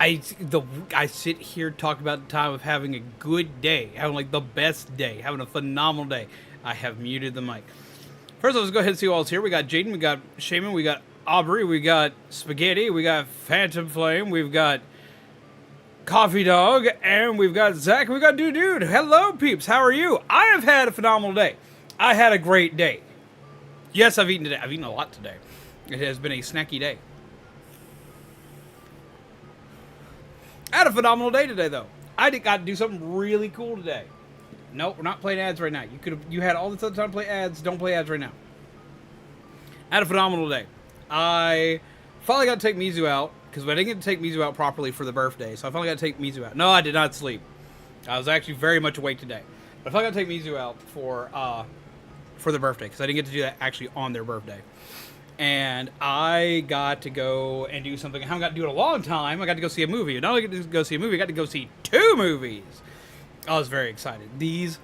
I sit here talking about the time of having a good day, having like the best day, having a phenomenal day. I have muted the mic. First, let's go ahead and see who else here. We got Jaden, we got Shaman, we got Aubrey, we got Spaghetti, we got Phantom Flame, we've got Coffee Dog, and we've got Zach, we got Dude. Hello, peeps. How are you? I have had a phenomenal day. I had a great day. Yes, I've eaten today. I've eaten a lot today. It has been a snacky day. I had a phenomenal day today, though. I got to do something really cool today. Nope, we're not playing ads right now. You had all this other time to play ads. Don't play ads right now. I had a phenomenal day. I finally got to take Mizu out, because I didn't get to take Mizu out properly for the birthday, so I finally got to take Mizu out. No, I did not sleep. I was actually very much awake today. But I finally got to take Mizu out for the birthday, because I didn't get to do that actually on their birthday. And I got to go and do something I haven't got to do in a long time. I got to go see a movie. Not only got to go see a movie, I got to go see 2 movies. I was very excited. These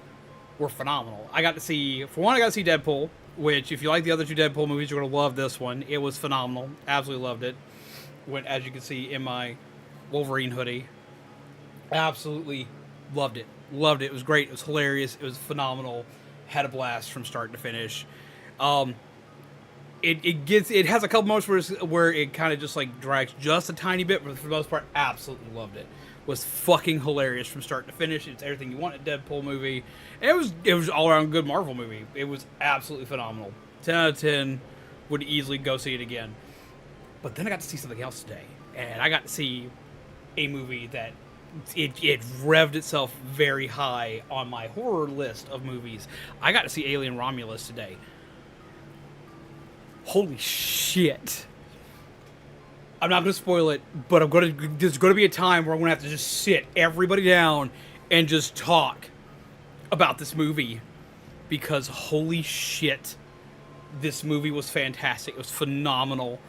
were phenomenal. I got to see, for one, I got to see Deadpool, which if you like the other 2 Deadpool movies, you're going to love this one. It was phenomenal. Absolutely loved it. Went, as you can see, in my Wolverine hoodie. Absolutely loved it. Loved it. It was great. It was hilarious. It was phenomenal. Had a blast from start to finish. It has a couple moments where it kind of just like drags just a tiny bit, but for the most part, absolutely loved it. Was fucking hilarious from start to finish. It's everything you want in a Deadpool movie. And it was all around good Marvel movie. It was absolutely phenomenal. 10 out of 10. Would easily go see it again. But then I got to see something else today, and I got to see a movie that it revved itself very high on my horror list of movies. I got to see Alien Romulus today. Holy shit. I'm not going to spoil it, but there's going to be a time where I'm going to have to just sit everybody down and just talk about this movie, because holy shit, this movie was fantastic. It was phenomenal.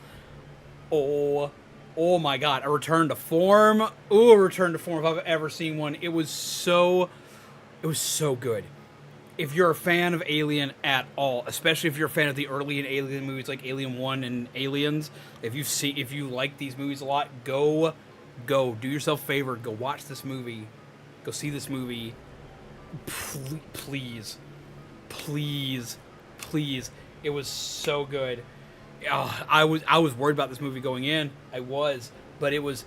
Oh my god, a return to form. Ooh, a return to form if I've ever seen one. It was so good. If you're a fan of Alien at all, especially if you're a fan of the early Alien movies like Alien 1 and Aliens, if you like these movies a lot, go do yourself a favor, go watch this movie. Go see this movie. Please. It was so good. I was worried about this movie going in. I was, but it's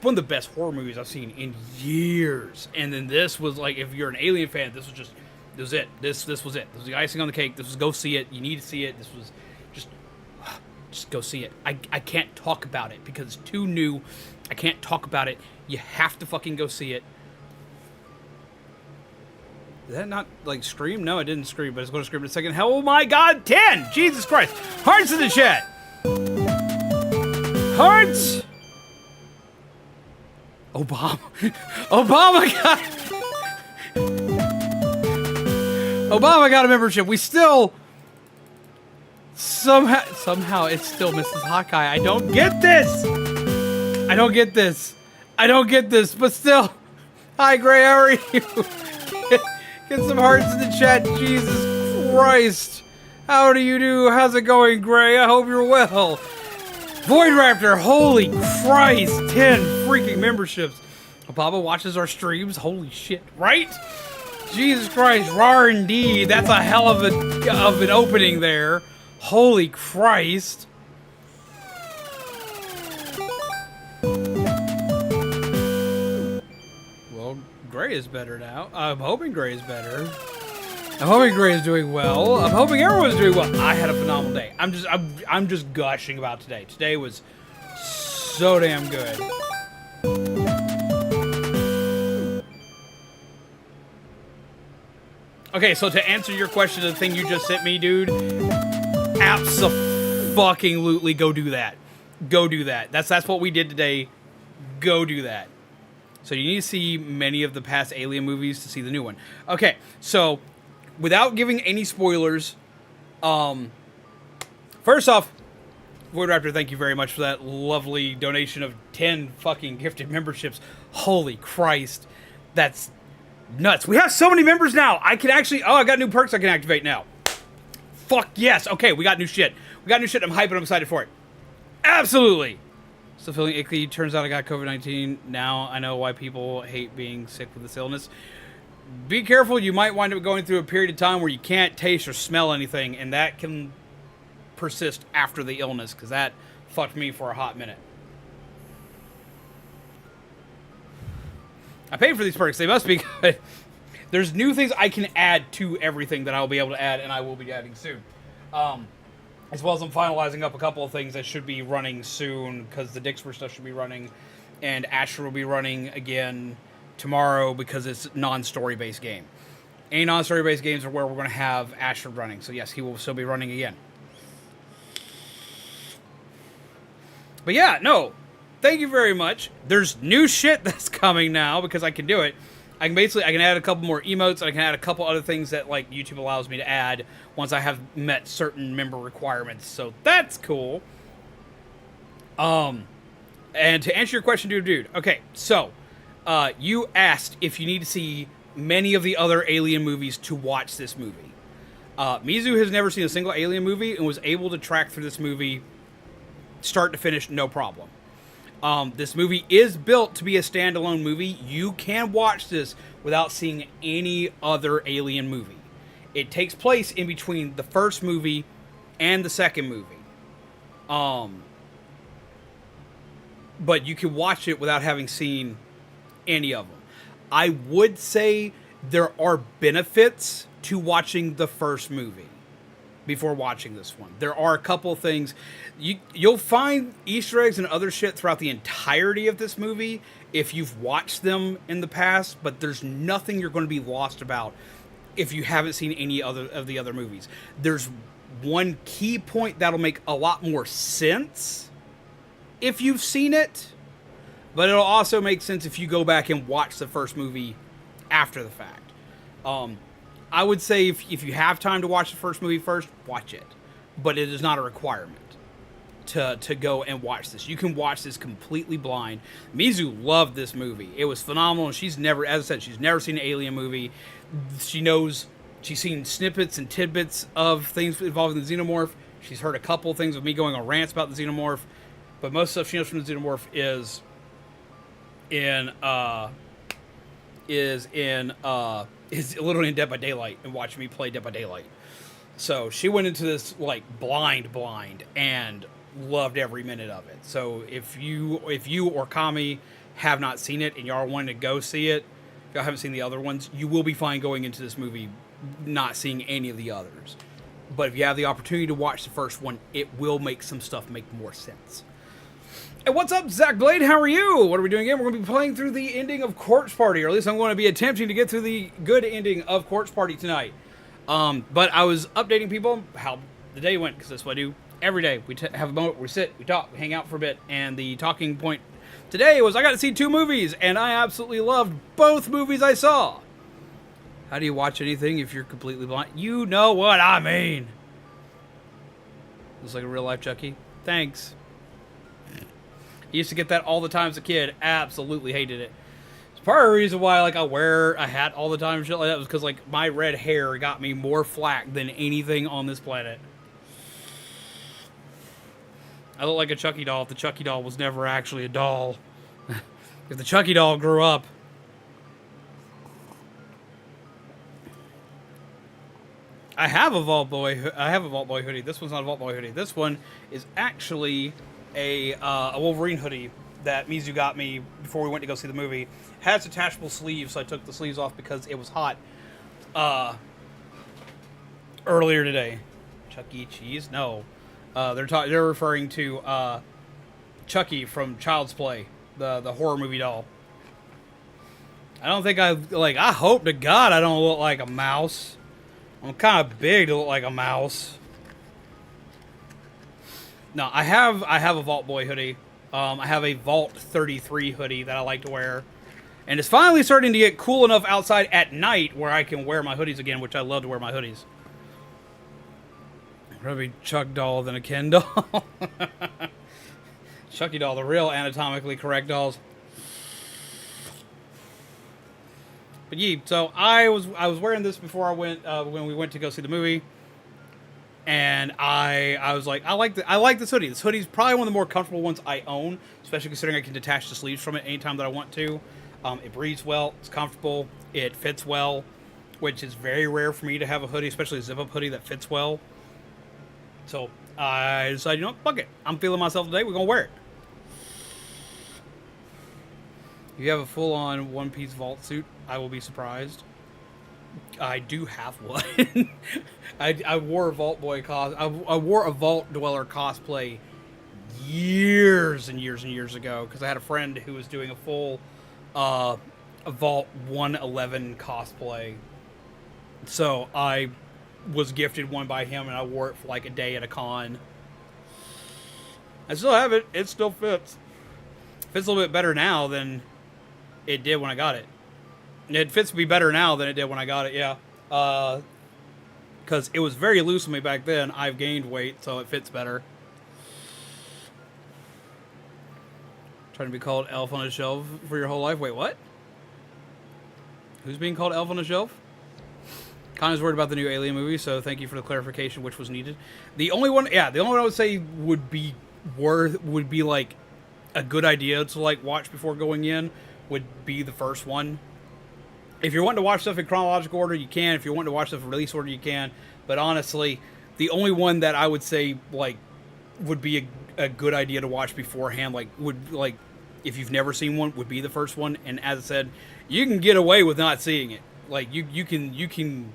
one of the best horror movies I've seen in years. And then this was like, if you're an Alien fan, this was it. This was it. This was the icing on the cake. This was go see it. You need to see it. This was just go see it. I can't talk about it because it's too new. I can't talk about it. You have to fucking go see it. Did that not, like, scream? No, it didn't scream, but it's going to scream in a second. Oh my god, 10! Jesus Christ! Hearts in the chat! Hearts! Obama got... Obama got a membership. We still... Somehow it's still Mrs. Hawkeye. I don't get this! I don't get this, but still... Hi, Gray, how are you? Get some hearts in the chat. Jesus Christ. How do you do? How's it going, Gray? I hope you're well. Void Raptor, holy Christ. 10 freaking memberships. Obama watches our streams. Holy shit. Right? Jesus Christ. Rar indeed. That's a hell of an opening there. Holy Christ. Gray is better now. I'm hoping Gray is better. I'm hoping Gray is doing well. I'm hoping everyone's doing well. I had a phenomenal day. I'm just gushing about today. Today was so damn good. Okay, so to answer your question, the thing you just sent me, dude, abso-fucking-lutely go do that. Go do that. That's what we did today. Go do that. So you need to see many of the past Alien movies to see the new one. Okay, so without giving any spoilers, first off, Void Raptor, thank you very much for that lovely donation of 10 fucking gifted memberships. Holy Christ, that's nuts. We have so many members now. I can actually, I got new perks I can activate now. Fuck yes. Okay, we got new shit. I'm hyped and I'm excited for it. Absolutely. Still feeling icky. Turns out I got COVID-19. Now I know why people hate being sick with this illness. Be careful. You might wind up going through a period of time where you can't taste or smell anything, and that can persist after the illness, because that fucked me for a hot minute. I paid for these perks. They must be good. There's new things I can add to everything that I'll be able to add, and I will be adding soon. As well as I'm finalizing up a couple of things that should be running soon, because the Dixper stuff should be running, and Asher will be running again tomorrow because it's non-story based game. Any non-story based games are where we're going to have Asher running. So yes, he will still be running again. But yeah, no. Thank you very much. There's new shit that's coming now because I can do it. I can add a couple more emotes. I can add a couple other things that like YouTube allows me to add once I have met certain member requirements. So that's cool. And to answer your question, dude. Okay, so you asked if you need to see many of the other Alien movies to watch this movie. Mizu has never seen a single Alien movie and was able to track through this movie start to finish, no problem. This movie is built to be a standalone movie. You can watch this without seeing any other Alien movie. It takes place in between the first movie and the second movie. But you can watch it without having seen any of them. I would say there are benefits to watching the first movie before watching this one. There are a couple of things. You'll find Easter eggs and other shit throughout the entirety of this movie if you've watched them in the past, but there's nothing you're going to be lost about if you haven't seen any other of the other movies. There's one key point that'll make a lot more sense if you've seen it, but it'll also make sense if you go back and watch the first movie after the fact. I would say if you have time to watch the first movie first, watch it. But it is not a requirement to go and watch this. You can watch this completely blind. Mizu loved this movie. It was phenomenal. She's never, as I said, she's never seen an Alien movie. She knows, she's seen snippets and tidbits of things involving the Xenomorph. She's heard a couple of things of me going on rants about the Xenomorph. But most stuff she knows from the Xenomorph is literally in Dead by Daylight and watching me play Dead by Daylight. So she went into this like blind and loved every minute of it. So if you or Kami have not seen it and y'all wanting to go see it, if y'all haven't seen the other ones, you will be fine going into this movie not seeing any of the others. But if you have the opportunity to watch the first one, it will make some stuff make more sense. Hey, what's up, Zach Blade? How are you? What are we doing again? We're going to be playing through the ending of Corpse Party, or at least I'm going to be attempting to get through the good ending of Corpse Party tonight. But I was updating people how the day went, because that's what I do every day. We have a moment, we sit, we talk, we hang out for a bit, and the talking point today was I got to see 2 movies, and I absolutely loved both movies I saw. How do you watch anything if you're completely blind? You know what I mean. Looks like a real-life Chucky. Thanks. I used to get that all the time as a kid. Absolutely hated it. It's part of the reason why I wear a hat all the time and shit like that was because my red hair got me more flack than anything on this planet. I look like a Chucky doll if the Chucky doll was never actually a doll. If the Chucky doll grew up. I have a Vault Boy hoodie. This one's not a Vault Boy hoodie. This one is actually a Wolverine hoodie that Mizu got me before we went to go see the movie. It has attachable sleeves, so I took the sleeves off because it was hot earlier today. Chuck E. Cheese? No. They're referring to Chucky from Child's Play, the horror movie doll. I don't think I hope to God I don't look like a mouse. I'm kind of big to look like a mouse. No, I have a Vault Boy hoodie. I have a Vault 33 hoodie that I like to wear. And it's finally starting to get cool enough outside at night where I can wear my hoodies again, which I love to wear my hoodies. I'd rather be Chuck doll than a Ken doll. Chucky doll, the real anatomically correct dolls. But yeah, so I was wearing this before I went when we went to go see the movie. And I was like, I like this hoodie. This hoodie is probably one of the more comfortable ones I own, especially considering I can detach the sleeves from it anytime that I want to. It breathes well, it's comfortable, it fits well, which is very rare for me to have a hoodie, especially a zip-up hoodie that fits well. So I decided, you know, fuck it. I'm feeling myself today. We're gonna wear it. If you have a full-on one-piece vault suit, I will be surprised. I do have one. I wore a Vault Boy I wore a Vault Dweller cosplay years and years and years ago because I had a friend who was doing a full a Vault 111 cosplay. So I was gifted one by him and I wore it for like a day at a con. I still have it. It still fits. Fits a little bit better now than it did when I got it. It fits me better now than it did when I got it, yeah. Because it was very loose on me back then. I've gained weight, so it fits better. Trying to be called Elf on a Shelf for your whole life? Wait, what? Who's being called Elf on a Shelf? Connor's worried about the new Alien movie, so thank you for the clarification, which was needed. The only one I would say would be like a good idea to like watch before going in would be the first one. If you're wanting to watch stuff in chronological order, you can. If you're wanting to watch stuff in release order, you can. But honestly, the only one that I would say like would be a good idea to watch beforehand, if you've never seen one, would be the first one. And as I said, you can get away with not seeing it. Like you can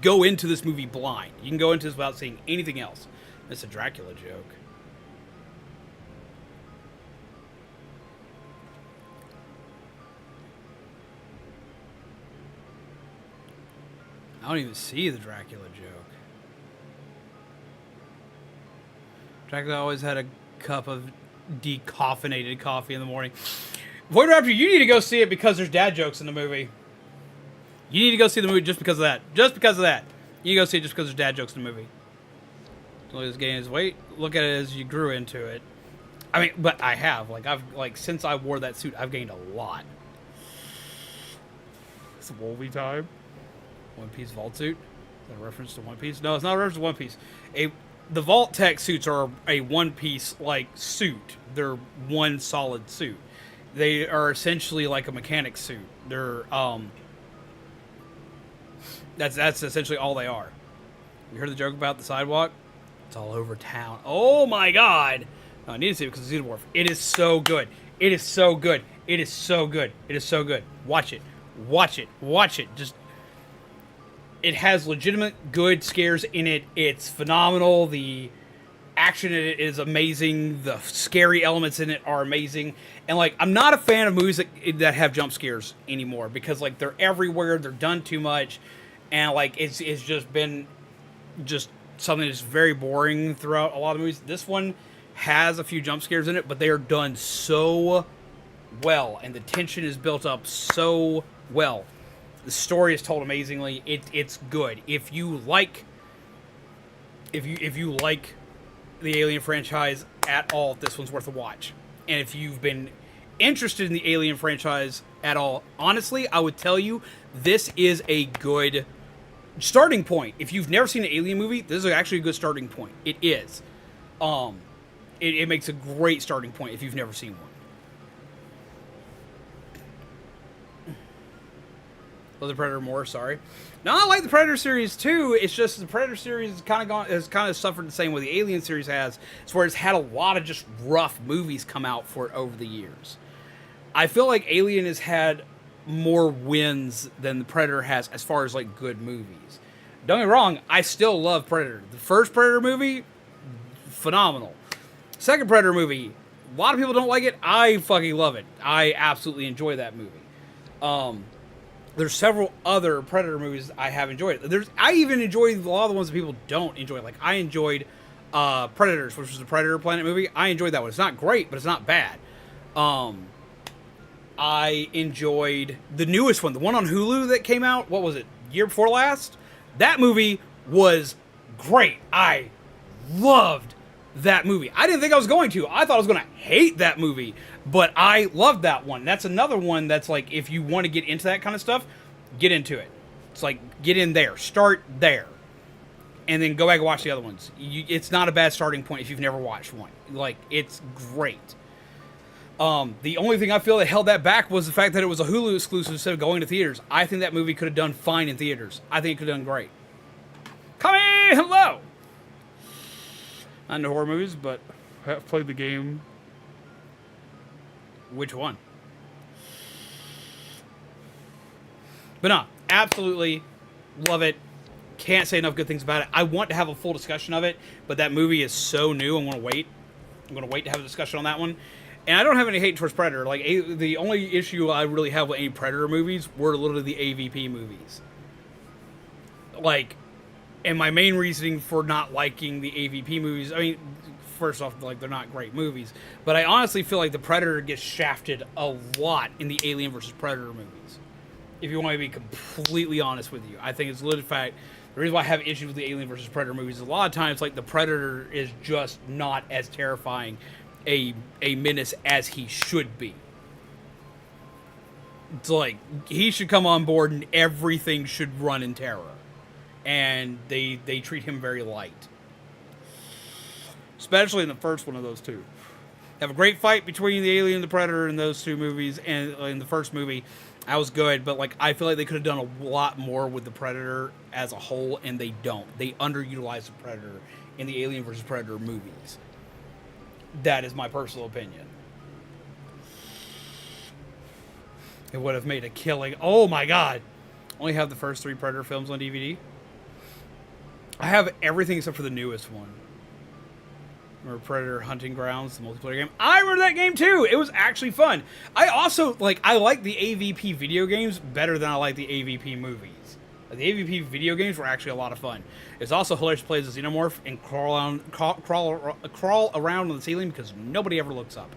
go into this movie blind. You can go into this without seeing anything else. It's a Dracula joke. I don't even see the Dracula joke. Dracula always had a cup of decaffeinated coffee in the morning. Void Raptor, you need to go see it because there's dad jokes in the movie. You need to go see the movie just because of that. Just because of that. You need to go see it just because there's dad jokes in the movie. Look at his gain his weight. Look at it as you grew into it. I mean, but I have. Since I wore that suit, I've gained a lot. It's Wolvie time. One Piece Vault suit? Is that a reference to One Piece? No, it's not a reference to One Piece. The Vault Tech suits are a One Piece like suit. They're one solid suit. They are essentially like a mechanic suit. They're that's essentially all they are. You heard the joke about the sidewalk? It's all over town. Oh my god! No, I need to see it because it's Xenomorph. It is so good. It is so good. It is so good. It is so good. Watch it. Watch it. Watch it. Just. It has legitimate good scares in it. It's phenomenal. The action in it is amazing. The scary elements in it are amazing. And like, I'm not a fan of movies that have jump scares anymore because like they're everywhere. They're done too much, and like it's just been just something that's very boring throughout a lot of movies. This one has a few jump scares in it, but they are done so well, and the tension is built up so well. The story is told amazingly. It's good. If you like the Alien franchise at all, this one's worth a watch. And if you've been interested in the Alien franchise at all, honestly, I would tell you this is a good starting point. If you've never seen an Alien movie, this is actually a good starting point. It is. It makes a great starting point if you've never seen one. Love the Predator more, sorry. No, I like the Predator series too. It's just the Predator series has kind of suffered the same way the Alien series has. It's where it's had a lot of just rough movies come out for it over the years. I feel like Alien has had more wins than the Predator has as far as like good movies. Don't get me wrong, I still love Predator. The first Predator movie, phenomenal. Second Predator movie, a lot of people don't like it. I fucking love it. I absolutely enjoy that movie. There's several other Predator movies I have enjoyed. I even enjoy a lot of the ones that people don't enjoy. Like, I enjoyed Predators, which was the Predator Planet movie. I enjoyed that one. It's not great, but it's not bad. I enjoyed the newest one, the one on Hulu that came out. What was it? Year before last? That movie was great. I loved that movie. I didn't think I was going to. I thought I was going to hate that movie, but I loved that one. That's another one that's like, if you want to get into that kind of stuff, get into it. It's like, get in there. Start there. and then go back and watch the other ones. It's not a bad starting point if you've never watched one. Like, it's great. The only thing I feel that held that back was the fact that it was a Hulu exclusive instead of going to theaters. I think that movie could have done fine in theaters. I think it could have done great. Come in, hello! Not into horror movies, but I have played the game. Which one? But no, absolutely love it. Can't say enough good things about it. I want to have a full discussion of it, but that movie is so new. I'm going to wait. I'm going to wait to have a discussion on that one. And I don't have any hate towards Predator. Like, the only issue I really have with any Predator movies were literally the AVP movies. Like, and my main reasoning for not liking the AVP movies, I mean, first off, like, they're not great movies. But I honestly feel like the Predator gets shafted a lot in the Alien vs. Predator movies. If you want to be completely honest with you. I think it's literally fact. The reason why I have issues with the Alien vs. Predator movies is a lot of times, like, the Predator is just not as terrifying a menace as he should be. It's like, he should come on board and everything should run in terror. And they treat him very light. Especially in the first one of those two. Have a great fight between the Alien and the Predator in those two movies, and in the first movie, that was good, but like, I feel like they could have done a lot more with the Predator as a whole, and they don't. They underutilize the Predator in the Alien vs. Predator movies. That is my personal opinion. It would have made a killing. Oh my god! Only have the first 3 Predator films on DVD. I have everything except for the newest one. Remember Predator Hunting Grounds, the multiplayer game? I remember that game too! It was actually fun. I also, like, I like the AVP video games better than I like the AVP movies. The AVP video games were actually a lot of fun. It's also hilarious to play as a xenomorph and crawl around on the ceiling because nobody ever looks up.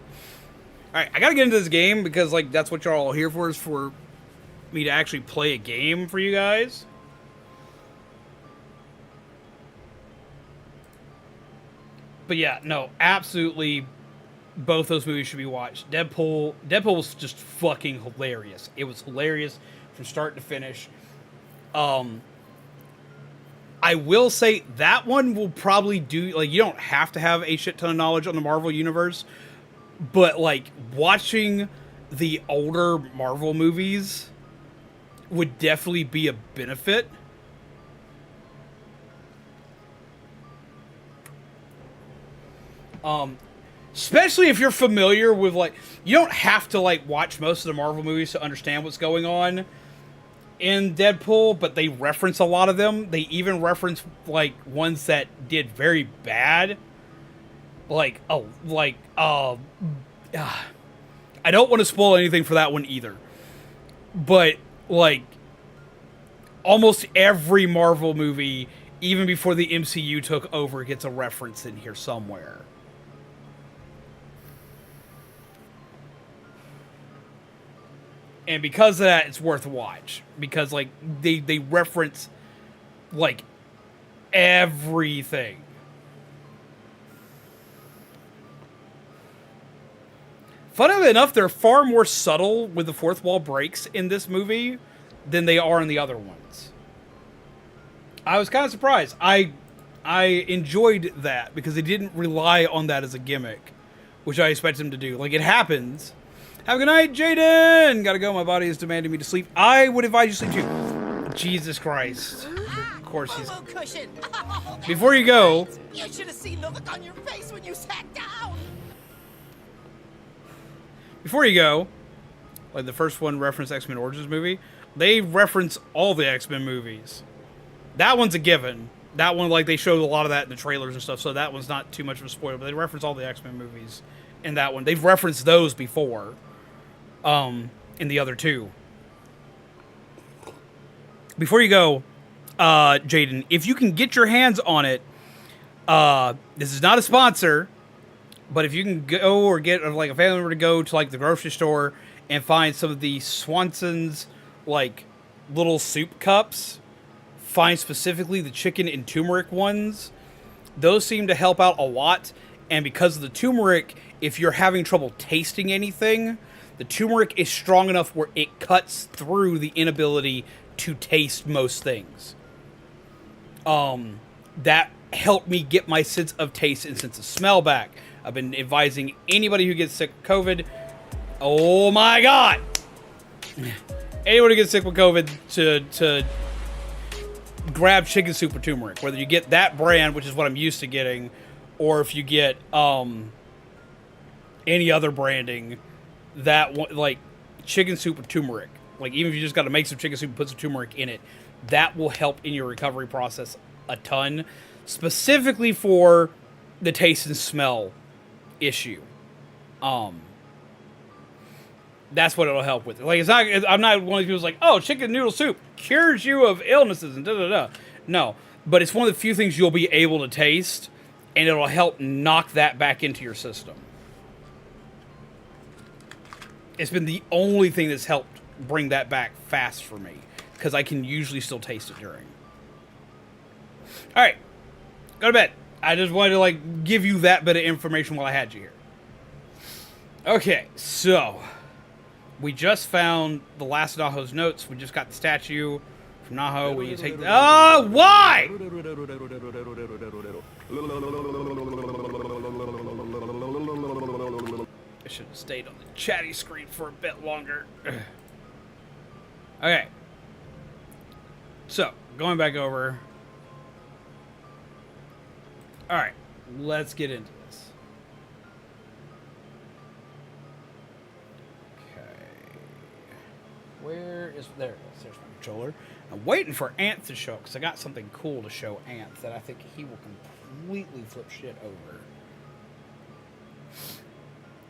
Alright, I gotta get into this game because, like, that's what you're all here for, is for me to actually play a game for you guys. But yeah, no, absolutely, both those movies should be watched. Deadpool was just fucking hilarious. It was hilarious from start to finish. I will say that one will probably do, like, you don't have to have a shit ton of knowledge on the Marvel Universe, but, like, watching the older Marvel movies would definitely be a benefit. Especially if you're familiar with, like, you don't have to, like, watch most of the Marvel movies to understand what's going on in Deadpool, but they reference a lot of them. They even reference, like, ones that did very bad. I don't want to spoil anything for that one either. But, like, almost every Marvel movie, even before the MCU took over, gets a reference in here somewhere. And because of that, it's worth a watch. Because, like, they reference, like, everything. Funnily enough, they're far more subtle with the fourth wall breaks in this movie than they are in the other ones. I was kind of surprised. I enjoyed that because they didn't rely on that as a gimmick, which I expect them to do. Like, it happens. Have a good night, Jaden! Gotta go, my body is demanding me to sleep. I would advise you sleep too. Jesus Christ. Of course he's... Before you go... You should have seen the look on your face when you sat down! Before you go, like the first one referenced X-Men Origins movie, they reference all the X-Men movies. That one's a given. That one, like, they showed a lot of that in the trailers and stuff, so that one's not too much of a spoiler, but they reference all the X-Men movies in that one. They've referenced those before. In the other two. Before you go, Jaden, if you can get your hands on it, this is not a sponsor, but if you can go or get, like, a family member to go to, like, the grocery store and find some of the Swanson's, like, little soup cups, find specifically the chicken and turmeric ones, those seem to help out a lot. And because of the turmeric, if you're having trouble tasting anything, the turmeric is strong enough where it cuts through the inability to taste most things. that helped me get my sense of taste and sense of smell back. I've been advising anybody who gets sick with COVID. Oh my God! Anyone who gets sick with COVID to grab chicken soup or turmeric. Whether you get that brand, which is what I'm used to getting, or if you get any other branding, that one, like chicken soup or turmeric. Like even if you just got to make some chicken soup and put some turmeric in it, that will help in your recovery process a ton. Specifically for the taste and smell issue. That's what it'll help with. Like it's not. I'm not one of these people who's like, oh, chicken noodle soup cures you of illnesses and da da da. No, but it's one of the few things you'll be able to taste, and it'll help knock that back into your system. It's been the only thing that's helped bring that back fast for me, because I can usually still taste it during. All right, go to bed. I just wanted to like give you that bit of information while I had you here. Okay, so we just found the last Naho's notes. We just got the statue from Naho. We need to take. Why? I should have stayed on the chatty screen for a bit longer. Okay. So, going back over. Alright, let's get into this. Okay. Where is... There it is. There's my controller. I'm waiting for Ant to show up, because I got something cool to show Ant that I think he will completely flip shit over.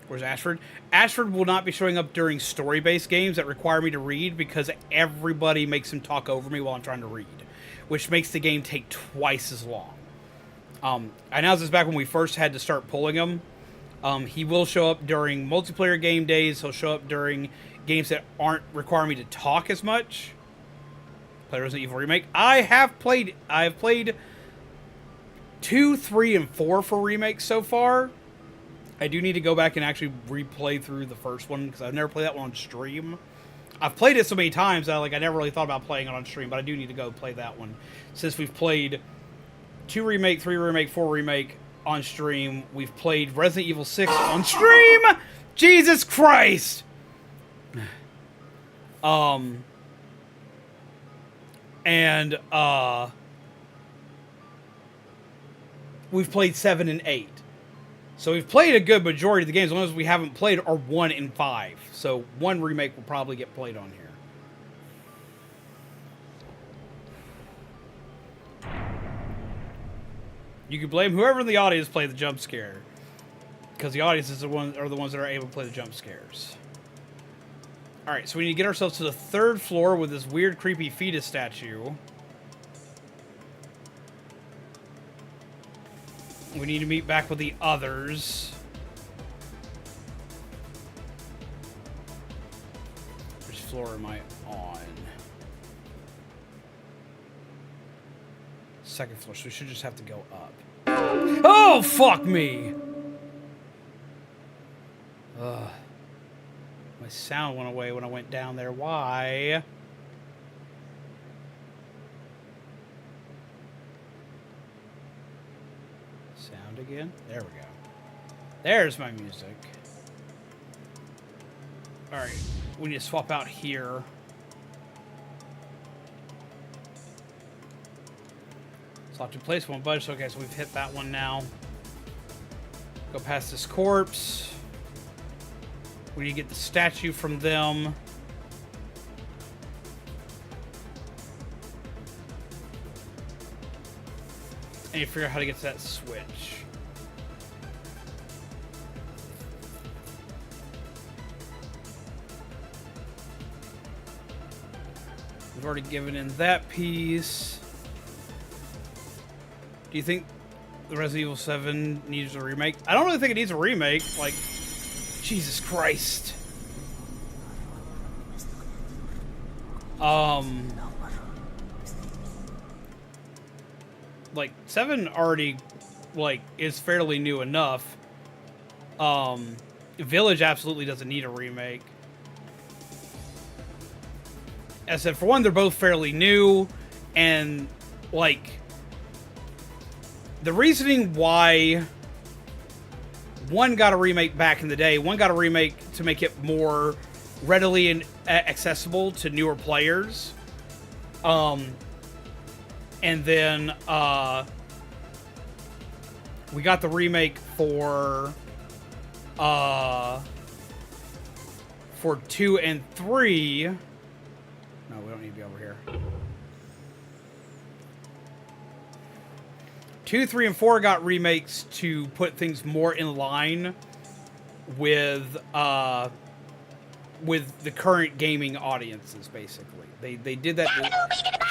Where's Ashford? Ashford will not be showing up during story-based games that require me to read, because everybody makes him talk over me while I'm trying to read, which makes the game take twice as long. I announced this back when we first had to start pulling him. He will show up during multiplayer game days. He'll show up during games that aren't requiring me to talk as much. Play Resident Evil Remake. I have played 2, 3, and 4 for remakes so far. I do need to go back and actually replay through the first one, because I've never played that one on stream. I've played it so many times that I never really thought about playing it on stream, but I do need to go play that one. Since we've played 2 Remake, 3 Remake, 4 Remake on stream, we've played Resident Evil 6 on stream! Jesus Christ! We've played 7 and 8. So we've played a good majority of the games. The ones we haven't played are 1 and 5. So 1 remake will probably get played on here. You can blame whoever in the audience played the jump scare, because the audience are the ones that are able to play the jump scares. All right, so we need to get ourselves to the 3rd floor with this weird, creepy fetus statue. We need to meet back with the others. Which floor am I on? 2nd floor, so we should just have to go up. Oh, fuck me! Ugh. My sound went away when I went down there. Why? Sound again? There we go. There's my music. Alright, we need to swap out here. Swap to place one budge. Okay, so we've hit that one now. Go past this corpse. We need to get the statue from them. And you figure out how to get to that switch. We've already given in that piece. Do you think the Resident Evil 7 needs a remake? I don't really think it needs a remake. Like, Jesus Christ. Like, 7 already, like, is fairly new enough. Village absolutely doesn't need a remake. As I said, for one, they're both fairly new, and, like, the reasoning why one got a remake back in the day, one got a remake to make it more readily and accessible to newer players. And then we got the remake for 2 and 3. No, we don't need to be over here. 2, 3, and 4 got remakes to put things more in line with the current gaming audiences, basically. They did that.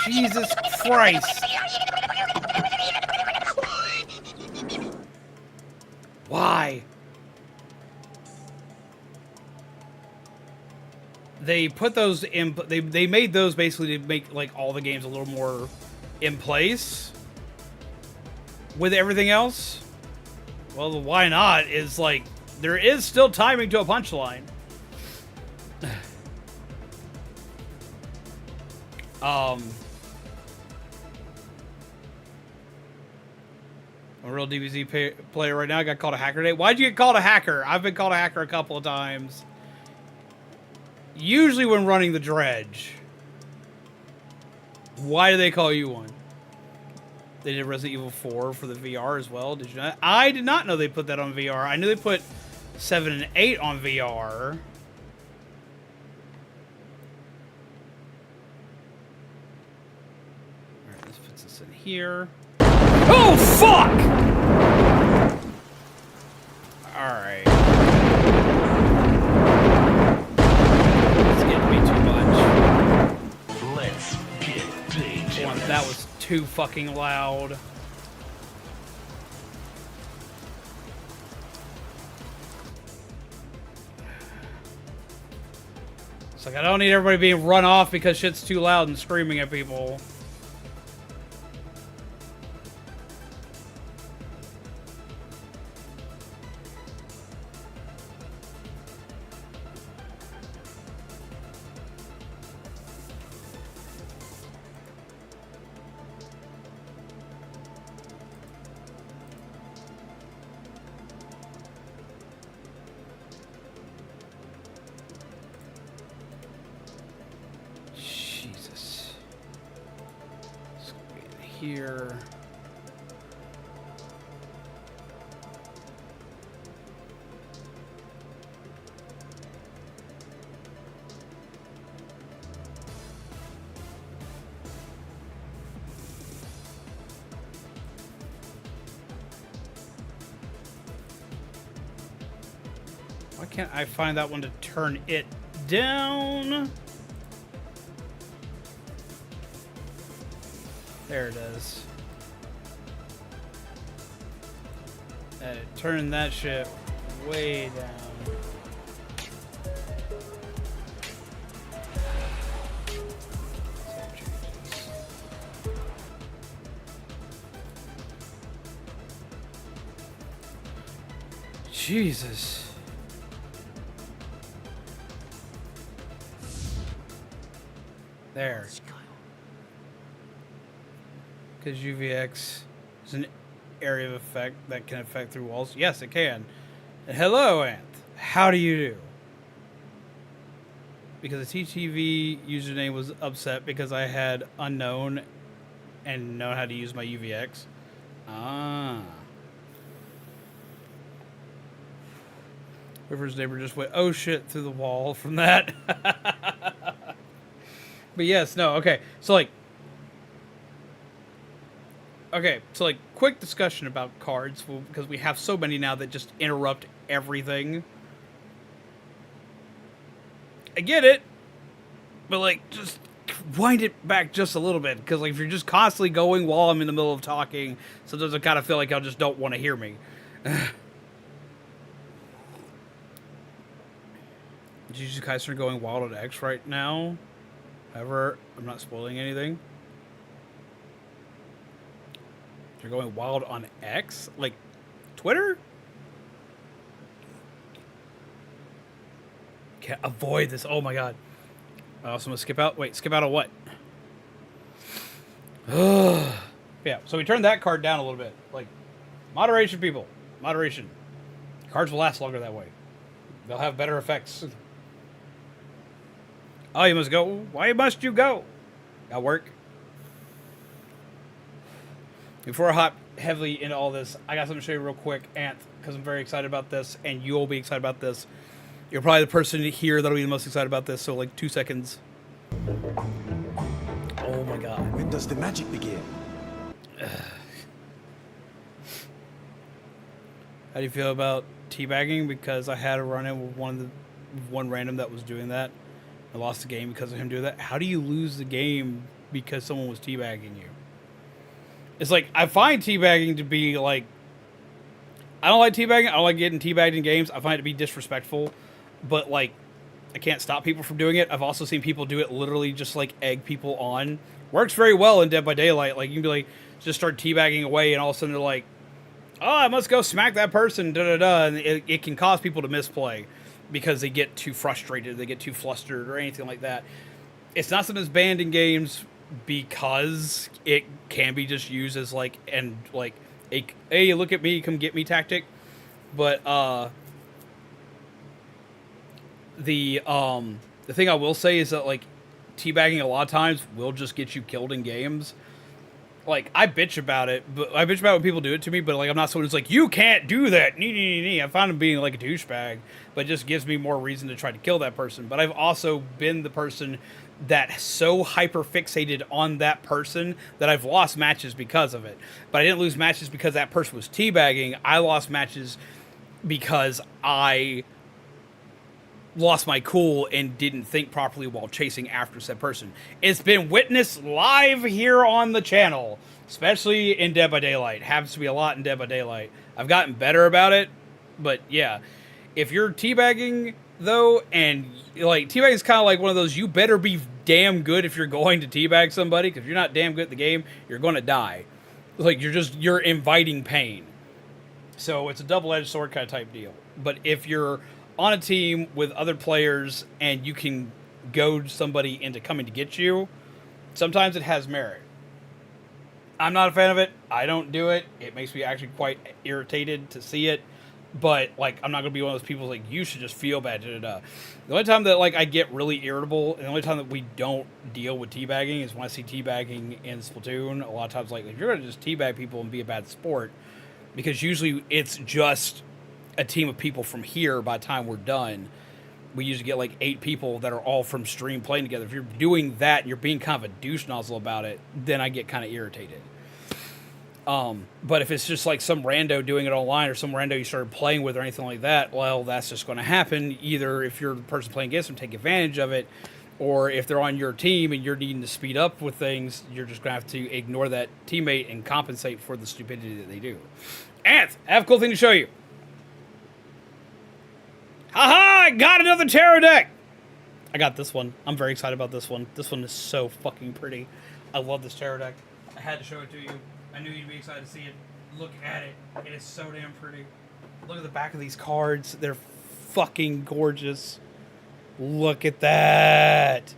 Jesus Christ. Why? They put those in. They made those basically to make like all the games a little more in place with everything else. Well, the why not is like there is still timing to a punchline. I'm a real DBZ player right now. I got called a hacker today. Why'd you get called a hacker? I've been called a hacker a couple of times. Usually when running the dredge. Why do they call you one? They did Resident Evil 4 for the VR as well. Did you not? I did not know they put that on VR. I knew they put 7 and 8 on VR. Alright, let's put this in here. Oh, fuck! Alright. It's getting to be too much. Let's get dangerous. That was too fucking loud. It's like I don't need everybody being run off because shit's too loud and screaming at people. Here. Why can't I find that one to turn it down? There it is. And it turned that shit way down. Save changes. Jesus. There. Because UVX is an area of effect that can affect through walls. Yes, it can. And hello, Anth. How do you do? Because the TTV username was upset because I had unknown and know how to use my UVX. Ah. River's neighbor just went, oh shit, through the wall from that. But yes, no, okay. So, like, quick discussion about cards, because we have so many now that just interrupt everything. I get it, but, like, just wind it back just a little bit, because, like, if you're just constantly going while I'm in the middle of talking, sometimes I kind of feel like y'all just don't want to hear me. Jujutsu Kaisen are going wild on X right now. However, I'm not spoiling anything. They're going wild on X? Like, Twitter? Can't avoid this. Oh my god. I also want to skip out. Wait, skip out of what? Yeah, so we turned that card down a little bit. Like, Moderation, people. Moderation. Cards will last longer that way. They'll have better effects. Oh, you must go. Why must you go? Got work. Before I hop heavily into all this, I got something to show you real quick, Ant, because I'm very excited about this, and you'll be excited about this. You're probably the person here that'll be the most excited about this, so like 2 seconds. Oh my god. When does the magic begin? How do you feel about teabagging? Because I had a run-in with one random that was doing that. I lost the game because of him doing that. How do you lose the game because someone was teabagging you? It's like, I find teabagging to be like... I don't like teabagging. I don't like getting teabagged in games. I find it to be disrespectful. But, like, I can't stop people from doing it. I've also seen people do it literally just, like, egg people on. Works very well in Dead by Daylight. Like, you can be like, just start teabagging away, and all of a sudden they're like, oh, I must go smack that person, da-da-da. And it can cause people to misplay because they get too frustrated, they get too flustered, or anything like that. It's not something that's banned in games because it can be just used as, like, and, like, a, hey, look at me, come get me tactic. But, the thing I will say is that, like, teabagging a lot of times will just get you killed in games. Like, I bitch about it, but I bitch about when people do it to me, but, like, I'm not someone who's like, you can't do that, I find him being, like, a douchebag, but it just gives me more reason to try to kill that person. But I've also been the person that so hyper-fixated on that person that I've lost matches because of it. But I didn't lose matches because that person was teabagging. I lost matches because I lost my cool and didn't think properly while chasing after said person. It's been witnessed live here on the channel, especially in Dead by Daylight. Happens to be a lot in Dead by Daylight. I've gotten better about it, but yeah. If you're teabagging, though, and, like, teabagging is kind of like one of those, you better be damn good if you're going to teabag somebody, because if you're not damn good at the game, you're going to die. Like, you're inviting pain. So it's a double-edged sword kind of type deal. But if you're on a team with other players and you can goad somebody into coming to get you, sometimes it has merit. I'm not a fan of it. I don't do it. It makes me actually quite irritated to see it. But, like, I'm not going to be one of those people like, you should just feel bad. The only time that, like, I get really irritable, and the only time that we don't deal with teabagging is when I see teabagging in Splatoon. A lot of times, like, if you're going to just teabag people and be a bad sport, because usually it's just a team of people from here by the time we're done. We usually get, like, 8 people that are all from stream playing together. If you're doing that and you're being kind of a douche nozzle about it, then I get kind of irritated. But if it's just like some rando doing it online or some rando you started playing with or anything like that, well, that's just going to happen. Either if you're the person playing against them, take advantage of it, or if they're on your team and you're needing to speed up with things, you're just going to have to ignore that teammate and compensate for the stupidity that they do. Anth, I have a cool thing to show you. Haha, I got another tarot deck! I got this one. I'm very excited about this one. This one is so fucking pretty. I love this tarot deck. I had to show it to you. I knew you'd be excited to see it. Look at it. It is so damn pretty. Look at the back of these cards. They're fucking gorgeous. Look at that.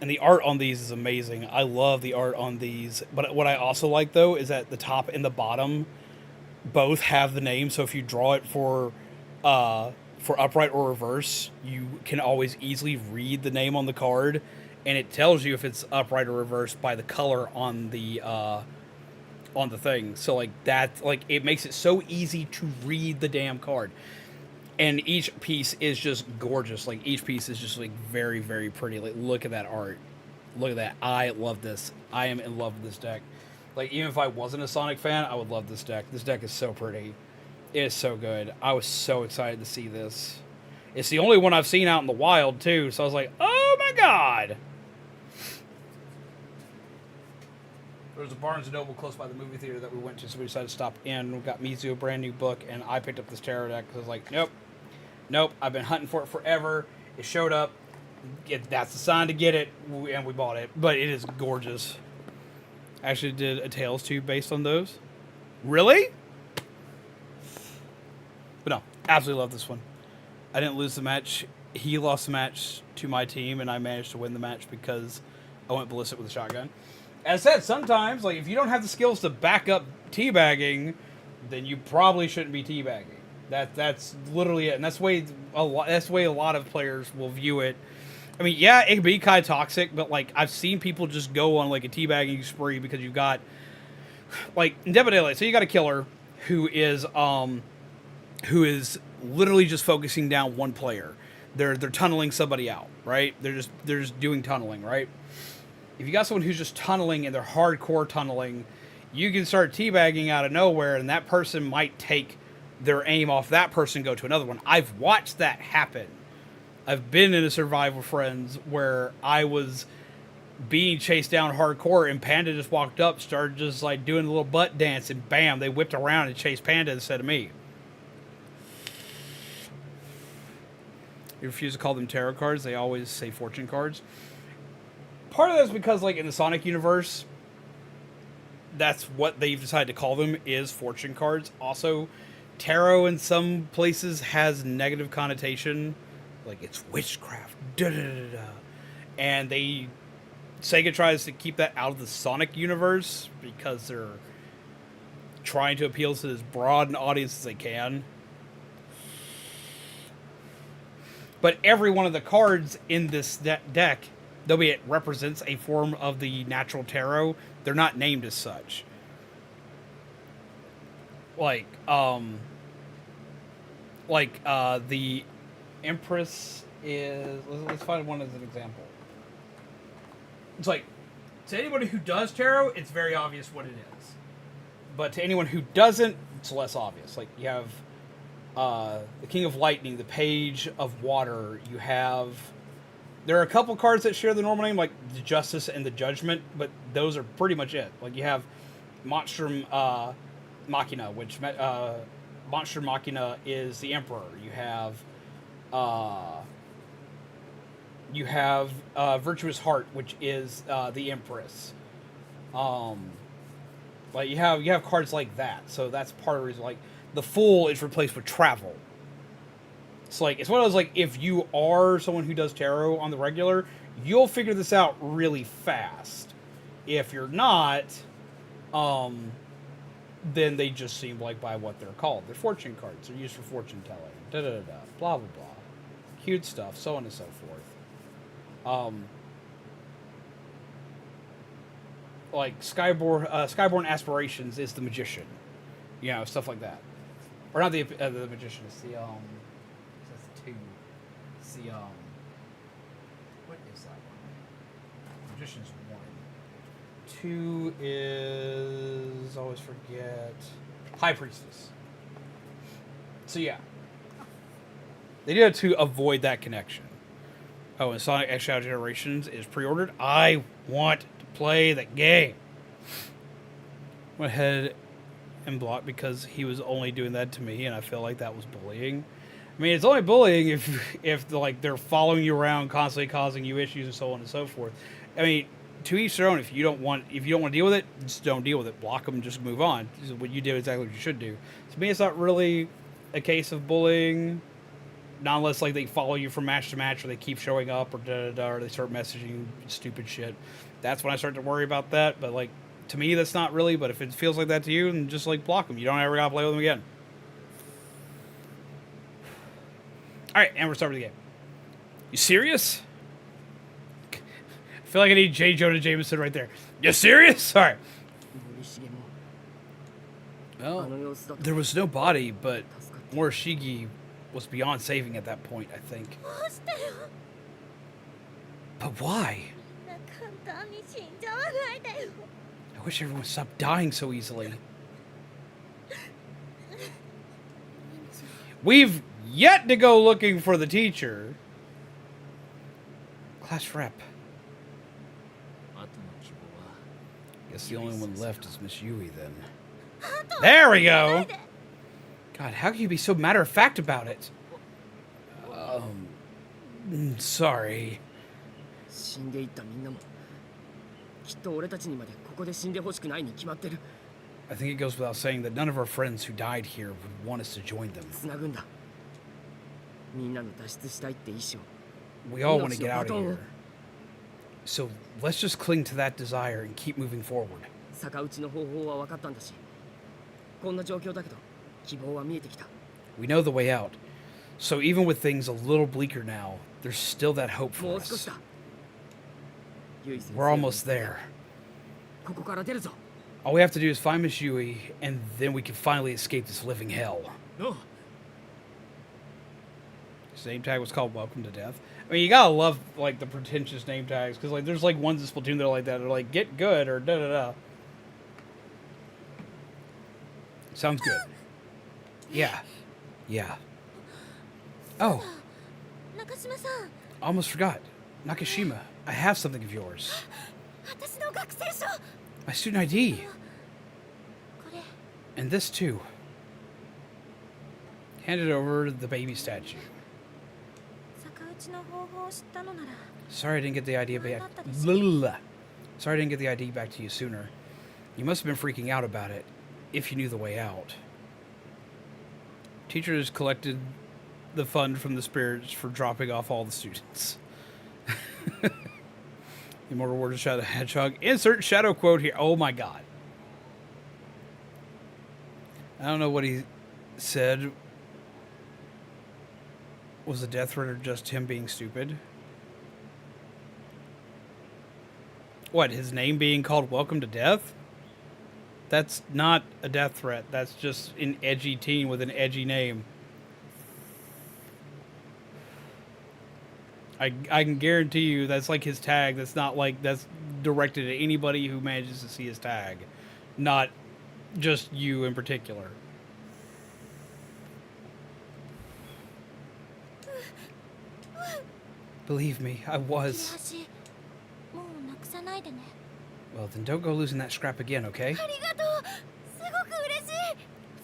And the art on these is amazing. I love the art on these. But what I also like, though, is that the top and the bottom both have the name. So if you draw it for upright or reverse, you can always easily read the name on the card. And it tells you if it's upright or reverse by the color on the thing. So, like, that, like, it makes it so easy to read the damn card. And each piece is just gorgeous. Like, each piece is just, like, very, very pretty. Like, look at that art. Look at that. I love this. I am in love with this deck. Like, even if I wasn't a Sonic fan, I would love this deck. This deck is so pretty. It is so good. I was so excited to see this. It's the only one I've seen out in the wild, too. So I was like, oh, my God. There was a Barnes & Noble close by the movie theater that we went to, so we decided to stop in. We got Mizu a brand new book, and I picked up this tarot deck because I was like, nope, I've been hunting for it forever. It showed up. That's the sign to get it, and we bought it. But it is gorgeous. I actually did a Tales 2 based on those. Really? But no, absolutely love this one. I didn't lose the match. He lost the match to my team, and I managed to win the match because I went ballistic with a shotgun. As I said, sometimes, like, if you don't have the skills to back up teabagging, then you probably shouldn't be teabagging. That's literally it, and that's the way a lot of players will view it. I mean, yeah, it can be kind of toxic, but like I've seen people just go on like a teabagging spree because you've got like in Dead by Daylight. So you got a killer who is literally just focusing down one player. They're tunneling somebody out, right? They're just doing tunneling, right? If you got someone who's just tunneling and they're hardcore tunneling, you can start teabagging out of nowhere, and that person might take their aim off that person and go to another one. I've watched that happen. I've been in a survival friends where I was being chased down hardcore, and Panda just walked up, started just like doing a little butt dance, and bam, they whipped around and chased Panda instead of me. You refuse to call them tarot cards. They always say fortune cards. Part of that is because, like, in the Sonic universe, that's what they've decided to call them, is fortune cards. Also, tarot in some places has negative connotation, like it's witchcraft, and Sega tries to keep that out of the Sonic universe because they're trying to appeal to as broad an audience as they can. But every one of the cards in this deck, though it represents a form of the natural tarot, they're not named as such. Like the Empress is... Let's find one as an example. It's like, to anybody who does tarot, it's very obvious what it is. But to anyone who doesn't, it's less obvious. Like, you have the King of Lightning, the Page of Water. You have... There are a couple cards that share the normal name, like the Justice and the Judgment, but those are pretty much it. Like, you have Monstrum Machina, which... Monster Machina is the Emperor. You have Virtuous Heart, which is the Empress. Like you have cards like that. So that's part of the reason. Like the Fool is replaced with Travel. It's like it's one of those, like, if you are someone who does tarot on the regular, you'll figure this out really fast. If you're not, then they just seem like by what they're called. They're fortune cards. They're used for fortune telling. Blah, blah, blah. Cute stuff, so on and so forth. Like Skyborn Aspirations is the Magician. You know, stuff like that. Or not the Magician, it's the, that's two. It's the, what is that one? Magician's one. Two is, always forget, High Priestess. So yeah, they did it to avoid that connection. Oh, and Sonic X Shadow Generations is pre-ordered. I want to play the game. Went ahead and blocked because he was only doing that to me, and I feel like that was bullying. I mean, it's only bullying if like they're following you around, constantly causing you issues and so on and so forth. I mean, to each their own. If you don't want to deal with it, just don't deal with it. Block them and just move on. This is what you did, exactly what you should do. To me, it's not really a case of bullying, not unless like they follow you from match to match, or they keep showing up, or or they start messaging stupid shit. That's when I start to worry about that. But like, to me, that's not really. But if it feels like that to you, then just like block them. You don't ever gotta play with them again. All right, and we're starting the game. You serious? I feel like I need J. Jonah Jameson right there. You serious? All right. Well, there was no body, but Morishige was beyond saving at that point, I think. But why? I wish everyone stopped dying so easily. We've yet to go looking for the teacher. Class rep. Guess the only one left is Miss Yui then. There we go! God, how can you be so matter-of-fact about it? Sorry. I think it goes without saying that none of our friends who died here would want us to join them. We all want to get out of here. So let's just cling to that desire and keep moving forward. 逆打ちの方法は分かったんだし、こんな状況だけど希望は見えてきた。 We know the way out. So even with things a little bleaker now, there's still that hope も for う少し us. だ。ユイ先生 We're almost there. ここから出るぞ。 All we have to do is find Miss Yui, and then we can finally escape this living hell. おう His name tag was called Welcome to Death. I mean, you gotta love, like, the pretentious name tags, because, like, there's, like, ones in Splatoon that are like that. They're like, get good, or da-da-da. Sounds good. Yeah. Yeah. Oh, 中島さん、 almost forgot. Nakashima, I have something of yours. 私の学生証。 My student ID. これ、 And this, too. Handed over the baby statue. 逆打ちの方法を知ったのなら、 Sorry I didn't get the idea back. Blah. Sorry I didn't get the ID back to you sooner. You must have been freaking out about it, if you knew the way out. Teachers collected the fund from the spirits for dropping off all the students. Immortal Words of Shadow Hedgehog. Insert shadow quote here. Oh my god. I don't know what he said. Was the death threat or just him being stupid? What, his name being called Welcome to Death? That's not a death threat. That's just an edgy teen with an edgy name. I can guarantee you that's like his tag. That's not like, that's directed at anybody who manages to see his tag. Not just you in particular. Believe me, I 切れ was. 端、もうなくさないでね。 Well, then don't go losing that scrap again, okay? ありがとう。すごく嬉しい。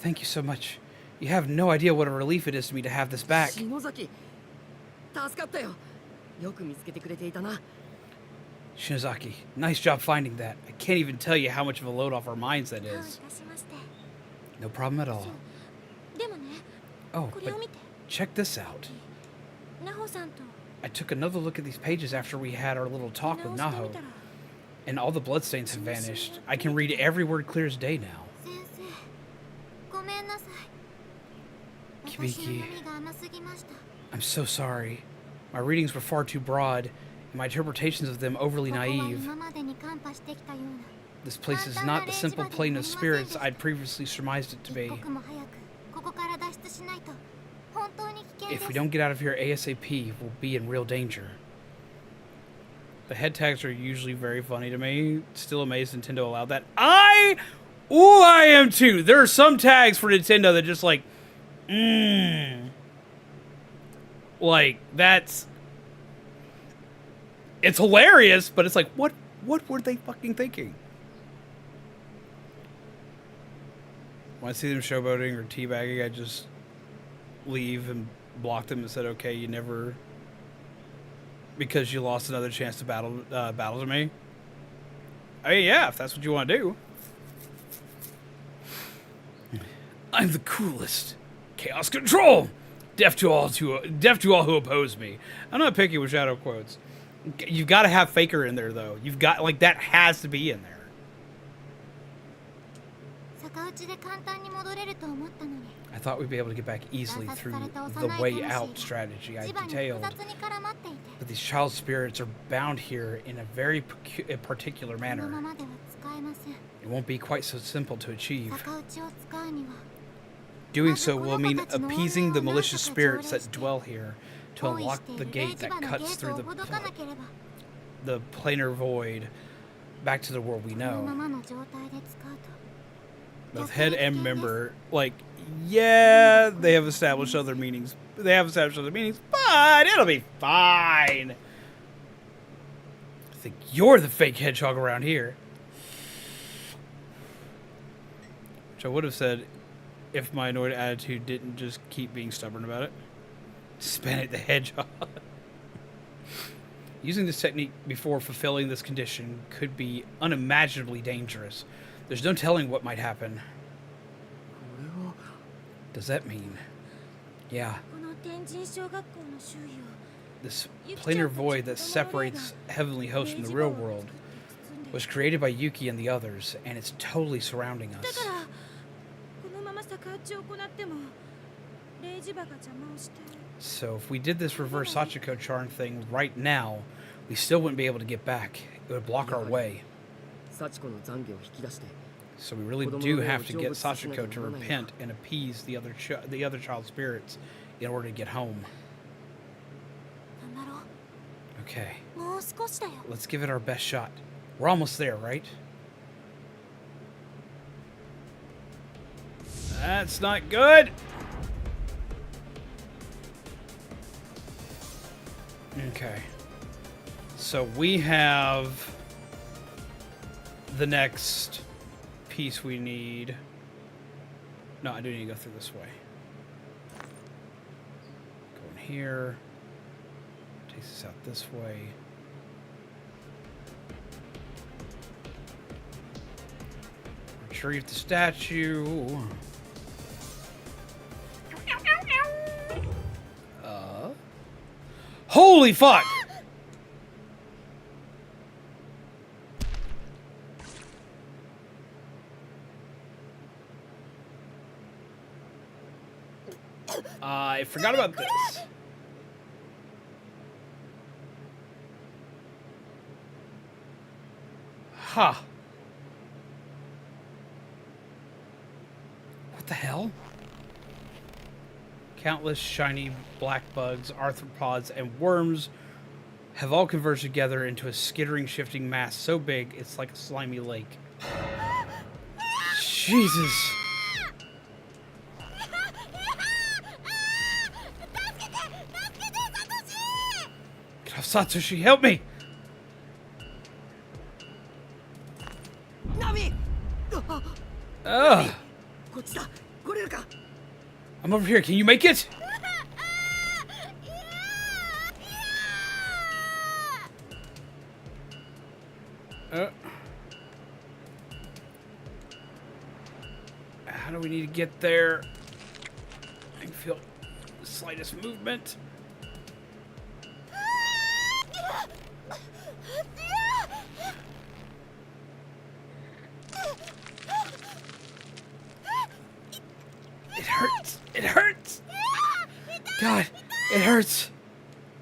Thank you so much. You have no idea what a relief it is to me to have this back. 篠崎、助かったよ。よく見つけてくれていたな。 Shinozaki, nice job finding that. I can't even tell you how much of a load off our minds that どうい is. たしまして。 No problem at all. でもね、 Oh, これ but を見て。 check this out. ナホさんと I took another look at these pages after we had our little 見 talk with 直して Naho, みたら、 and all the bloodstains have vanished. I can read every word clear as day now. 先生、ごめんなさい。 Kibiki. 私の読みが甘すぎました。 I'm so sorry. My readings were far too broad, and my interpretations of them overly ここは naive. 今までにカンパしてきたような。 This place is not the simple plane of spirits I'd previously surmised it to 一 be. 刻も早くここから脱出しないと本当に危険です。 If we don't get out of here ASAP, we'll be in real danger. The head tags are usually very funny to me. Still amazed Nintendo allowed that. I am too. There are some tags for Nintendo that just like, like that's, it's hilarious, but it's like, what were they fucking thinking? When I see them showboating or teabagging, I just leave and block them and said, okay, you never, because you lost another chance to battle to me. I mean, yeah, if that's what you want to do. I'm the coolest. Chaos control. Deaf to all who oppose me. I'm not picky with shadow quotes. You've got to have Faker in there, though. You've got, like, that has to be in there. 逆打ちで簡単に戻れると思ったのに。 I thought we'd be able to get back easily through the way out strategy I 磁場に detailed. 複雑に絡まっていて、 But these child spirits are bound here in a very particular この manner. ままでは使えません。 It won't be quite so simple to achieve. 逆打ちを使うには、 Doing so will mean appeasing the malicious spirits that dwell here to 包囲 unlock してい the る gate 霊磁 that 場のゲ cuts ート through をほどかなければ、 the planar void back to the world we このま know. まの状態で使うと、 Both head and member, like, yeah, they have established other meanings. They have established other meanings, but it'll be fine. I think you're the fake hedgehog around here. Which I would have said if my annoyed attitude didn't just keep being stubborn about it. Spanic the hedgehog. Using this technique before fulfilling this condition could be unimaginably dangerous. There's no telling what might happen. これは Does that mean? Yeah. この天神小学校の周囲を this planar void that separates heavenly hosts from the real world was created by Yuki and the others, and it's totally surrounding us. だからこのまま逆打ちを行ってもレイジバが邪魔をして So if we did this reverse Sachiko charm thing right now, we still wouldn't be able to get back. It would block our way. 幸子の懺悔を引き出して So we really do have to get Sachiko to repent and appease the other child's spirits in order to get home. なんだろ Okay, うもう少しだよ let's give it our best shot. We're almost there, right? That's not good. Okay. So we have the next piece we need. No, I do need to go through this way. Go in here. Takes us out this way. Retrieve the statue. Holy fuck! I forgot about this. Huh. What the hell? Countless shiny black bugs, arthropods, and worms have all converged together into a skittering, shifting mass so big it's like a slimy lake. Jesus. Satoshi, help me! ナミ Ugh. こっちだ来れるか I'm over here. Can you make it? How do we need to get there? I can feel the slightest movement. It hurts. It hurts. God, it hurts.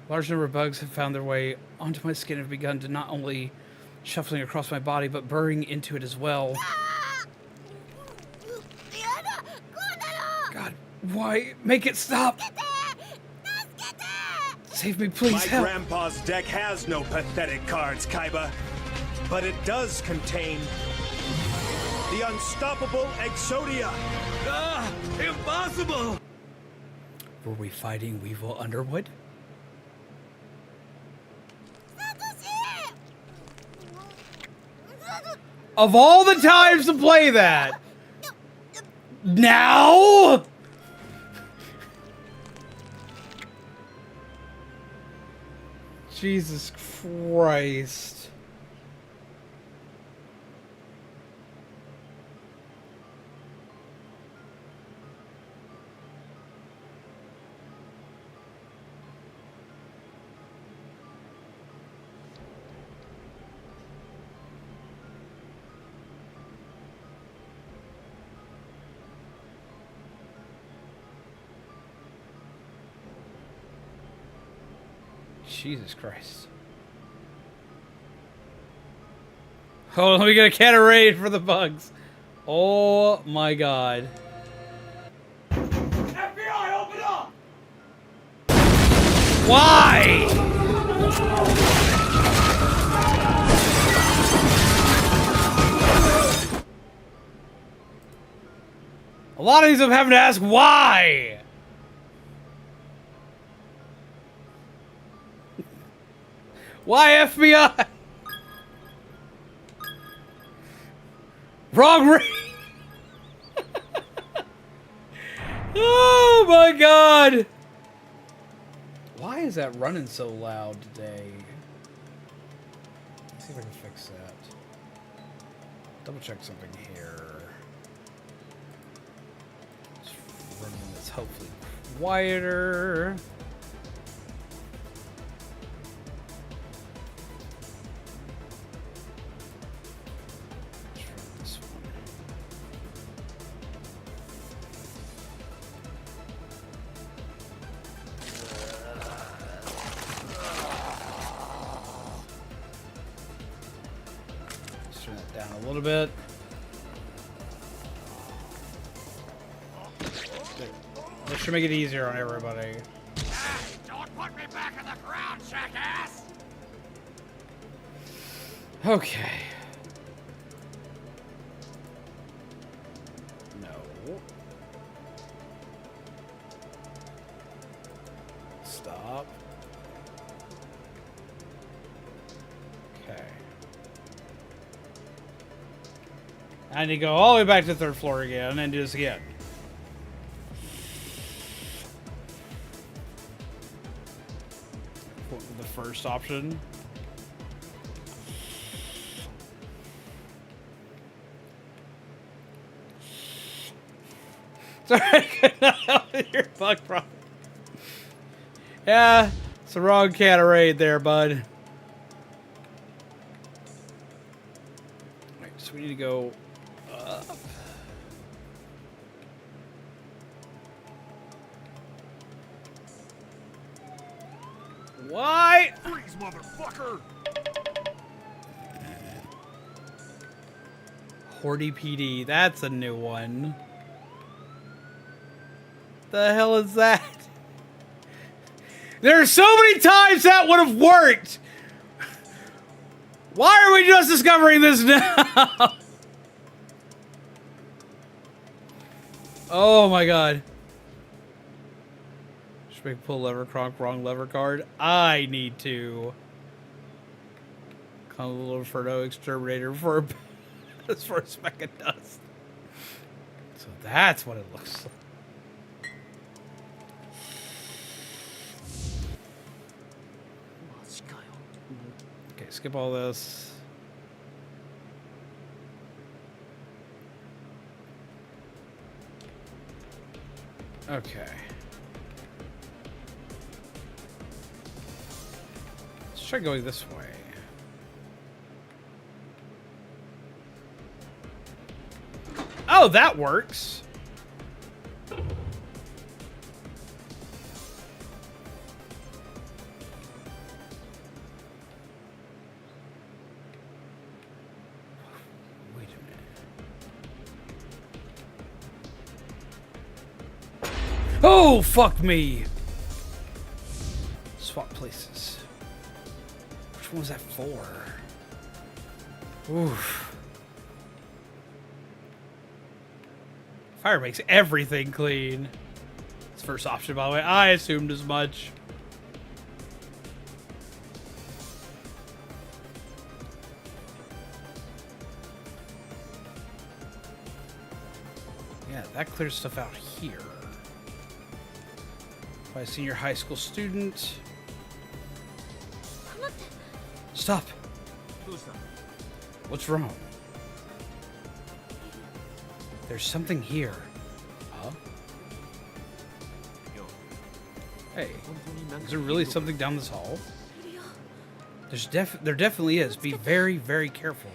A large number of bugs have found their way onto my skin and have begun to not only shuffling across my body, but burrowing into it as well. God, why? Make it stop. Save me, please. My Help. grandpa's deck has no pathetic cards, Kaiba, but it does contain the unstoppable Exodia. Ah! Impossible! Were we fighting Weevil Underwood? Of all the times to play that, now? Jesus Christ. Jesus Christ. Oh, let me get a can of raid for the bugs. Oh my god. FBI, open up! Why? A lot of these I'm having to ask why. Why FBI? Wrong ring. Oh my god. Why is that running so loud today? Let's see if I can fix that. Double check something here. Let's run one that's hopefully quieter. A little bit. This should make it easier on everybody. Don't put me back in the ground, jackass! Okay. No. Stop. Okay. I need to go all the way back to the 3rd floor again and do this again. The first option. Sorry, I could not help with your bug problem. Yeah, it's the wrong can of raid there, bud. Right, so we need to go up. Why? Freeze, motherfucker! Horty PD, that's a new one. The hell is that? There are so many times that would have worked. Why are we just discovering this now? Oh my god. Should we pull lever cronk, wrong lever card? I need to call a little Inferno exterminator for for a speck of dust. So that's what it looks like. Okay, skip all this. Okay. Let's try going this way. Oh, that works. Wait a minute. Oh, fuck me. Swap places. Which one was that for? Oof. Fire makes everything clean. It's first option, by the way. I assumed as much. Yeah, that clears stuff out here. By a senior high school student. Stop. What's wrong? There's something here. Huh? Hey, is there really something down this hall? There definitely is. Be very, very careful.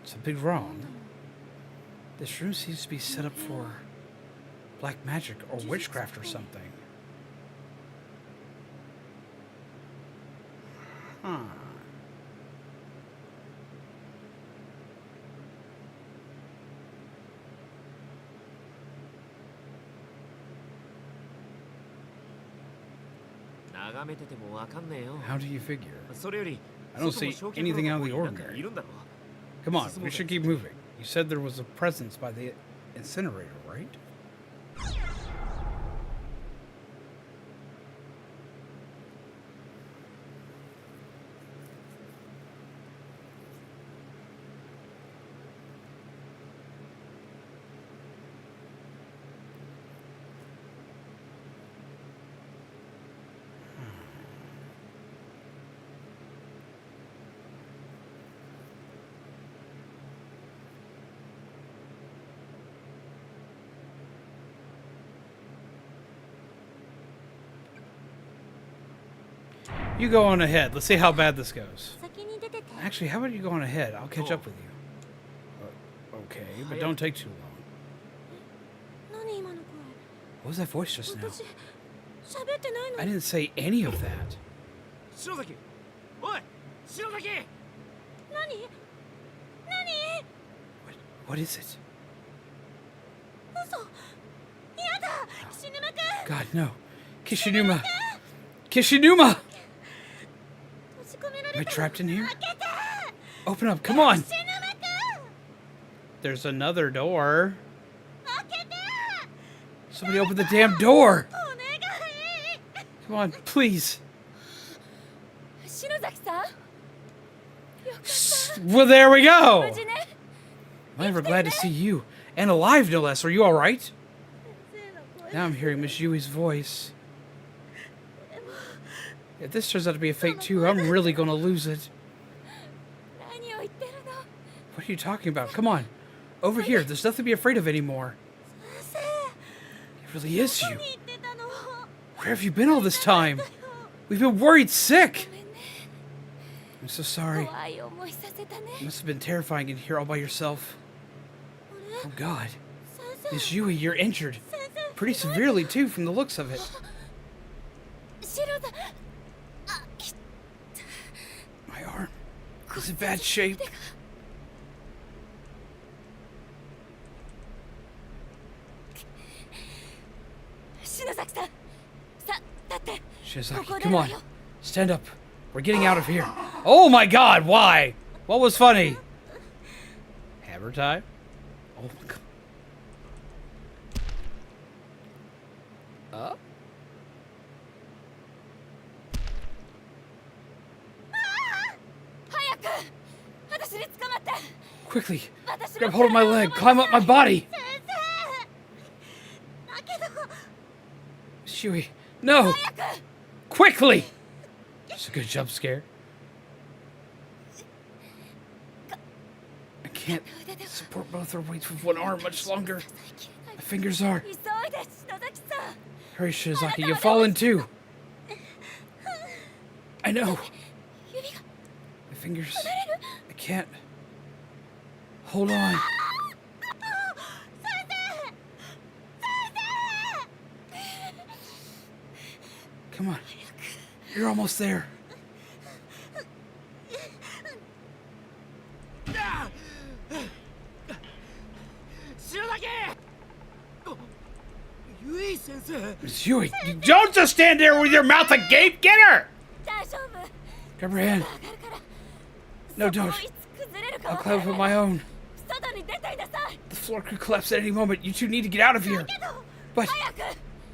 Something wrong. This room seems to be set up for black magic or witchcraft or something. Huh. How do you figure? I don't see anything out of the ordinary. Come on, we should keep moving. You said there was a presence by the incinerator, right? You go on ahead. Let's see how bad this goes. 先に出てて。 Actually, how about you go on ahead? I'll catch up with you. Okay, but don't take too long. 何今の声。 What was that voice just now? 私喋ってないの I に。 didn't say any of that. 篠崎おい篠崎何？何？ What is it? 嘘。やだ。岸沼くん。 God, no. Kishinuma! Kishinuma! 閉じ込めら Am I れた。 trapped in here? 開けて。 Open up, come on! 岸沼くん。 There's another door. 開けて。 Somebody open the damn door! お願い。 Come on, please. 篠崎さん。よかった。 Well, there we go! 無事ね。 I'm ever glad to see you. And alive, no less. Are you alright? 先生の声。 Now I'm hearing Miss Yui's voice. If this turns out to be a fake too, I'm really gonna lose it. 何を言ってるの。 What are you talking about? Come on. Over here. There's nothing to be afraid of anymore. 先 It really is 生。 you. どこに行ってたの。 Where have you been all this time? We've been worried sick. ごめんね。 I'm so sorry. 怖い思いさせたね。 It must have been terrifying in here all by yourself. あれ。 Oh God. 先生。 Miss Yui, you're injured. 先生。 Pretty severely too from the looks of it. 白だ。あ、き。 My arm is in bad shape. 篠崎さん。さ、立って。 Shizaki, ここで come だ on. よ。 Stand up. We're getting out of here. Oh my God, why? What was funny? Hammer time? Oh my God. Uh? 早く。私に捕まって。 Quickly, 私の grab hold of my leg. Climb up my body. 先生。だけど。 Miss Yui, no. 早く。 Quickly. Just a good jump scare. I can't support both our weights with one arm much longer. My fingers are. 急いで、篠崎さん。 Hurry, Shizaki, you've fallen too. I know. 指が。 My fingers. I can't. Hold on. 先生。先生。 Come on. You're almost there. 篠崎ゆい先生 Miss Yui, you don't just stand there with your mouth agape. Get her. 大丈夫。 Grab her hand. 上がるから。 No, don't. いつ崩れるか I'll わから climb な up い on my own. 外に出ていなさい。 The floor could collapse at any moment. You two need to get out of here. けど。 But 早く。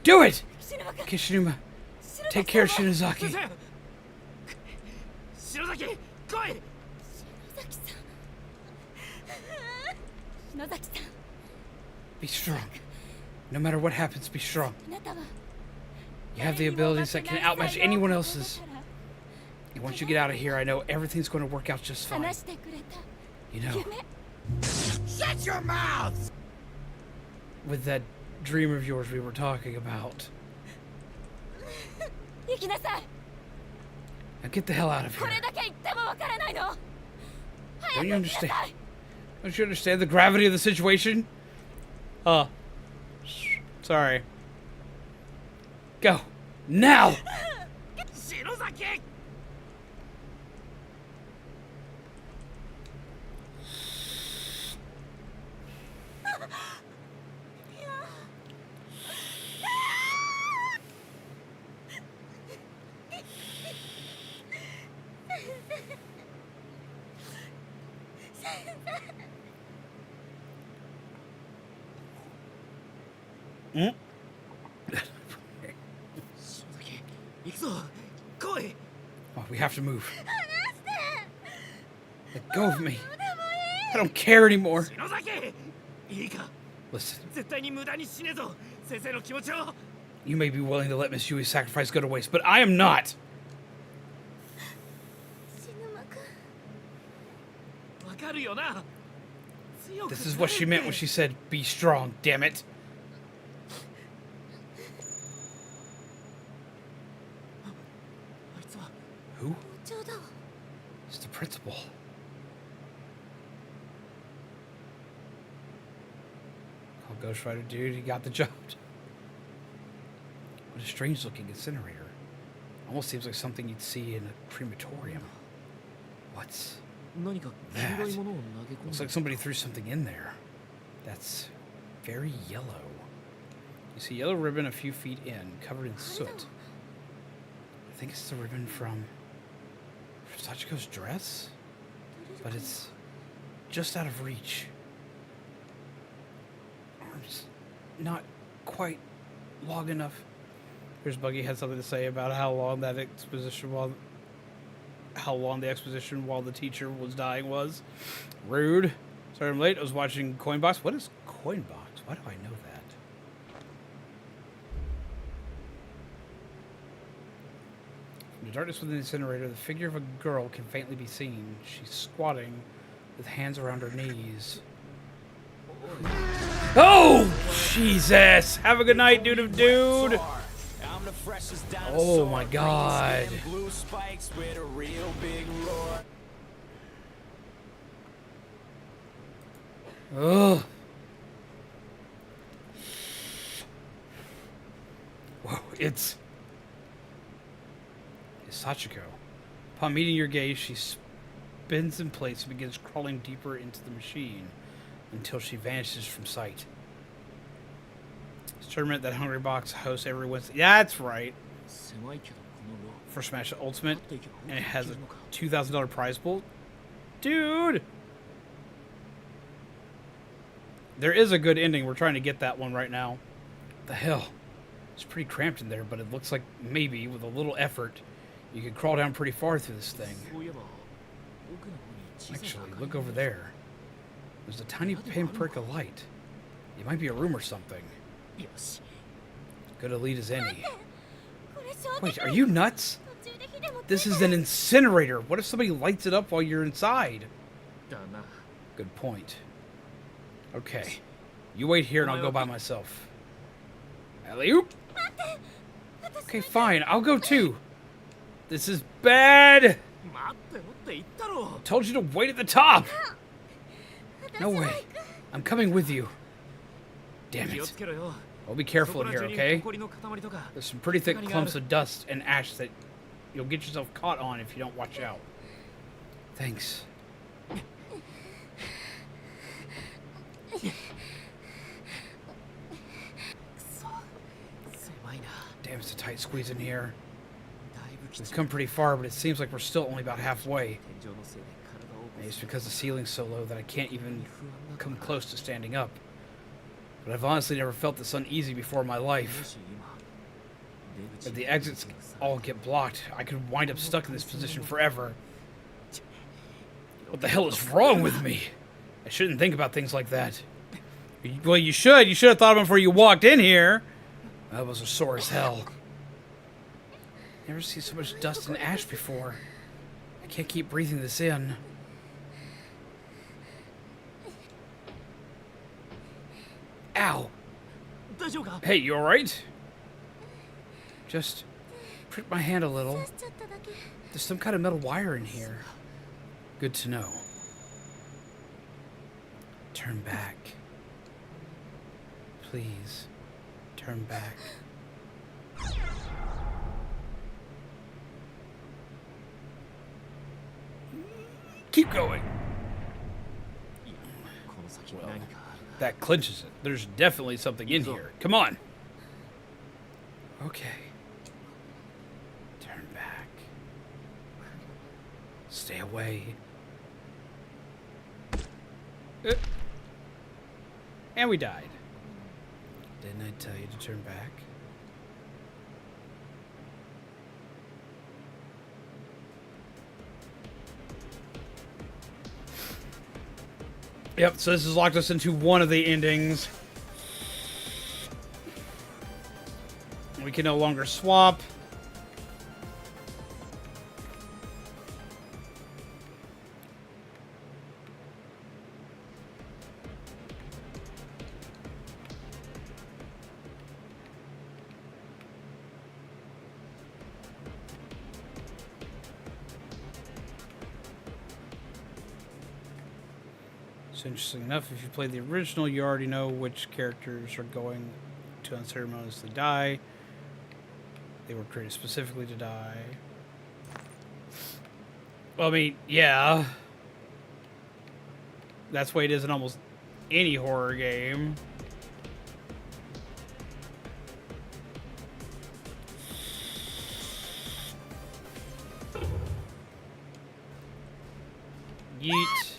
do it. 篠崎君。 Kishinuma, 篠 take 崎 care of さんは Shinozaki. 篠崎来い篠崎さん。篠崎さん。 Be strong. No matter what happens, be strong. あなたは。 You have the abilities that can outmatch anyone else's. And once you get out of here, I know everything's going to work out just fine. 話してくれた。 You know, 夢。 Shut your mouth with that dream of yours we were talking about. 行きなさい。 Now get the hell out of こ here. れだけ言ってもわからないの。 Don't 早 you く行きな understand? さい。 Don't you understand the gravity of the situation? Sorry. Go. Now! 篠崎 Mm? 篠崎行くぞ来い Oh, we have to move. Let go of me. I don't care anymore. 篠崎いいか Listen, 絶対に無駄にしねえぞ先生の気持ちを you may be willing to let Miss Yui's sacrifice go to waste, but I am not. 篠間くん。わかるよな強く This is what she meant when she said, be strong, damn it. あいつは Who? ちょうど It's the principal. Oh, Ghost Rider, dude, he got the job. What a strange-looking incinerator. Almost seems like something you'd see in a crematorium. What's 何か黄色いものを投げ込ん Looks で like somebody threw something in there. That's very yellow. You see yellow ribbon a few feet in, covered in soot. I think it's the ribbon from Sachiko's dress? But it's just out of reach. Arms not quite long enough. Here's Buggy had something to say about how long the exposition while the teacher was dying was. Rude. Sorry I'm late. I was watching Coinbox. What is Coinbox? Why do I know that? From the darkness within the incinerator, the figure of a girl can faintly be seen. She's squatting with hands around her knees. Oh, Jesus! Have a good night, dude of dude! Oh my God. Ugh. Whoa, it's Sachiko. Upon meeting your gaze, she spins in place and begins crawling deeper into the machine until she vanishes from sight. This tournament that Hungry Box hosts every Wednesday. Yeah, that's right. 狭いけどこのロ For Smash Ultimate, ー and it has a $2,000 prize pool. Dude! There is a good ending. We're trying to get that one right now. The hell? It's pretty cramped in there, but it looks like maybe, with a little effort, you could crawl down pretty far through this thing. そういえば奥の方に小さな Actually, 明かり look over there. There's a tiny pinprick of light. It might be a room or something. よし Good a lead as any. これ衝撃 Wait, are you nuts? 途中で火でも This is an incinerator. What if somebody lights it up while you're inside? だな Good point. Okay. You wait here and I'll go by myself. Alley-oop! Okay, fine. I'll go too. This is bad! 待ってろって言ったろ Told you to wait at the top! No way. I'm coming with you. Damn 気を it. つけろよ Well, be そ careful こ in ら here, 中に okay? 埃の塊とか There's some pretty thick clumps of dust and ash that you'll get yourself caught on if you don't watch out. Thanks. Damn, it's a tight squeeze in here. だいぶき We've つい come pretty far, but it seems like we're still only about halfway. 天井のせいで体を Maybe it's because the ceiling's so low that I can't even come close to standing up. But I've honestly never felt this uneasy before in my も life. し今出口 If the exits all get blocked, I could wind up stuck in this position forever. What the hell is wrong with me? I shouldn't think about things like that. Well, you should. You should have thought of them before you walked in here. That was sore as hell. Never seen so much dust and ash before. I can't keep breathing this in. Ow. 大丈夫か Hey, you alright? Just prick my hand a little. 刺しちゃっただけ There's some kind of metal wire in here. Good to know. Turn back. Please. Turn back. Keep going. この先に何かあるな That clinches it. There's definitely something in here. Come on. Okay. Turn back. Stay away. And we died. Didn't I tell you to turn back? Yep, so this has locked us into one of the endings. We can no longer swap. So interesting enough, if you play the original, you already know which characters are going to unceremoniously die. They were created specifically to die. Well, I mean, yeah. That's the way it is in almost any horror game. Yeet.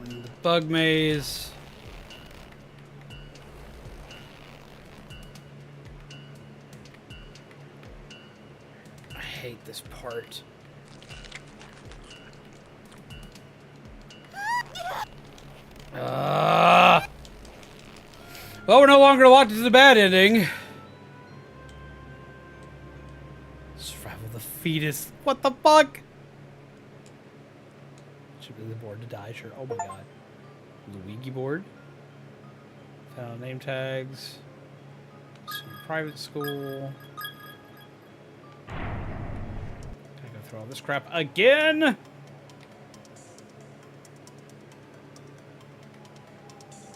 The bug maze. I hate this part. Well, we're no longer locked into the bad ending. Survival of the fetus. What the fuck? Should be the board to die, sure. Oh my god. Luigi board. Found name tags. Some private school. Gotta go through all this crap again. Yeah,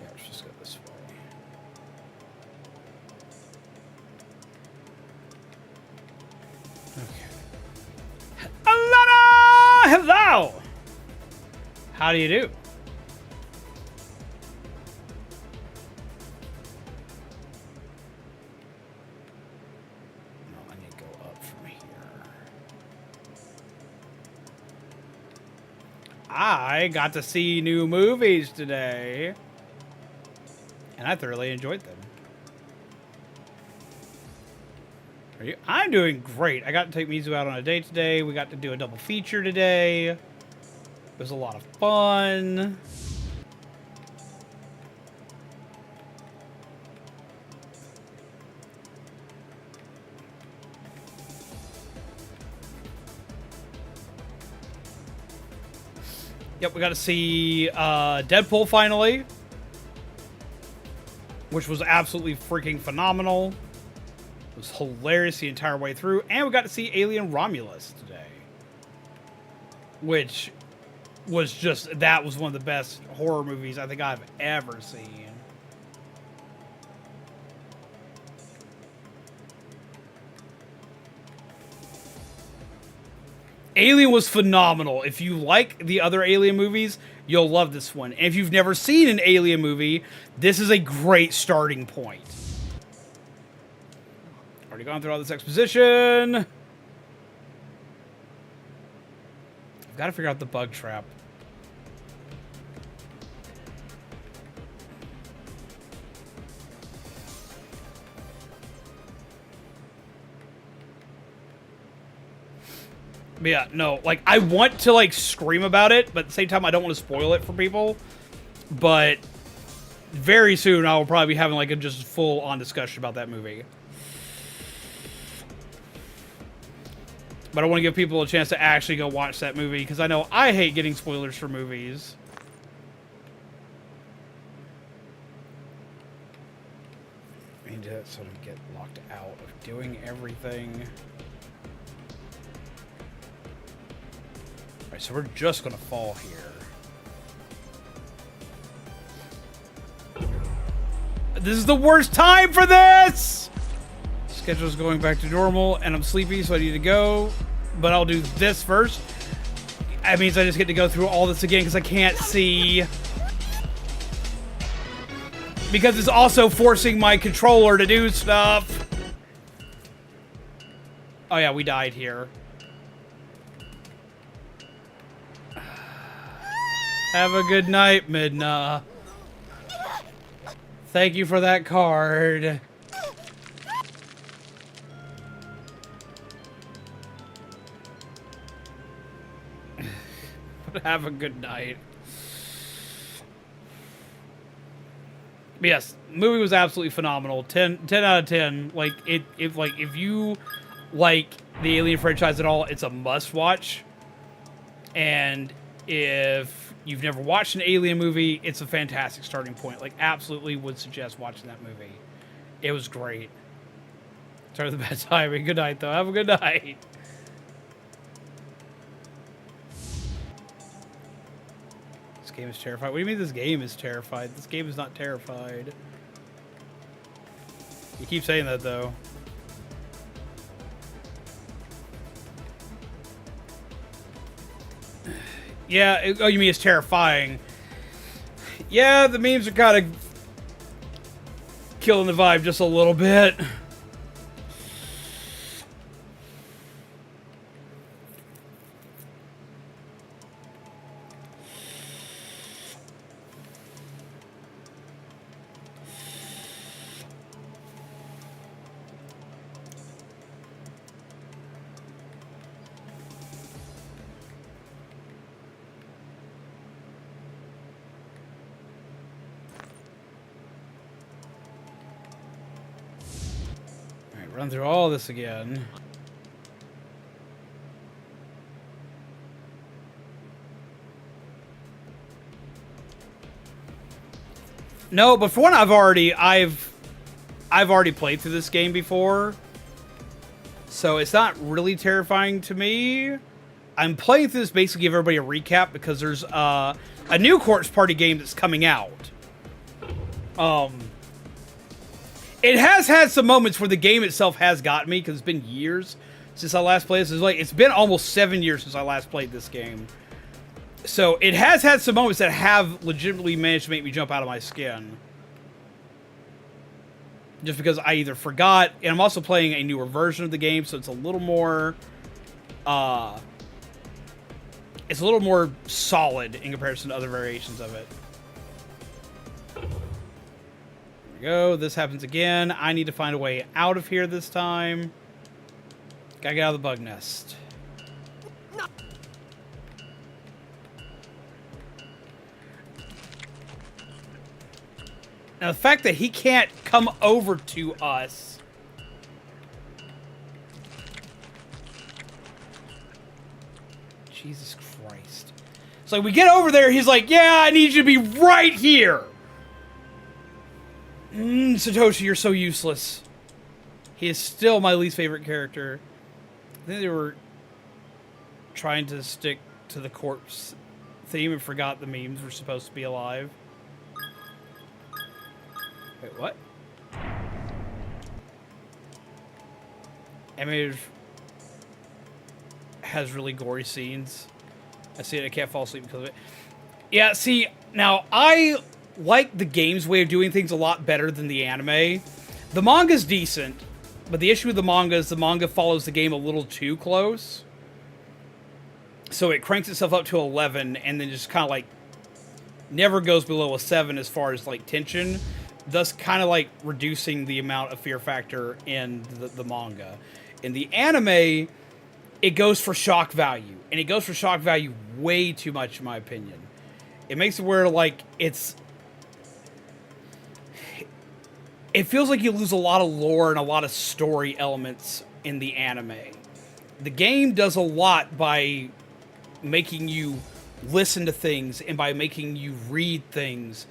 let's just go this way. Okay. Alanna! Hello! How do you do? No, I need to go up from here. I got to see new movies today, and I thoroughly enjoyed them. Are you? I'm doing great. I got to take Mizu out on a date today. We got to do a double feature today. It was a lot of fun. Yep, we got to see Deadpool finally, which was absolutely freaking phenomenal. It was hilarious the entire way through. And we got to see Alien Romulus today, which was just, that was one of the best horror movies I think I've ever seen. Alien was phenomenal. If you like the other Alien movies, you'll love this one. And if you've never seen an Alien movie, this is a great starting point. Already gone through all this exposition. I've got to figure out the bug trap. But yeah, no, like, I want to, like, scream about it, but at the same time, I don't want to spoil it for people. But very soon, I will probably be having, like, a just full-on discussion about that movie. But I want to give people a chance to actually go watch that movie, because I know I hate getting spoilers for movies. I need to sort of get locked out of doing everything. Alright, so we're just gonna fall here. This is the worst time for this! Schedule's going back to normal, and I'm sleepy, so I need to go. But I'll do this first. That means I just get to go through all this again, because I can't see. Because it's also forcing my controller to do stuff. Oh yeah, we died here. Have a good night, Midna. Thank you for that card. Have a good night. But yes, the movie was absolutely phenomenal. 10 out of 10. Like, if you like the Alien franchise at all, it's a must watch. And if you've never watched an Alien movie, it's a fantastic starting point. Like, absolutely would suggest watching that movie. It was great. Sorry for the bad timing. Good night, though. Have a good night. This game is terrified. What do you mean this game is terrified? This game is not terrified. You keep saying that, though. Yeah, oh, you mean it's terrifying. Yeah, the memes are kind of killing the vibe just a little bit. Run through all this again. No, but for one, I've already played through this game before, so it's not really terrifying to me. I'm playing through this basically to give everybody a recap because there's a new Corpse Party game that's coming out. It has had some moments where the game itself has got me, because it's been years since I last played this. It's been almost 7 years since I last played this game. So it has had some moments that have legitimately managed to make me jump out of my skin. Just because I either forgot, and I'm also playing a newer version of the game, so it's a little more solid in comparison to other variations of it. Go. This happens again. I need to find a way out of here this time. Gotta get out of the bug nest. Now, the fact that he can't come over to us. Jesus Christ. It's like we get over there, he's like, yeah, I need you to be right here. Satoshi, you're so useless. He is still my least favorite character. I think they were trying to stick to the corpse theme and forgot the memes were supposed to be alive. Wait, what? Image has really gory scenes. I see it, I can't fall asleep because of it. Yeah, see, now I like the game's way of doing things a lot better than the anime. The manga's decent, but the issue with the manga is the manga follows the game a little too close. So it cranks itself up to 11 and then just kind of like never goes below a 7 as far as like tension, thus kind of like reducing the amount of fear factor in the manga. In the anime, it goes for shock value, and it goes for shock value way too much in my opinion. It makes it where like it feels like you lose a lot of lore and a lot of story elements in the anime. The game does a lot by making you listen to things and by making you read things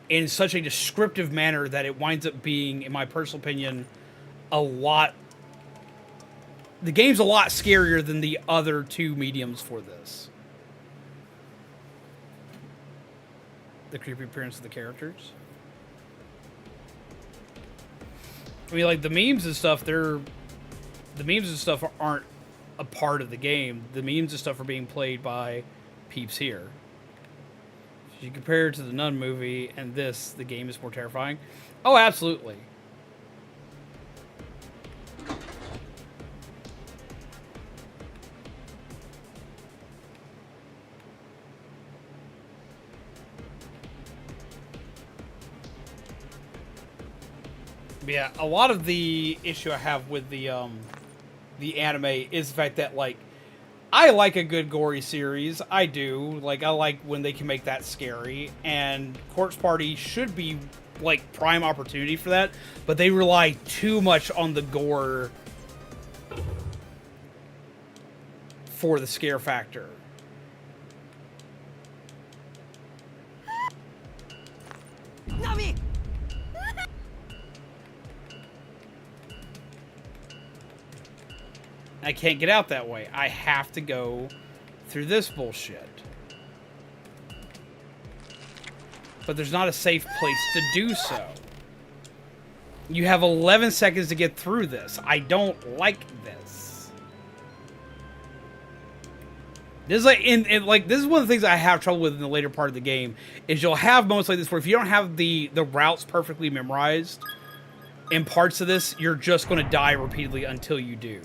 in such a descriptive manner that it winds up being, in my personal opinion, the game's a lot scarier than the other two mediums for this. The creepy appearance of the characters. I mean, like, the memes and stuff aren't a part of the game. The memes and stuff are being played by peeps here. If you compare it to the Nun movie and this, the game is more terrifying. Oh, absolutely. Yeah, a lot of the issue I have with the anime is the fact that, like, I like a good gory series. I do. Like, I like when they can make that scary. And Corpse Party should be, like, prime opportunity for that. But they rely too much on the gore for the scare factor. I can't get out that way. I have to go through this bullshit. But there's not a safe place to do so. You have 11 seconds to get through this. I don't like this. This is like, this is one of the things I have trouble with in the later part of the game, is you'll have moments like this where if you don't have the routes perfectly memorized in parts of this, you're just going to die repeatedly until you do.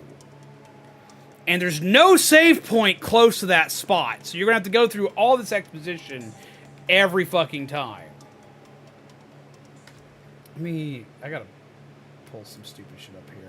And there's no save point close to that spot, so you're going to have to go through all this exposition every fucking time. I gotta pull some stupid shit up here.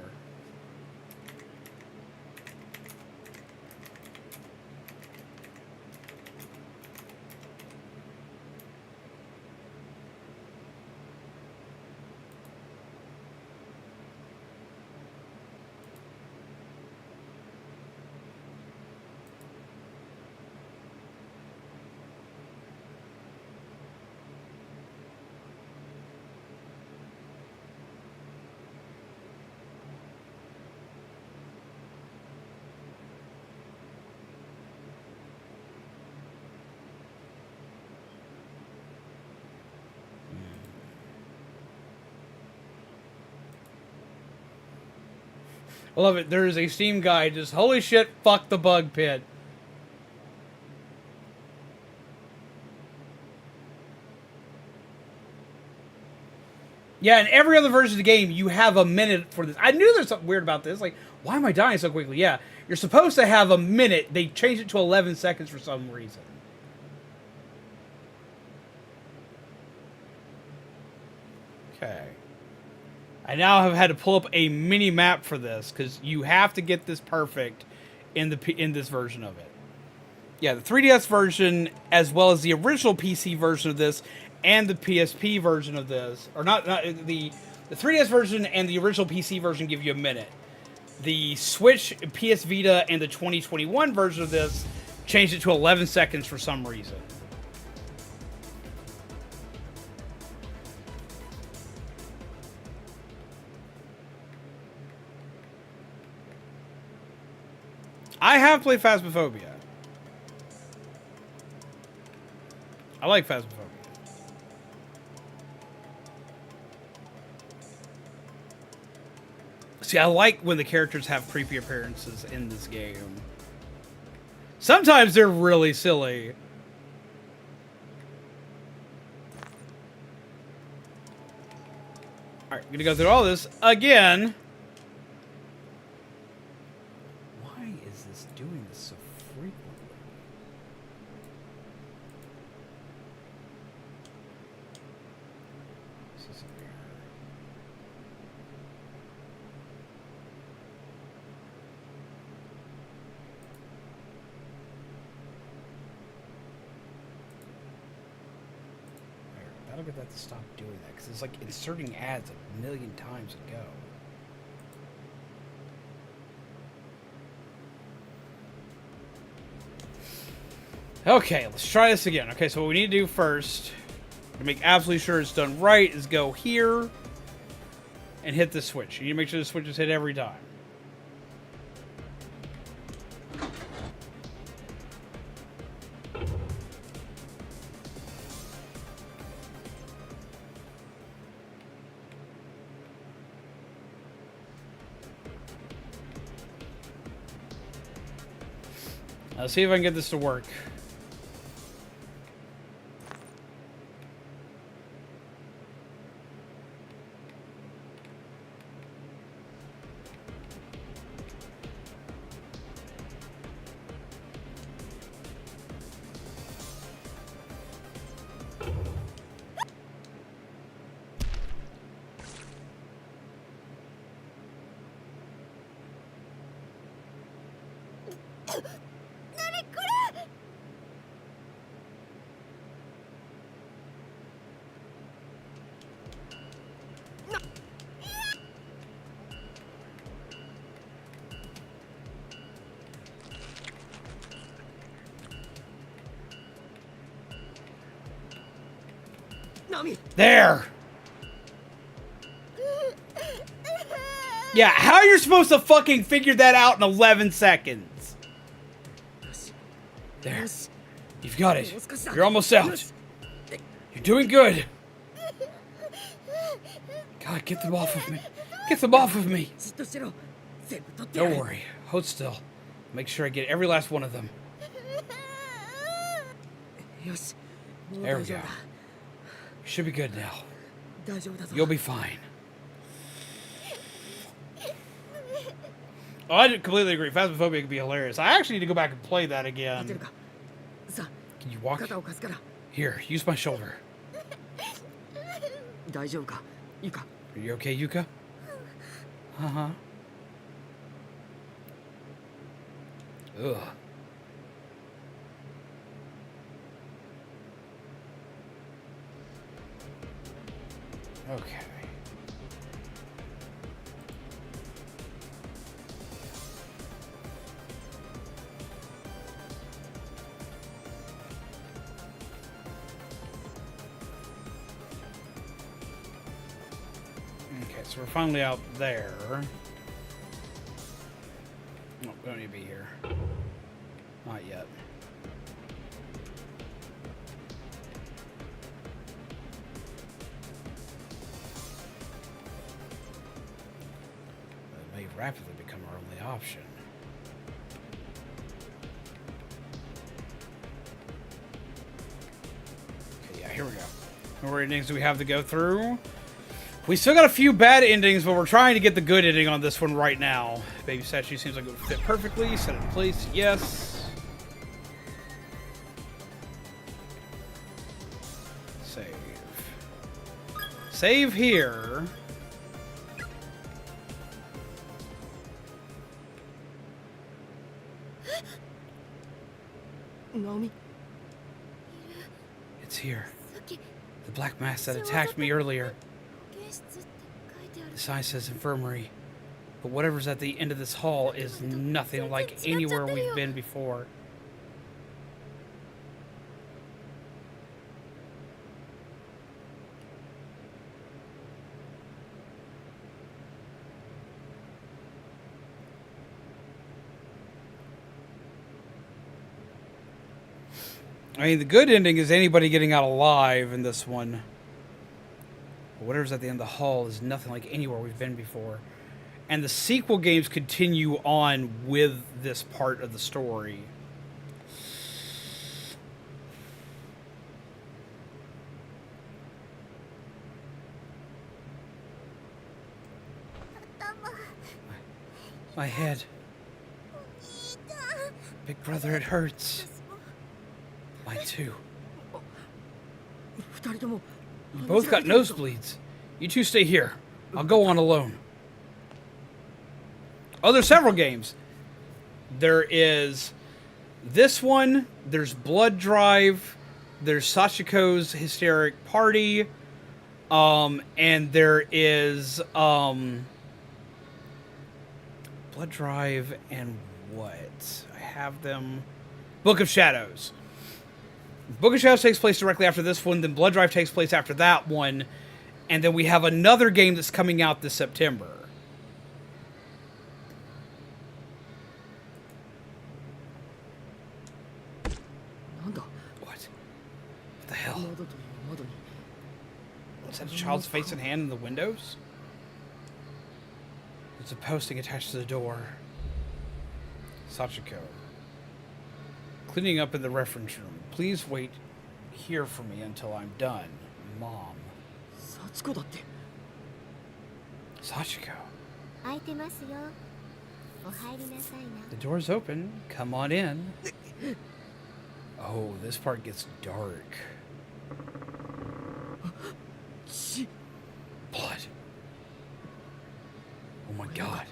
I love it. There is a Steam guide just, holy shit, fuck the bug pit. Yeah, in every other version of the game, you have a minute for this. I knew there's something weird about this. Like, why am I dying so quickly? Yeah, you're supposed to have a minute. They changed it to 11 seconds for some reason. Okay. I now have had to pull up a mini map for this because you have to get this perfect in this version of it. Yeah, the 3DS version as well as the original PC version of this and the PSP version of this, or not the 3DS version and the original PC version give you a minute. The Switch, PS Vita, and the 2021 version of this changed it to 11 seconds for some reason. I have played Phasmophobia. I like Phasmophobia. See, I like when the characters have creepy appearances in this game. Sometimes they're really silly. Alright, I'm gonna go through all this again. Doing this so frequently. This is weird. That'll get that to stop doing that because it's like inserting ads a million times a go. Okay, let's try this again. Okay, so what we need to do first, to make absolutely sure it's done right, is go here and hit the switch. You need to make sure the switch is hit every time. Let's see if I can get this to work. There! Yeah, how are you supposed to fucking figure that out in 11 seconds? There. You've got it. You're almost out. You're doing good. God, get them off of me. Get them off of me. Don't worry. Hold still. Make sure I get every last one of them. There we go. You should be good now. You'll be fine. Oh, I completely agree. Phasmophobia can be hilarious. I actually need to go back and play that again. Can you walk? Here, use my shoulder. Are you okay, Yuka? Uh-huh. Ugh. Okay. Okay, so we're finally out there. No, we don't need to be here. Not yet. It may rapidly become our only option. Okay, yeah, here we go. How many endings do we have to go through? We still got a few bad endings, but we're trying to get the good ending on this one right now. Baby statue seems like it would fit perfectly. Set it in place. Yes. Save. Save here. It's here. The black mass that attacked me earlier. The sign says infirmary, but whatever's at the end of this hall is nothing like anywhere we've been before. I mean, the good ending is anybody getting out alive in this one. Whatever's at the end of the hall is nothing like anywhere we've been before. And the sequel games continue on with this part of the story. My head. Big brother, it hurts. Mine too. You both got nosebleeds. You two stay here. I'll go on alone. Oh, there's several games. There is this one. There's Blood Drive. There's Sachiko's Hysteric Party. And there is Blood Drive and what? I have them. Book of Shadows. Book of Shadows takes place directly after this one, then Blood Drive takes place after that one, and then we have another game that's coming out this September. What? What the hell? Is that a child's face and hand in the windows? There's a posting attached to the door. Sachiko. Cleaning up in the reference room. Please wait here for me until I'm done. Mom. Sachiko. The door's open. Come on in. Oh, this part gets dark. Blood. Oh my god.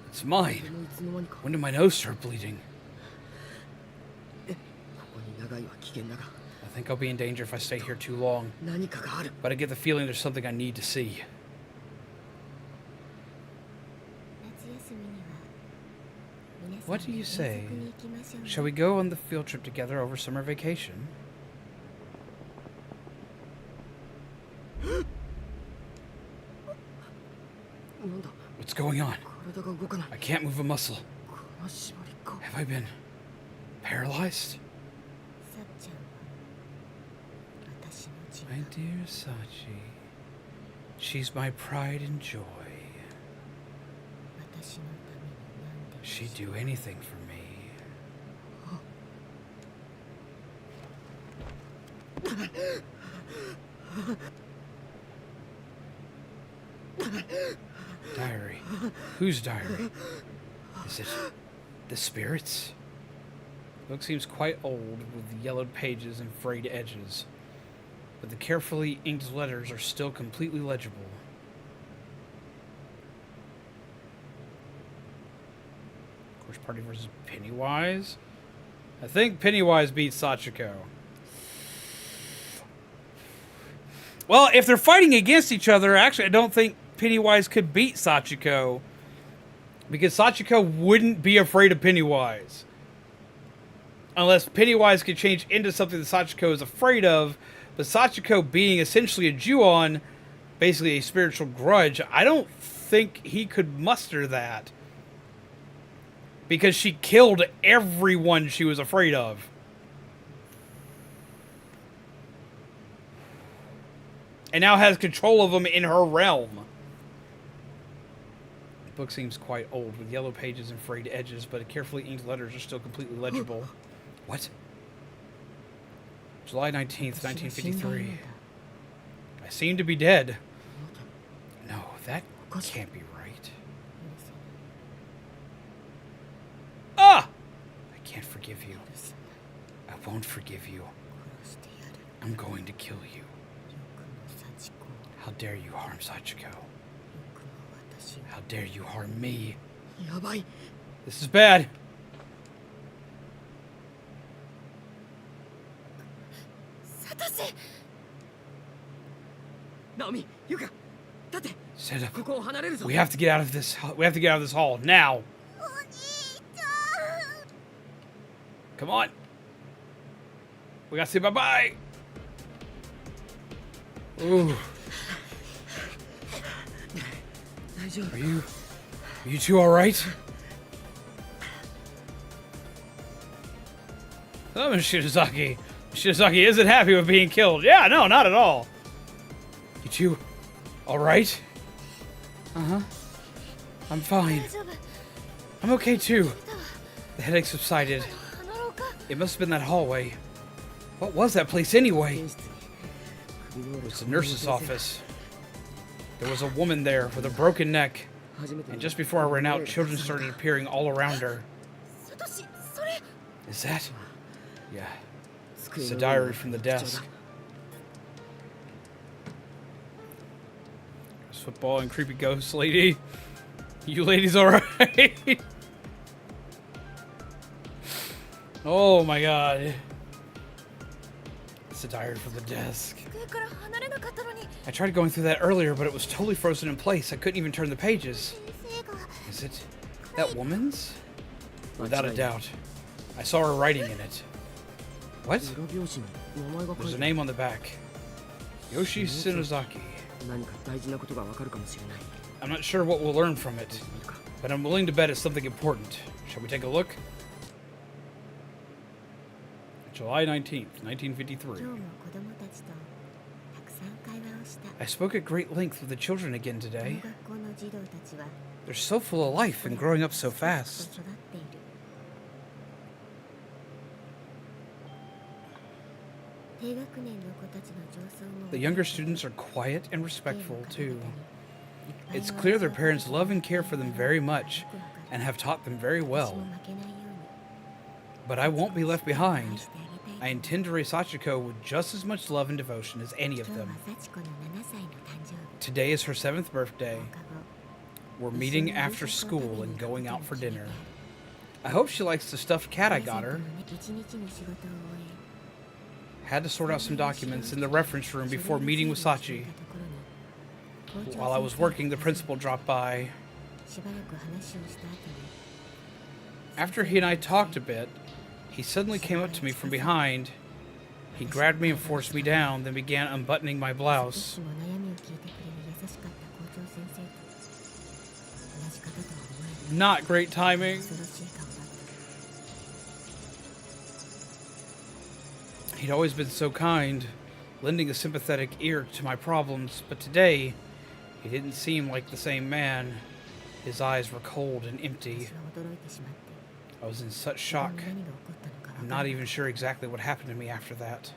It's mine. When did my nose start bleeding? I think I'll be in danger if I stay here too long. But I get the feeling there's something I need to see. What do you say? Shall we go on the field trip together over summer vacation? going on? 体が動かない I can't move a muscle. この絞りか Have I been paralyzed? さっちゃんは私の自 My 慢 dear Sachi. She's my pride and joy. 私のために何でも She'd do anything for me. Diary. Whose diary? Is it the spirits? The book seems quite old, with yellowed pages and frayed edges, but the carefully inked letters are still completely legible. Of course, Party versus Pennywise. I think Pennywise beats Sachiko. Well, if they're fighting against each other, actually, I don't think Pennywise could beat Sachiko, because Sachiko wouldn't be afraid of Pennywise. Unless Pennywise could change into something that Sachiko is afraid of, but Sachiko being essentially a Ju-on, basically a spiritual grudge, I don't think he could muster that. Because she killed everyone she was afraid of. And now has control of them in her realm. The book seems quite old, with yellow pages and frayed edges, but carefully inked letters are still completely legible. What? July 19th, 1953. I seem to be dead. No, that can't be right. Ah! I can't forgive you. I won't forgive you. I'm going to kill you. How dare you harm Sachiko? How dare you harm me? やばい This is bad. サトシナオミユカ立て Seta, ここを離れるぞ we have to get out of this. We have to get out of this hall now. お兄ちゃん Come on. We gotta say bye-bye. Ooh. 大丈夫 Are you two all right? Oh, Shinozaki. Shinozaki isn't happy with being killed. Yeah, no, not at all. You two all right? Uh-huh. I'm fine. 大丈夫 I'm okay too. だわ The headache subsided. あの廊下 It must have been that hallway. What was that place anyway? 検室に首の折 It れ was the nurse's office. There was a woman there with a broken neck. 初めて And just before I ran out, children started appearing all around her. サトシそれ Is that? Yeah. 机 It's の a 上の diary from the 特徴だ desk. There's football and creepy ghost lady. You ladies alright? Oh my god. It's a diary from the desk. 机から離れなかったのに I tried going through that earlier, but it was totally frozen in place. I couldn't even turn the pages. 先生が Is it that woman's? Without a doubt. I saw her writing in it. What? 裏表紙に名前が書 There's い a て name on the back. Yoshi Shinozaki. 何か大事なことがわかるかもしれない I'm not sure what we'll learn from it, 見るか but I'm willing to bet it's something important. Shall we take a look? July 19th, 1953. 今日も子供たちとたくさん会話をした I spoke at great length with the children again この today. 学校の児童たちは They're so full of life and growing up so 育 fast. っている低学年の子たちの上層も The younger students are quiet and respectful too. It's clear their parents love and care for them very much and have taught them very 私 well. も負けないように But I won't be left 愛 behind. してあげたい I intend to raise Sachiko with just as much love and devotion as any of 今日は them. 幸子の7歳の誕生日 Today is her 7th birthday. 放課後 We're meeting after school and going out for dinner. I hope she likes the stuffed cat I got her. 一日の仕事を終 Had to sort out some documents in the reference room え before meeting with Sachi. While I was working, the principal dropped by. しばらく話をした後に After he and I talked a bit, he suddenly came up to me from behind. He grabbed me and forced me down, then began unbuttoning my 少 blouse. しも悩みを聞いてくれる優しかった校長先生と同じ not great timing. 恐ろしい顔だった He'd always been so kind, lending a sympathetic ear to my problems, but today, he didn't seem like the same man. His eyes were cold and empty. 私は驚いてしまって I was in such 自分 shock. に何が起こったのか I'm 分から not ない even sure exactly what happened to me after that.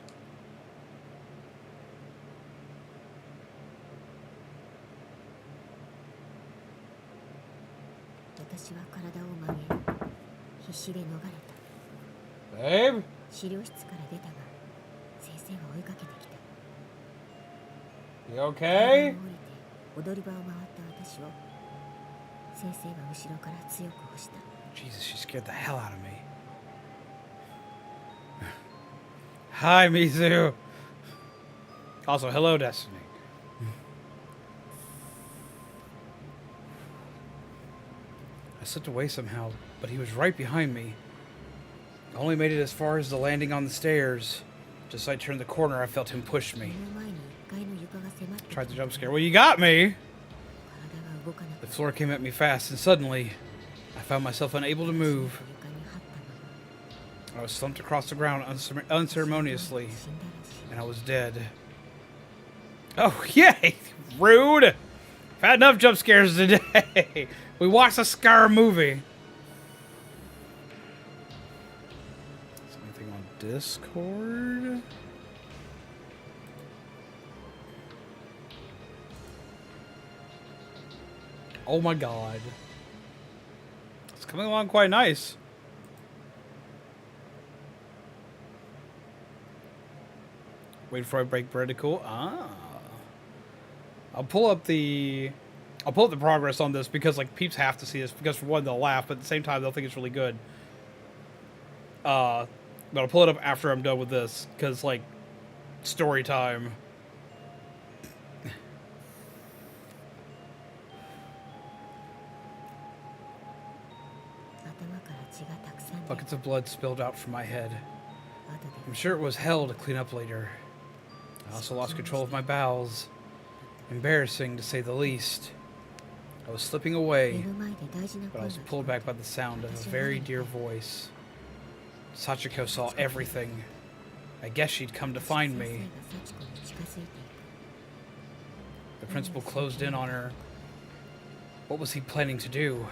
私は体を曲げ必死で逃れた Babe? 資料室から出たが先生が追いかけてきた You 階 okay? 段を降りて踊り場を回った私を先生が後ろから強く押した Jesus, she scared the hell out of me. Hi, Mizu. Also, hello, Destiny. I slipped away somehow, but he was right behind me. I only made it as far as the landing on the stairs. Just as I turned the corner, I felt him push me. 目の前に1階の床が迫ってきた Tried the jump scare. Well, you got me! 体が動かな The く floor came at me fast, and suddenly, I found myself unable to move. 床に張ったま I was slumped across the ground unceremoniously, ま死んだらしい and I was dead. Oh, yay! Rude! I've had enough jump scares today. We watched a Scar movie. Is there anything on Discord? Oh my god. It's coming along quite nice. Wait before I break bread to cool. Ah. I'll pull up the progress on this because like peeps have to see this because for one they'll laugh, but at the same time they'll think it's really good. But I'll pull it up after I'm done with this because like story time. Buckets of blood spilled out from my head. I'm sure it was hell to clean up later. I also lost control of my bowels. Embarrassing, to say the least. I was slipping away, but I was pulled back by the sound of a very dear voice. Sachiko saw everything. I guess she'd come to find me. The principal closed in on her. What was he planning to do?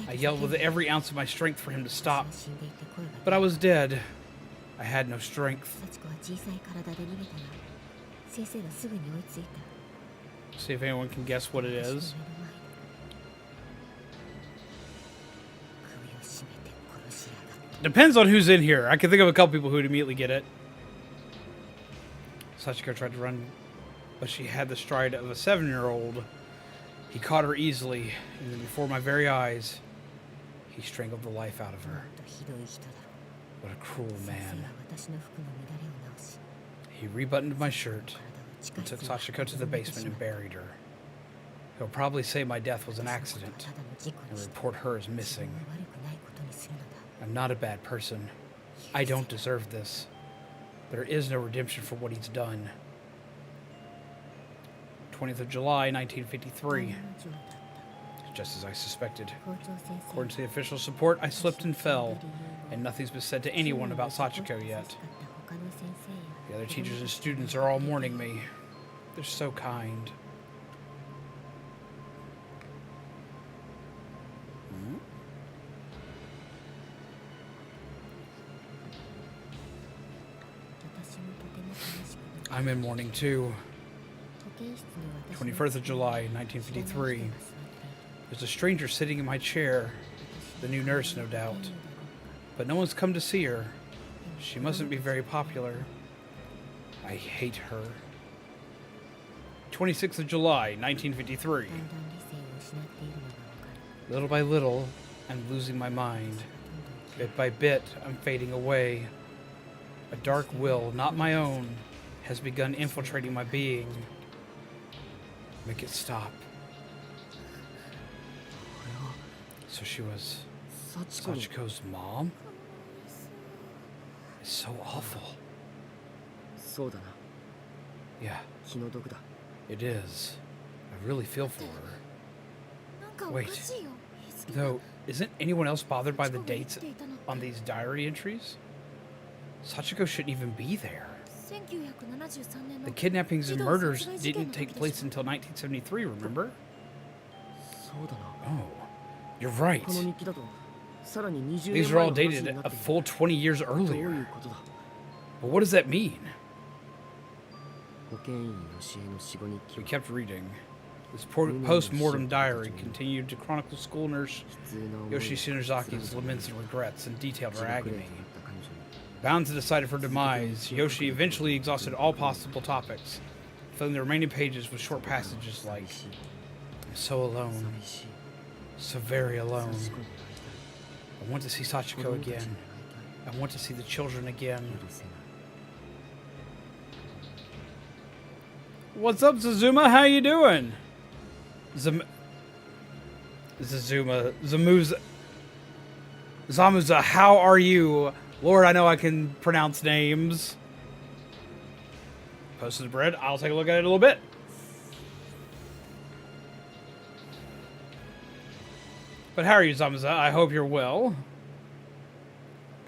I yelled with every ounce of my strength for him to stop, but I was dead. I had no strength. See if anyone can guess what it is. Depends on who's in here. I can think of a couple people who would immediately get it. Sachiko tried to run, but she had the stride of a 7-year-old. He caught her easily, and then before my very eyes, he strangled the life out of her. What a cruel man. He rebuttoned my shirt and took Sachiko to the basement and buried her. He'll probably say my death was an accident and report her as missing. I'm not a bad person. I don't deserve this. There is no redemption for what he's done. 20th of July, 1953. Just as I suspected. According to the official report, I slipped and fell, and nothing's been said to anyone about Sachiko yet. The other teachers and students are all mourning me. They're so kind. I'm in mourning too. 21st of July, 1953. There's a stranger sitting in my chair. The new nurse, no doubt. But no one's come to see her. She mustn't be very popular. I hate her. 26th of July, 1953. Little by little, I'm losing my mind. Bit by bit, I'm fading away. A dark will, not my own, has begun infiltrating my being. Make it stop. So she was Sachiko's mom? It's so awful. そうだな Yeah, 気の毒だ it is. I really feel for her. なんかおかしいよ Though, isn't anyone else bothered by the dates on these diary entries? Sachiko shouldn't even be there. The kidnappings and murders didn't take place until 1973, remember? Oh, you're right. These are all dated a full 20 years earlier. But what does that mean? We kept reading. This post-mortem diary continued to chronicle school nurse Yoshi Shinozaki's laments and regrets and detailed her agony. Bound to the sight of her demise, Yoshi eventually exhausted all possible topics, filling the remaining pages with short passages like, "I'm so alone, so very alone. I want to see Sachiko again. I want to see the children again." What's up, Zazuma? How you doing? Zamuza, how are you? Lord, I know I can pronounce names. Posted bread. I'll take a look at it in a little bit. But how are you, Zamuza? I hope you're well.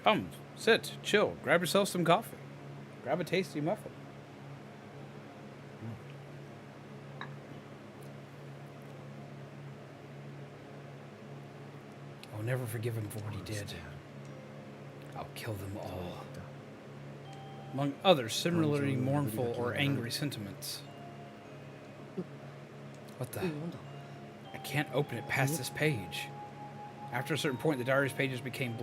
Come, sit, chill, grab yourself some coffee. Grab a tasty muffin. I'll never forgive him for what he did. I'll kill them all. Among other similarly mournful or angry sentiments. What the? I can't open it past this page. After a certain point, the diary's pages became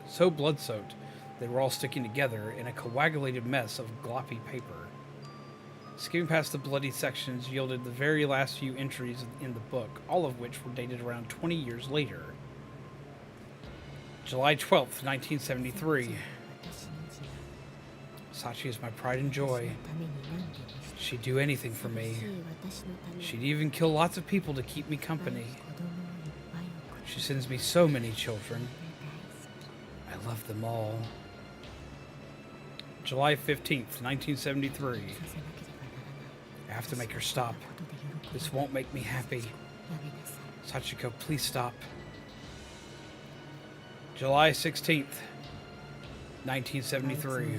so blood-soaked they were all sticking together in a coagulated mess of gloppy paper. Skimming past the bloody sections yielded the very last few entries in the book, all of which were dated around 20 years later. July 12th, 1973. Sachi is my pride and joy. She'd do anything for me. She'd even kill lots of people to keep me company. She sends me so many children. I love them all. July 15th, 1973. I have to make her stop. This won't make me happy. Sachiko, please stop. July 16th, 1973.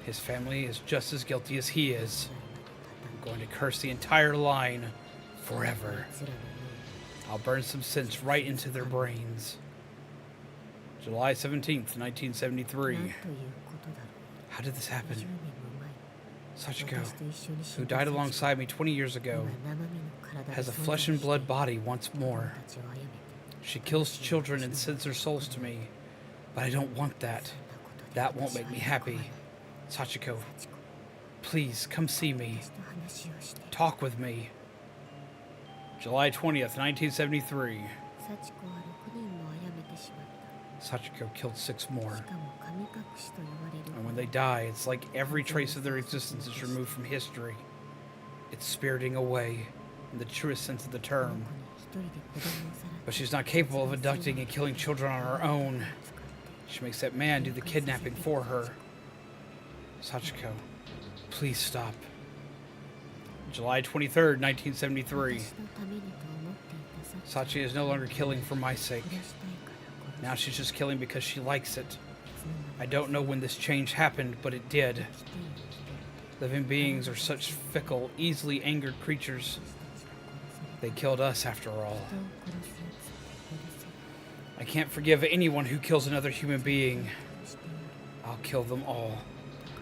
His family is just as guilty as he is. I'm going to curse the entire line forever. I'll burn some sense right into their brains. July 17th, 1973. How did this happen? Sachiko, who died alongside me 20 years ago, has a flesh and blood body once more. She kills children and sends their souls to me, but I don't want that. That won't make me happy. Sachiko, please come see me. Talk with me. July 20th, 1973. Sachiko killed 6 more. And when they die, it's like every trace of their existence is removed from history. It's spiriting away, in the truest sense of the term. But she's not capable of abducting and killing children on her own. She makes that man do the kidnapping for her. Sachiko, please stop. July 23rd, 1973. Sachi is no longer killing for my sake. Now she's just killing because she likes it. I don't know when this change happened, but it did. Living beings are such fickle, easily angered creatures. They killed us after all. I can't forgive anyone who kills another human being. I'll kill them all.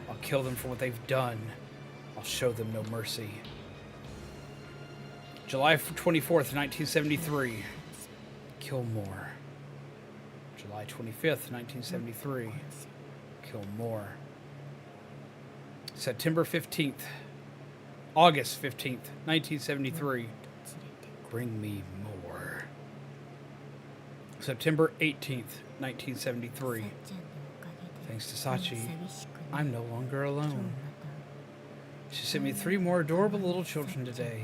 I'll kill them for what they've done. I'll show them no mercy. July 24th, 1973. Kill more. July 25th, 1973. Kill more. September 15th. August 15th, 1973. Bring me more. September 18th, 1973. Thanks to Sachi, I'm no longer alone. She sent me 3 more adorable little children today.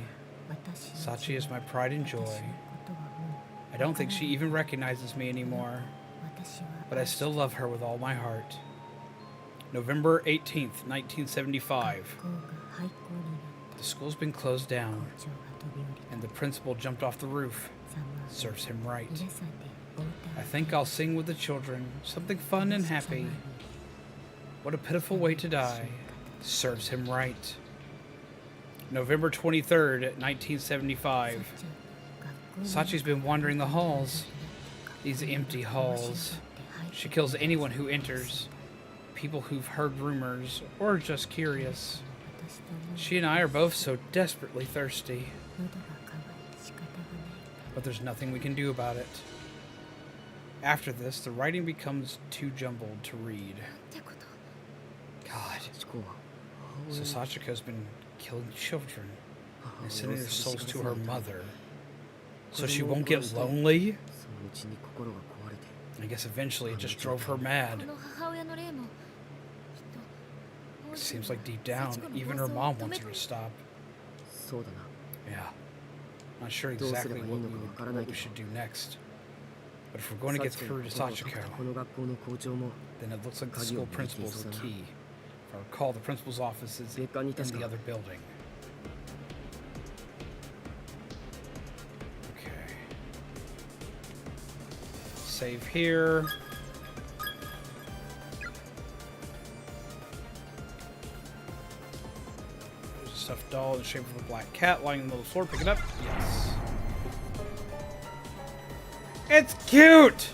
Sachi is my pride and joy. I don't think she even recognizes me anymore, but I still love her with all my heart. November 18th, 1975. The school's been closed down, and the principal jumped off the roof. serves him right. I think I'll sing with the children, something fun and happy. What a pitiful way to die. Serves him right. November 23rd, 1975. Sachi's been wandering the halls. These empty halls. She kills anyone who enters. People who've heard rumors, or are just curious. She and I are both so desperately thirsty. But there's nothing we can do about it. After this, the writing becomes too jumbled to read. God. So Sachiko's been killing children and sending their souls to her mother. So she won't get lonely? I guess eventually it just drove her mad. Seems like deep down, even her mom wants her to stop. Yeah. Not sure exactly what we should do next. But if we're going to get through to Sachiko, then it looks like the school principal's the key. If I recall, the principal's office is in the other building. Okay. Save here. There's a stuffed doll in the shape of a black cat lying in the middle of the floor. Pick it up. Yes. It's cute!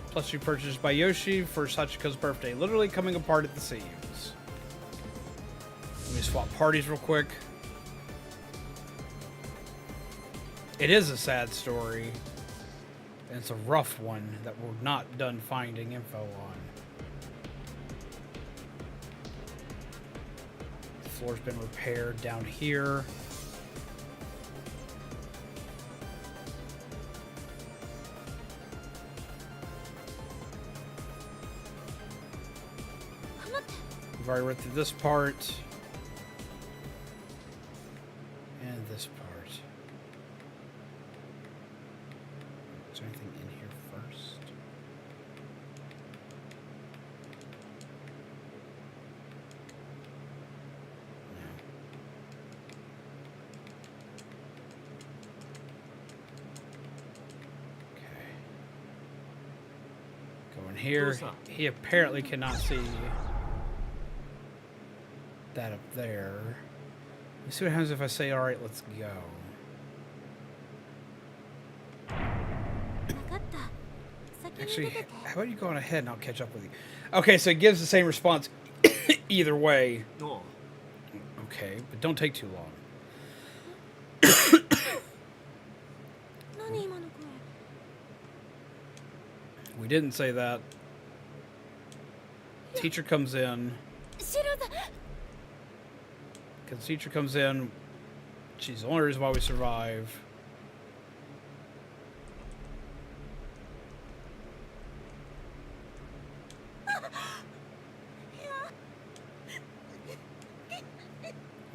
Plushie purchased by Yoshi for Sachiko's birthday. Literally coming apart at the seams. Let me swap parties real quick. It is a sad story. And it's a rough one that we're not done finding info on. The floor's been repaired down here. We've already read through this part. And this part. Is there anything in here first? No. Okay. Go in here. He apparently cannot see that up there. Let's see what happens if I say, alright, let's go. Actually, how about you go on ahead and I'll catch up with you. Okay, so it gives the same response either way. Okay, but don't take too long. We didn't say that. Teacher comes in. Because the teacher comes in, she's the only reason why we survive.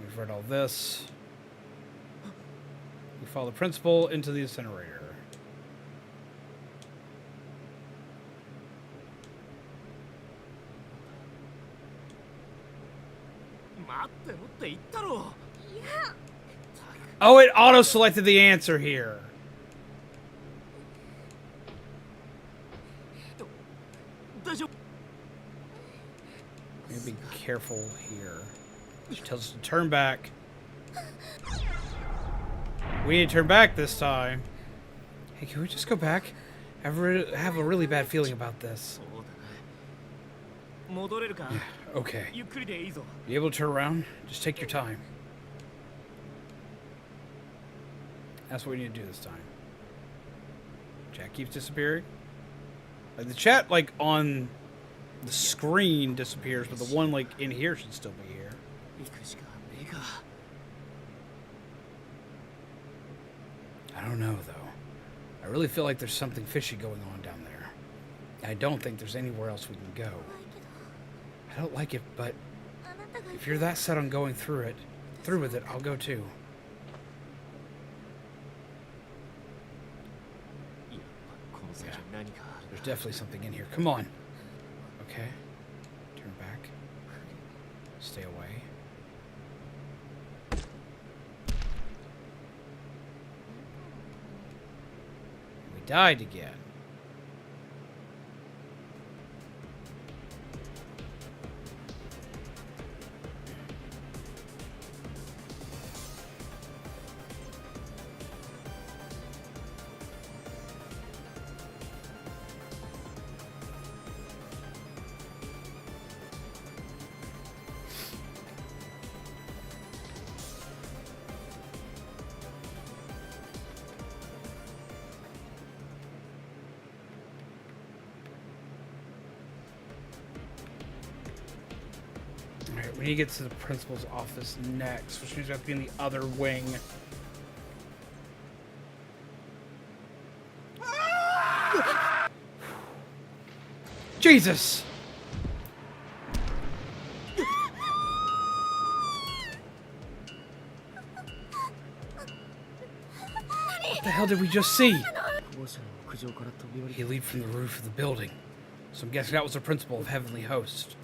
We've read all this. We follow the principal into the incinerator. Oh, it auto-selected the answer here. Maybe be careful here. She tells us to turn back. We need to turn back this time. Hey, can we just go back? I have a really bad feeling about this. Okay. You able to turn around? Just take your time. That's what we need to do this time. Chat keeps disappearing. The chat, like, on the screen disappears, but the one, like, in here should still be here. I don't know, though. I really feel like there's something fishy going on down there. I don't think there's anywhere else we can go. I don't like it, but if you're that set on going through with it, I'll go too. Yeah. There's definitely something in here. Come on. Okay. Turn back. Stay away. died again. Alright, we need to get to the principal's office next, which means we have to be in the other wing. Jesus! What the hell did we just see? He leaped from the roof of the building. So I'm guessing that was the principal of Heavenly Host.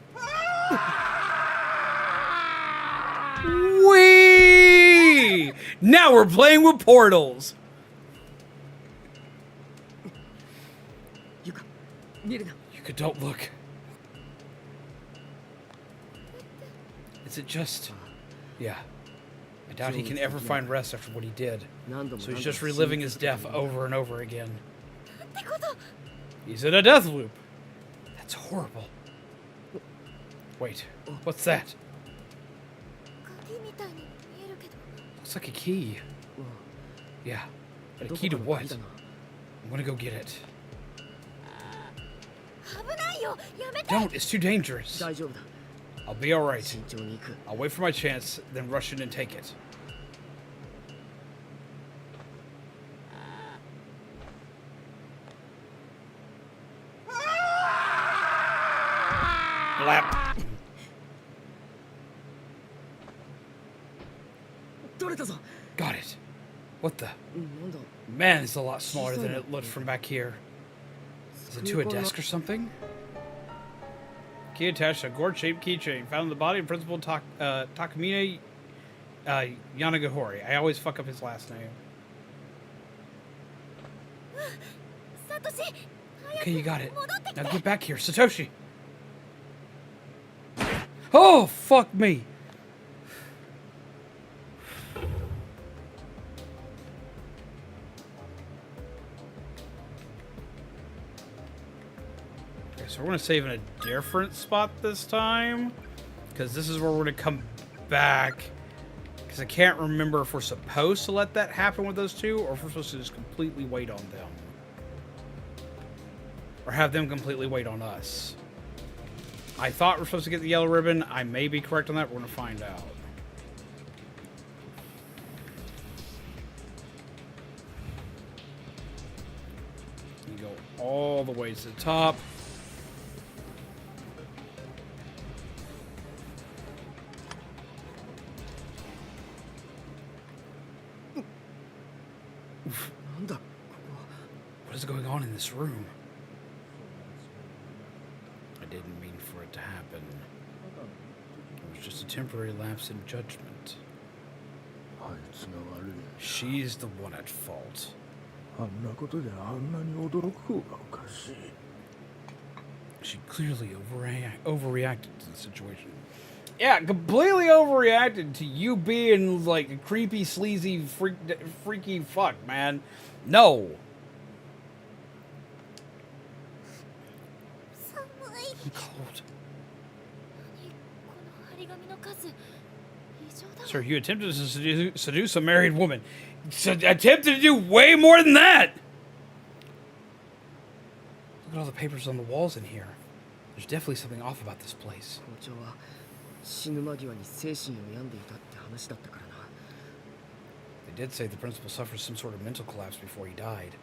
Whee! Now we're playing with portals! Yuka, don't look. Is it just... Yeah. I doubt he can ever find rest after what he did. So he's just reliving his death over and over again. He's in a death loop. That's horrible. Wait, what's that? Looks like a key. Yeah, but a key to what? I'm gonna go get it. Don't, it's too dangerous. I'll be alright. I'll wait for my chance, then rush in and take it. Blap. Got it. What the? Man, it's a lot smaller than it looked from back here. Is it to a desk or something? Key attached to a gourd-shaped keychain found in the body of Principal Takamine Yanagihori. I always fuck up his last name. Okay, you got it. Now get back here, Satoshi. Oh, fuck me. So we're going to save in a different spot this time, because this is where we're going to come back, because I can't remember if we're supposed to let that happen with those two, or if we're supposed to just completely wait on them. Or have them completely wait on us. I thought we're supposed to get the yellow ribbon. I may be correct on that. We're going to find out. You go all the way to the top. What is going on in this room? I didn't mean for it to happen. It was just a temporary lapse in judgment. She's the one at fault. She clearly overreacted to the situation. Yeah, completely overreacted to you being like a creepy, sleazy, freaky fuck, man. No. I'm cold. Sir, you attempted to seduce a married woman. Attempted to do way more than that! Look at all the papers on the walls in here. There's definitely something off about this place. They did say the principal suffered some sort of mental collapse before he died.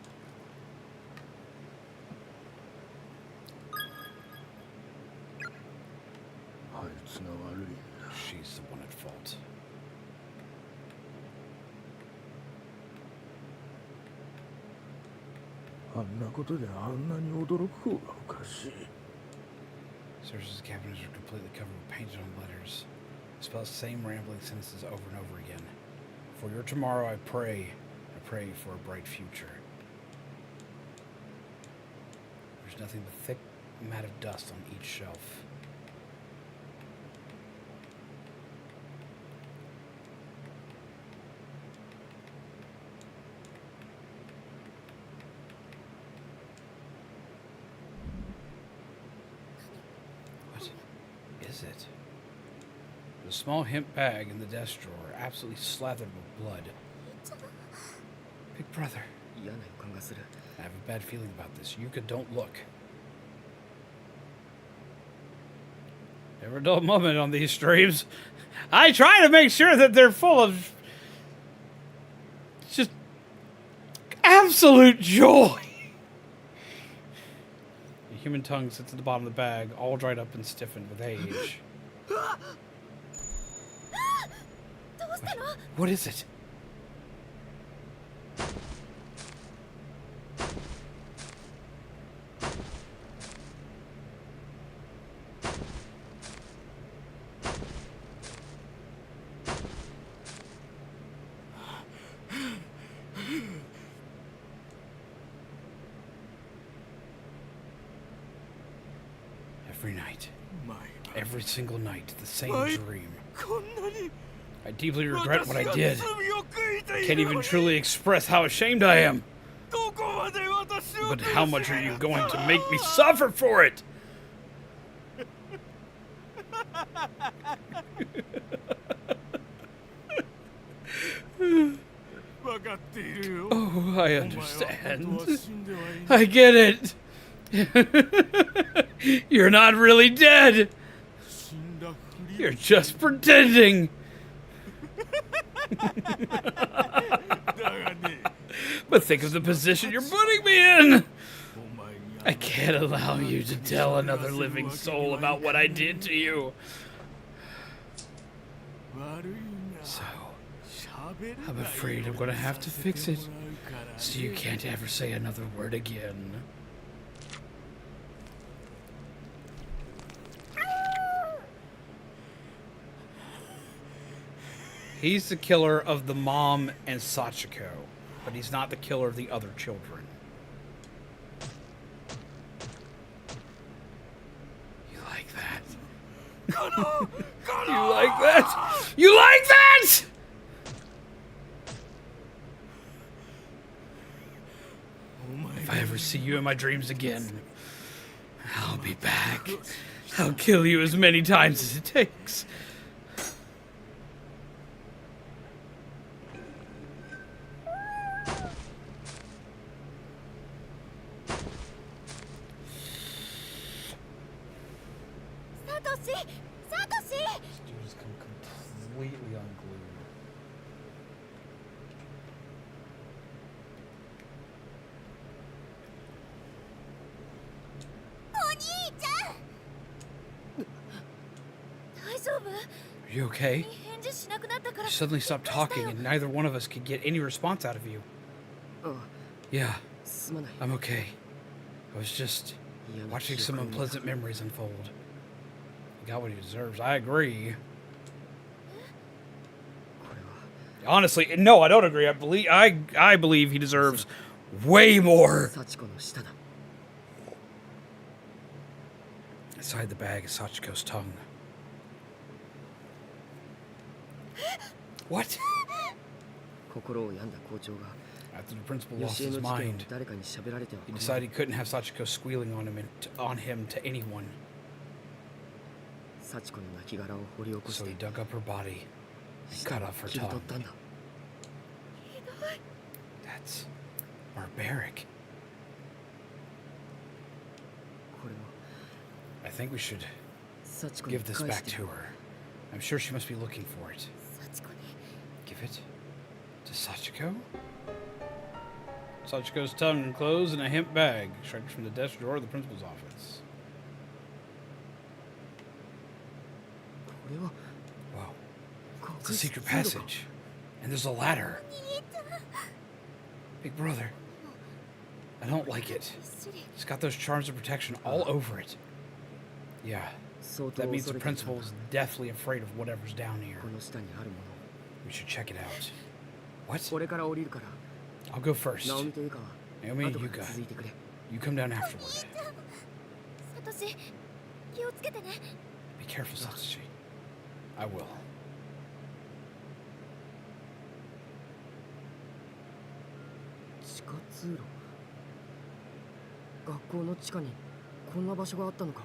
She's the one at fault. Searches the cabinets are completely covered with painted on letters. It spells the same rambling sentences over and over again. For your tomorrow I pray for a bright future. nothing but thick mat of dust on each shelf. What is it? A small hemp bag in the desk drawer, absolutely slathered with blood. Big brother. 嫌な予感がする。 I have a bad feeling about this. Yuka, don't look. Never a dull moment on these streams. I try to make sure that they're full of just absolute joy. The human tongue sits at the bottom of the bag, all dried up and stiffened with age. What is it? Every night. Every single night, the same dream. I deeply regret what I did. I can't even truly express how ashamed I am. But how much are you going to make me suffer for it? Oh, I understand. I get it. You're not really dead. You're just pretending. But think of the position you're putting me in. I can't allow you to tell another living soul about what I did to you. So, I'm afraid I'm gonna have to fix it, so you can't ever say another word again. He's the killer of the mom and Sachiko, but he's not the killer of the other children. You like that? You like that? You like that? If I ever see you in my dreams again, I'll be back. I'll kill you as many times as it takes. Completely unglued. Are you okay? You suddenly stopped talking and neither one of us could get any response out of you. Yeah, I'm okay. I was just watching some unpleasant memories unfold. He got what he deserves. I agree. Honestly, no, I don't agree. I believe he deserves way more. Inside the bag is Sachiko's tongue. What? After the principal lost his mind, he decided he couldn't have Sachiko squealing on him to anyone. So he dug up her body and cut off her tongue. That's barbaric. I think we should give this back to her. I'm sure she must be looking for it. Give it to Sachiko? Sachiko's tongue enclosed in a hemp bag, extracted from the desk drawer of the principal's office. Wow. It's a secret passage. And there's a ladder. Big brother. I don't like it. It's got those charms of protection all over it. Yeah. That means the principal is deathly afraid of whatever's down here. We should check it out. What? I'll go first. Naomi and Yuka. You come down afterward. 私気をつけてね。 Be careful, Satsuchi. I will. 地下通路。学校の地下にこんな場所があったのか。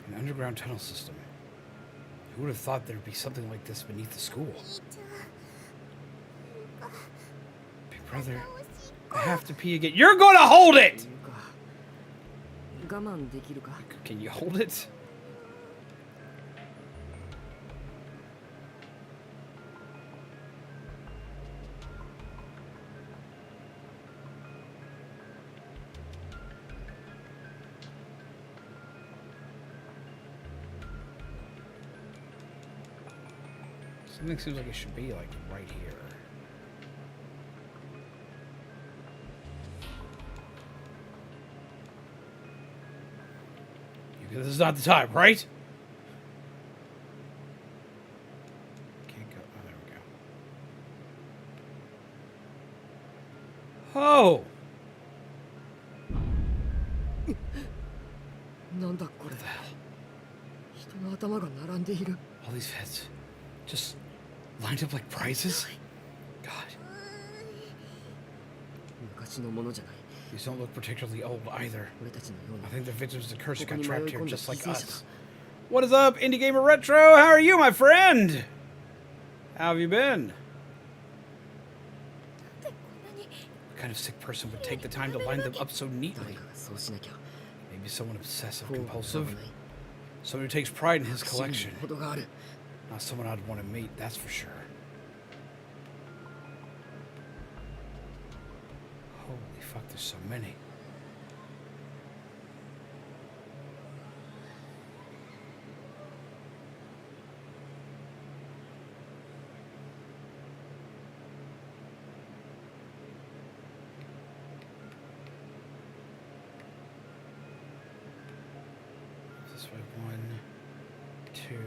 An underground tunnel system. Who would have thought there'd be something like this beneath the school? Big brother, I have to pee again. You're gonna hold と it! いうか我慢できるか。 Can you hold it? Something seems like it should be like right here. This is not the time, right? Can't go. Oh, there we go. Oh! なんだこれ。人の頭が並んでいる。 All these heads just lined up like prizes? God. 昔のものじゃない。 These don't look particularly old either. 俺たちのよう I に。 think the victims of the curse got ここに迷い trapped here 込んだ just like 犠牲者 us. だ。 What is up, Indie Gamer Retro? How are you, my friend? How have you been? なんでこんなに What kind of sick person would take the time to line them up so 誰 neatly? かがそうしなきゃ。 Maybe someone obsessive, こうは compulsive. ない。 Someone who takes pride in his 真に collection. 程がある。 Not someone I'd want to meet, that's for sure. Holy fuck, there's so many. This way, 1, 2, or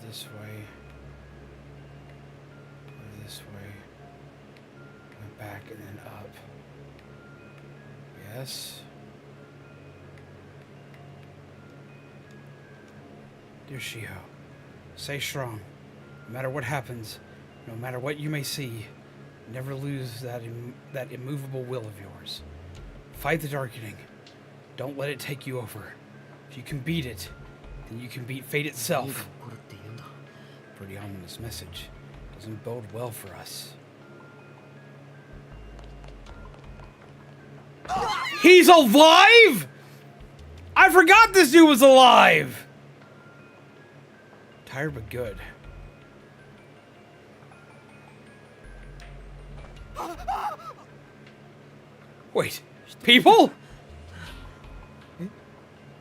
this way, or this way, and back and then up. Yes. Dear Shiho, stay strong. No matter what happens, no matter what you may see, never lose that immovable will of yours. Fight the darkening. Don't let it take you over. If you can beat it, then you can beat fate 何が itself. 起こるって言うんだ。 Pretty ominous message. Doesn't bode well for us. He's alive?! I forgot this dude was alive! Tired but good. Wait, people?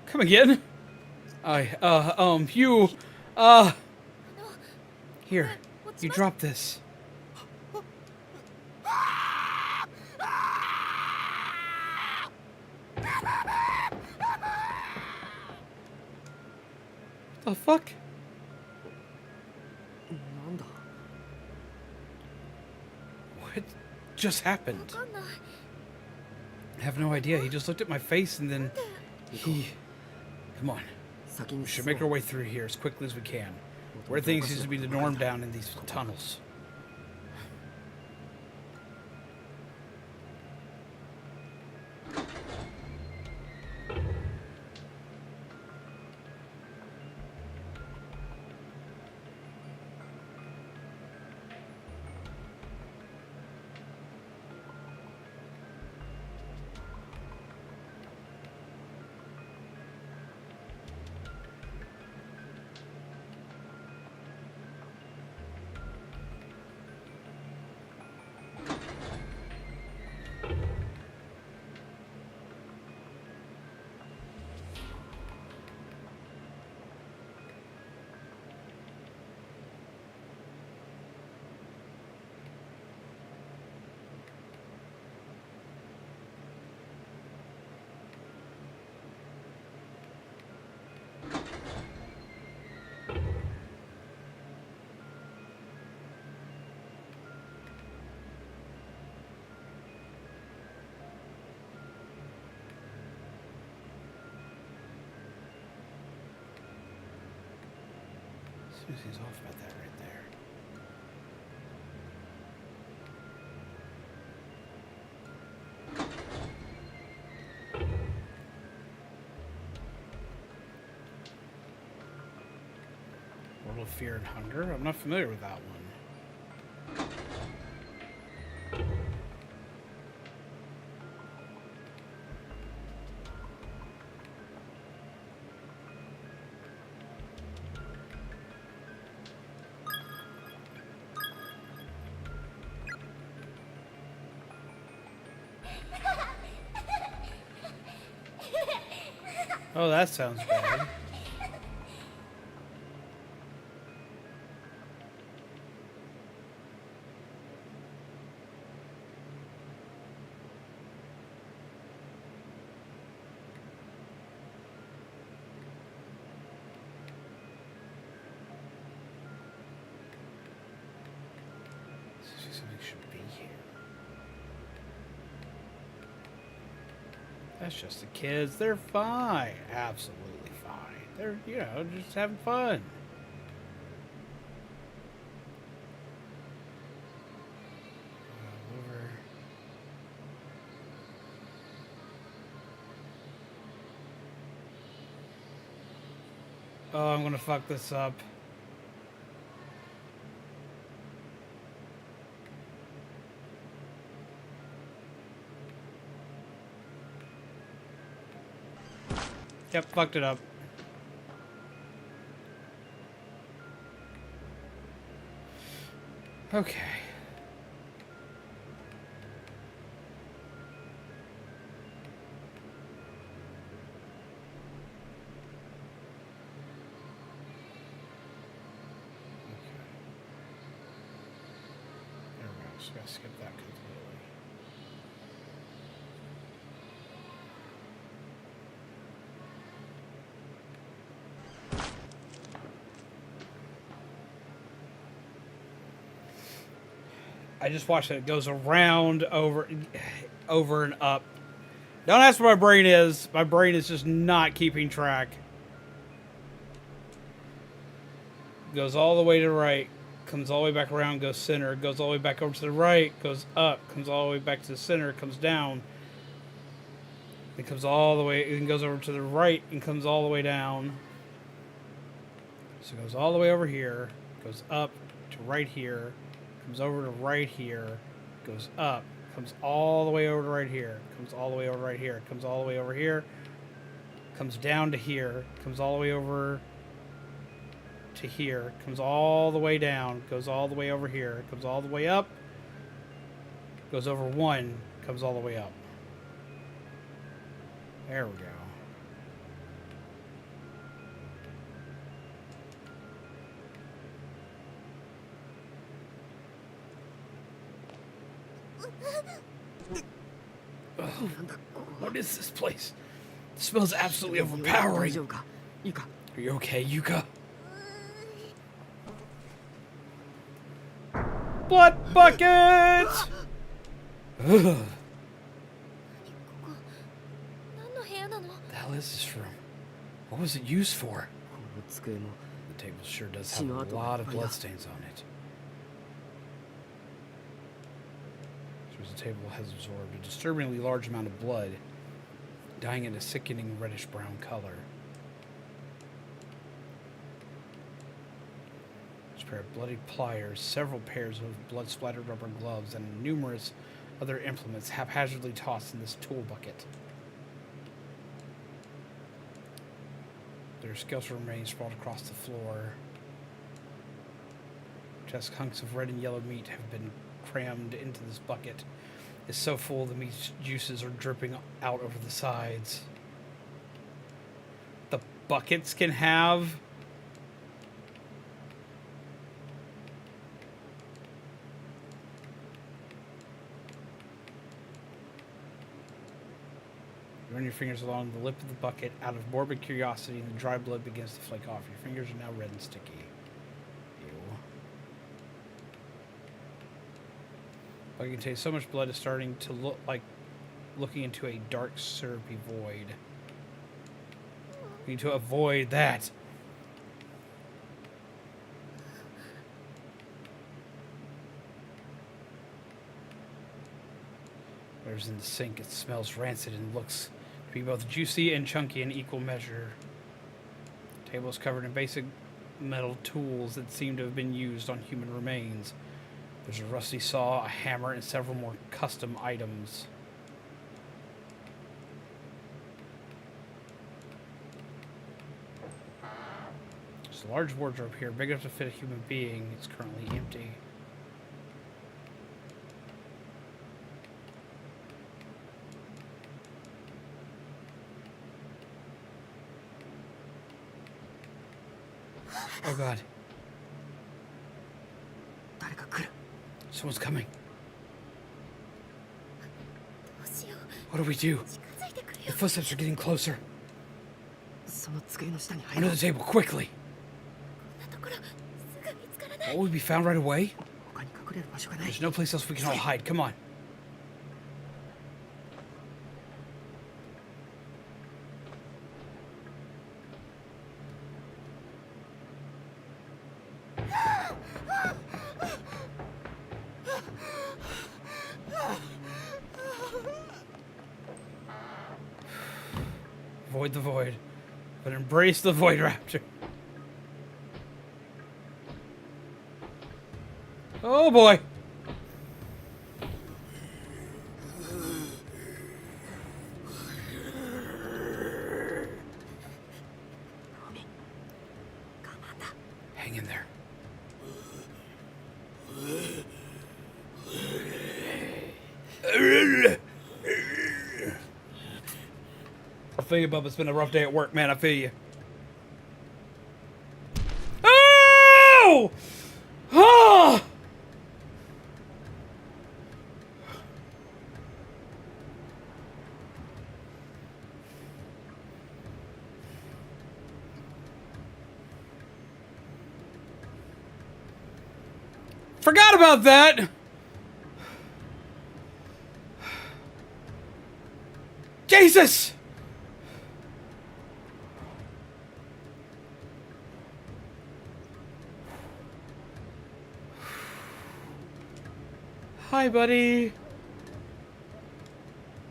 Come again? You, Here, you drop this. The fuck? なんだ。 What just happened? わかんない。 I have no idea. He just looked at my face and then he... Come on. 先に We should 進も make う our way through here as quickly as we can. Where things used to be the norm down in these tunnels. Something's off about that right there. World of Fear and Hunger? I'm not familiar with that one. Oh, that sounds bad. Something should be here. That's just the kids. They're fine. Absolutely fine. They're, you know, just having fun. Over. Oh, I'm gonna fuck this up. Yep, fucked it up. Okay. There we go. Just gotta skip that completely. I just watched it. It goes around, over and up. Don't ask where my brain is. My brain is just not keeping track. Goes all the way to the right. Comes all the way back around. Goes center. Goes all the way back over to the right. Goes up. Comes all the way back to the center. Comes down. It comes all the way. It goes over to the right and comes all the way down. So it goes all the way over here. Goes up to right here. Comes over to right here, goes up, comes all the way over to right here, comes all the way over right here, comes all the way over here, comes down to here, comes all the way over to here, comes all the way down, goes all the way over here, comes all the way up, goes over one, comes all the way up. There we go. What is this place? It smells absolutely overpowering. Are you okay, Yuka? Blood buckets! Ugh. The hell is this room? What was it used for? The table sure does have a lot of bloodstains on it. The table has absorbed a disturbingly large amount of blood, dyeing it a sickening reddish-brown color. There's a pair of bloody pliers, several pairs of blood-splattered rubber gloves, and numerous other implements haphazardly tossed in this tool bucket. There are skeletal remains sprawled across the floor. Just hunks of red and yellow meat have been crammed into this bucket. It's so full the meat juices are dripping out over the sides. The buckets can have... You run your fingers along the lip of the bucket out of morbid curiosity, and the dry blood begins to flake off. Your fingers are now red and sticky. I can taste so much blood is starting to look like looking into a dark, syrupy void. We need to avoid that. Water's in the sink. It smells rancid and looks to be both juicy and chunky in equal measure. The table is covered in basic metal tools that seem to have been used on human remains. There's a rusty saw, a hammer, and several more custom items. There's a large wardrobe here, big enough to fit a human being. It's currently empty. Oh god. 誰か来る。 Someone's coming. どうしよう。 What do we do? 近づいてくる The よ。 footsteps are getting closer. その机の下に入ろ Under う。 the table, quickly. こんなところすぐ見つからない。 Will we be found right away? 他に隠れる場所がない。 There's no place else we can all hide. Come on. Avoid the void, but embrace the void raptor. Oh boy. Hang in there. I feel you, Bubba. It's been a rough day at work, man. I feel you. Oh! Oh! Forgot about that! Jesus! Hi, buddy.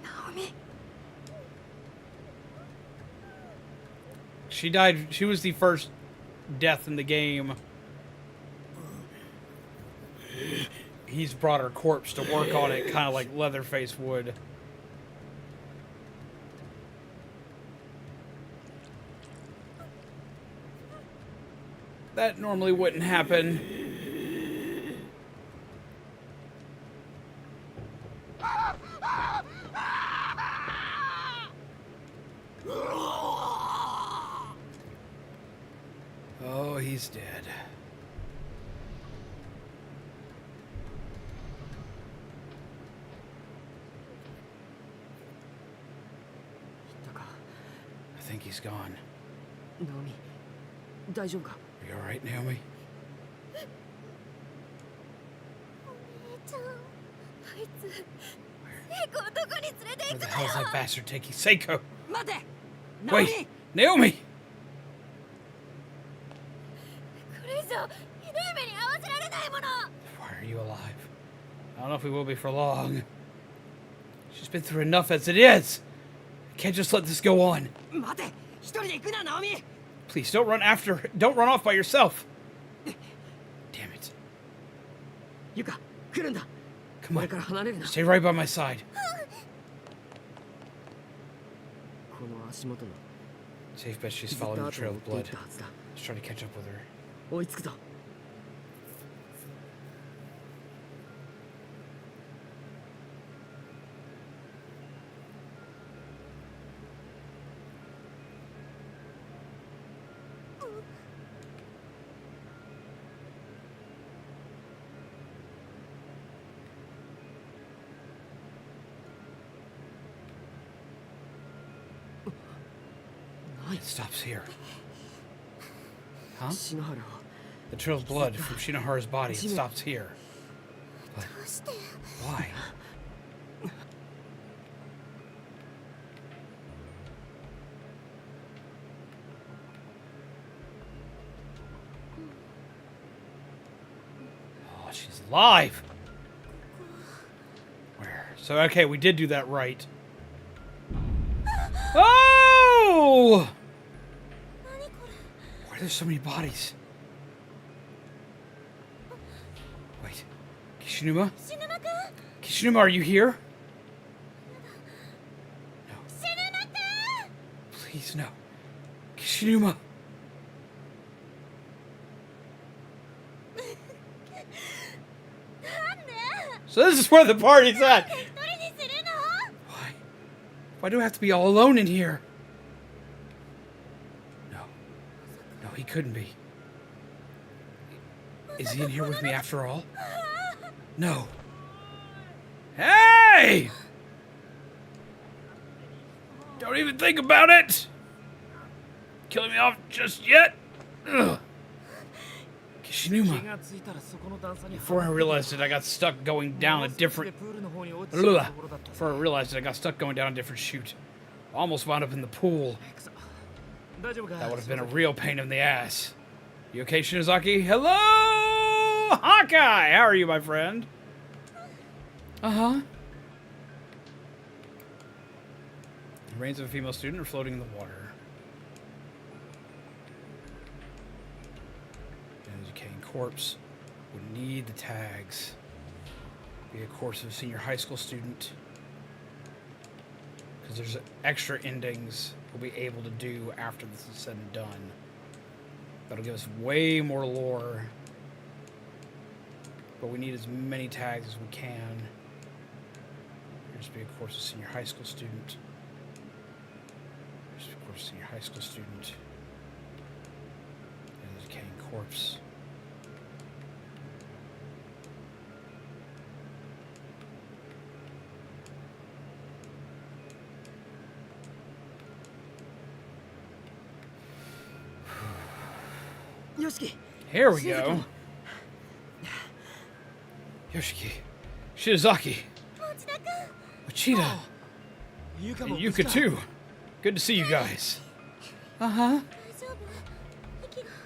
Naomi. She died. She was the first death in the game. He's brought her corpse to work on it, kind of like Leatherface would. That normally wouldn't happen. Oh, he's dead. I think he's gone. ナオミ、大丈夫か？ Are you alright, Naomi? お姉ちゃん。あいつ。セイコをどこに連れて Where 行 the く hell's のよ。 that bastard taking Seiko? 待て。ナオミ。 Wait, Naomi! これ以上ひどい目に遭わせられないもの。 Why are you alive? I don't know if we will be for long. She's been through enough as it is. I can't just let this go on. 待て。一人で行くな、ナオミ。 Please don't run off by yourself. Damn it. ユカ、来るんだ。 Come 俺 on. から離れるな。 Stay right by my side. この足元の Safe bet she's ずっと following 後を the trail 追 of ってい blood. ったはずだ。 Let's try to catch up with her. 追いつくぞ。It stops here. Huh? 篠原を The trail of blood from Shinohara's body. It stops here. But どうして。 why? Oh, she's alive! Where? So, okay, we did do that right. Oh! Why are there so many bodies? Wait. Kishinuma? Kishinuma, are you here? No. Please, no. Kishinuma. So this is where the party's at. Why? Why do I have to be all alone in here? No. No, he couldn't be. Is he in here with me after all? No. Hey! Don't even think about it! Killing me off just yet? Ugh. Kishinuma. Before I realized it, I got stuck going down a different... Ugh. Before I realized it, I got stuck going down a different chute. Almost wound up in the pool. That would have been a real pain in the ass. You okay, Shinozaki? Hello! Hawkeye! How are you, my friend? Uh-huh. The remains of a female student are floating in the water. And a decaying corpse would need the tags. Be a course of a senior high school student. Because there's extra endings we'll be able to do after this is said and done. That'll give us way more lore. But we need as many tags as we can. Here's to be a course of senior high school student. Here's to be a course of senior high school student. And a decaying corpse. Here we go. Yoshiki, Shinozaki, Uchida, and Yuka too. Good to see you guys. Uh-huh.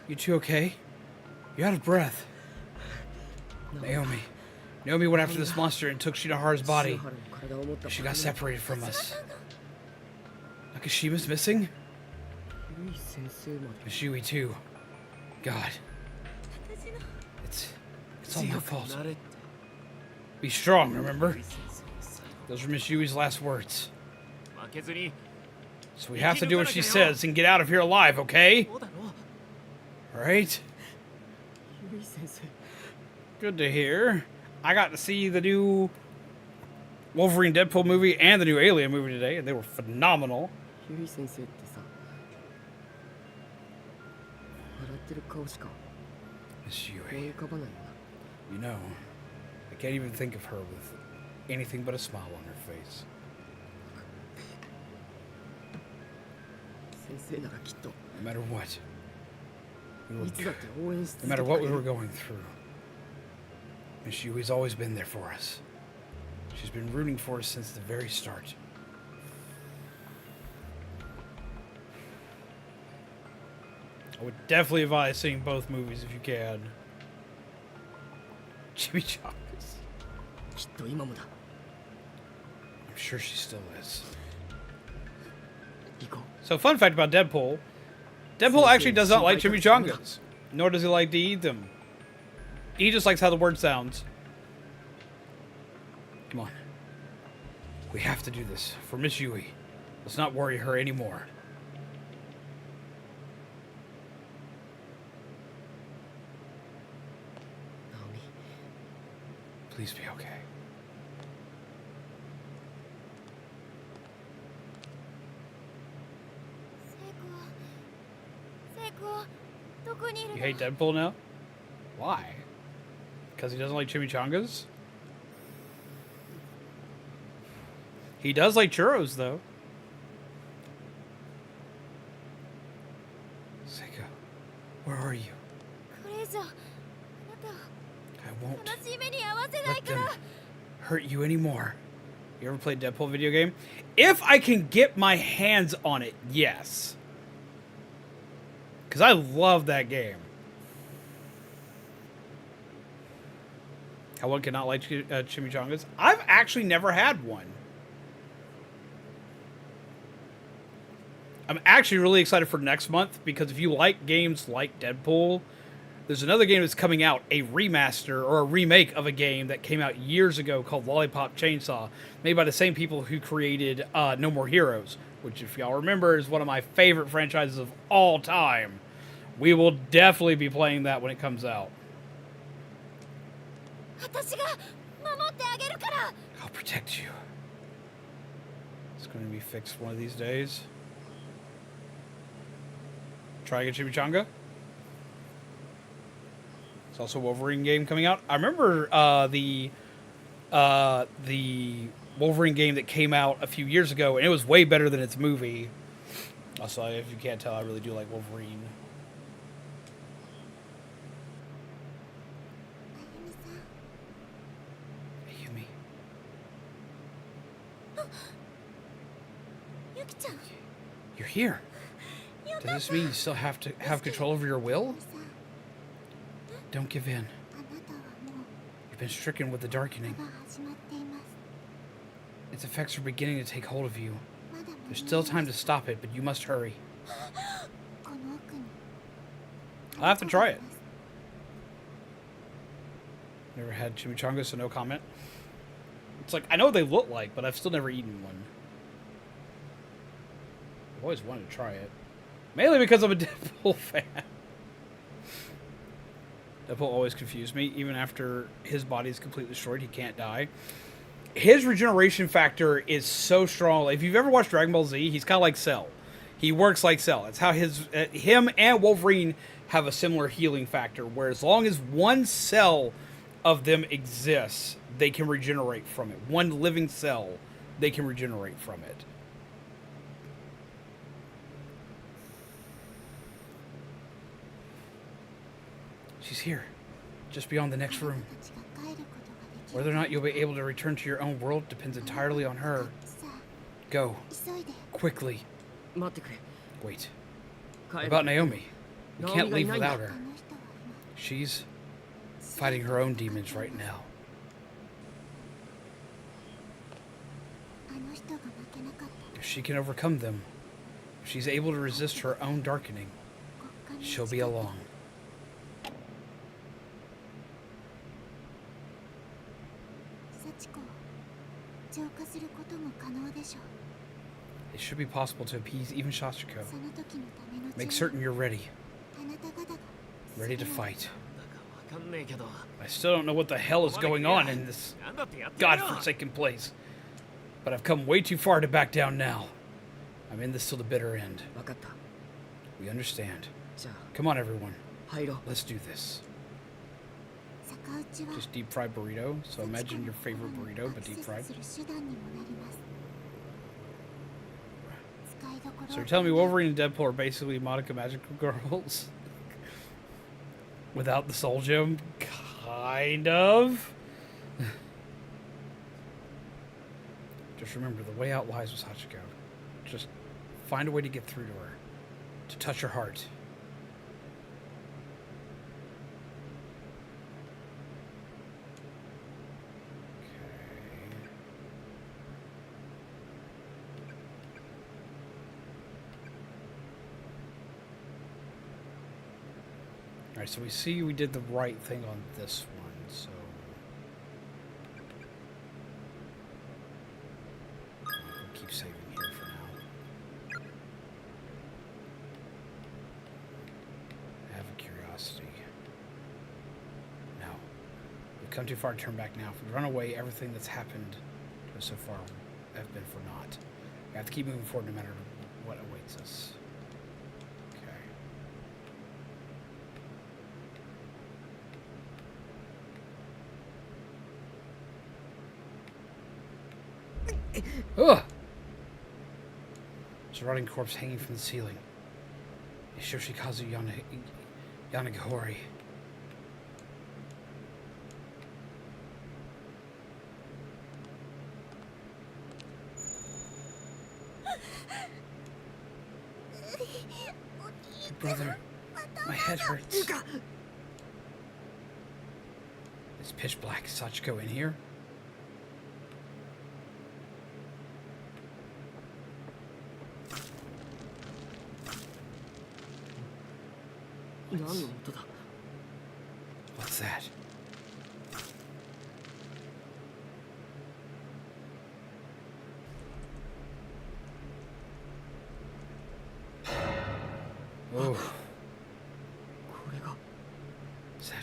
You two okay? You're out of breath. Naomi. Naomi went after this monster and took Shinohara's body. She got separated from us. Nakashima's missing? Mishui too. God. It's all my fault. Be strong, remember? Those were Miss Yui's last words. So we have to do what she says and get out of here alive, okay? Alright? Good to hear. I got to see the new Wolverine Deadpool movie and the new Alien movie today, and they were phenomenal. Miss Yui. You know, I can't even think of her with anything but a smile on her face. No matter what. No matter what we were going through. Miss Yui's always been there for us. She's been rooting for us since the very start. I would definitely advise seeing both movies if you can. Chimichangas. I'm sure she still is. So, fun fact about Deadpool. Deadpool actually does not like chimichangas. Nor does he like to eat them. He just likes how the word sounds. Come on. We have to do this for Miss Yui. Let's not worry her anymore. Please be okay. You hate Deadpool now? Why? Because he doesn't like chimichangas? He does like churros, though. Seiko, where are you? I won't let them hurt you anymore. You ever played Deadpool video game? If I can get my hands on it, yes. Because I love that game. How one cannot like chimichangas. I've actually never had one. I'm actually really excited for next month because if you like games like Deadpool, there's another game that's coming out, a remaster or a remake of a game that came out years ago called Lollipop Chainsaw, made by the same people who created No More Heroes, which, if y'all remember, is one of my favorite franchises of all time. We will definitely be playing that when it comes out. 私が守ってあげるから。 I'll protect you. It's going to be fixed one of these days. Try again, Chimichanga. There's also a Wolverine game coming out. I remember the Wolverine game that came out a few years ago, and it was way better than its movie. Also, if you can't tell, I really do like Wolverine. Ayumi. ユキちゃん。 You're here. Does this mean you still have to have control over your will? Don't give in. You've been stricken with the darkening. Its effects are beginning to take hold of you. There's still time to stop it, but you must hurry. I'll have to try it. Never had chimichanga, so no comment. It's like, I know what they look like, but I've still never eaten one. I've always wanted to try it. Mainly because I'm a Deadpool fan. Deadpool always confused me. Even after his body is completely destroyed, he can't die. His regeneration factor is so strong. If you've ever watched Dragon Ball Z, he's kind of like Cell. He works like Cell. That's how him and Wolverine have a similar healing factor, where as long as one cell of them exists, they can regenerate from it. One living cell, they can regenerate from it. She's here, just beyond the next room. Whether or not you'll be able to return to your own world depends entirely on her. Go. Quickly. 待ってくれ。 Wait. 帰る About Naomi. You can't leave ナオミがいないんだ。 without her. She's fighting her own demons right now. If she can overcome them, if she's able to resist her own darkening, she'll be along. It should be possible to appease even Shachiko. Make certain you're ready. Ready to fight. わかんねえけど。 I still don't know what the hell is going on in this なんだってやってるよ godforsaken place. But I've come way too far to back down now. I'm in this till the bitter end. わかった。 We understand. じゃ Come on, everyone. あ入ろう。 Let's do this. Just deep fried burrito. So imagine your favorite burrito, but deep fried. So you're telling me Wolverine and Deadpool are basically Monica Magical Girls? Without the soul gem? Kind of. Just remember, the way out lies with Hachiko. Just find a way to get through to her. To touch her heart. Alright, so we see we did the right thing on this one, so... We'll keep saving here for now. I have a curiosity. No. We've come too far to turn back now. If we run away, everything that's happened to us so far have been for naught. We have to keep moving forward no matter what awaits us. Ugh! There's a rotting corpse hanging from the ceiling. It's Yoshikazu Yanagihori. Brother, my head hurts. It's pitch black. Is Sachiko in here? What's that? Oh. Is that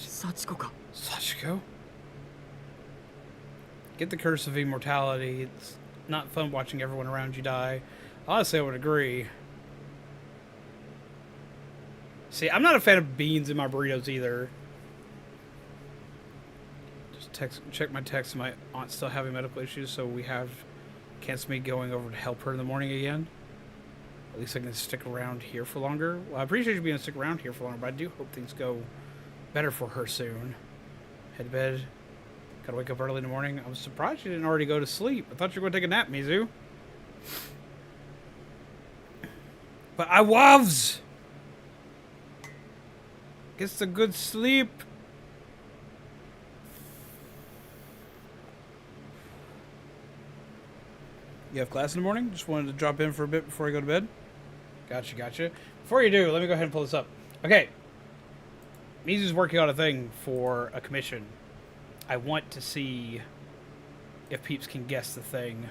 Sachiko? Get the curse of immortality. It's not fun watching everyone around you die. Honestly, I would agree. See, I'm not a fan of beans in my burritos either. Just check my text. My aunt's still having medical issues, so we have cancelled me going over to help her in the morning again. At least I can stick around here for longer. Well, I appreciate you being able to stick around here for longer, but I do hope things go better for her soon. Head to bed. Gotta wake up early in the morning. I was surprised you didn't already go to sleep. I thought you were going to take a nap, Mizu. But I was! Gets a good sleep. You have class in the morning? Just wanted to drop in for a bit before I go to bed? Gotcha. Before you do, let me go ahead and pull this up. Okay. Mizu's working on a thing for a commission. I want to see if peeps can guess the thing.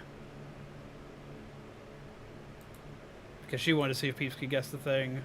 Because she wanted to see if peeps could guess the thing.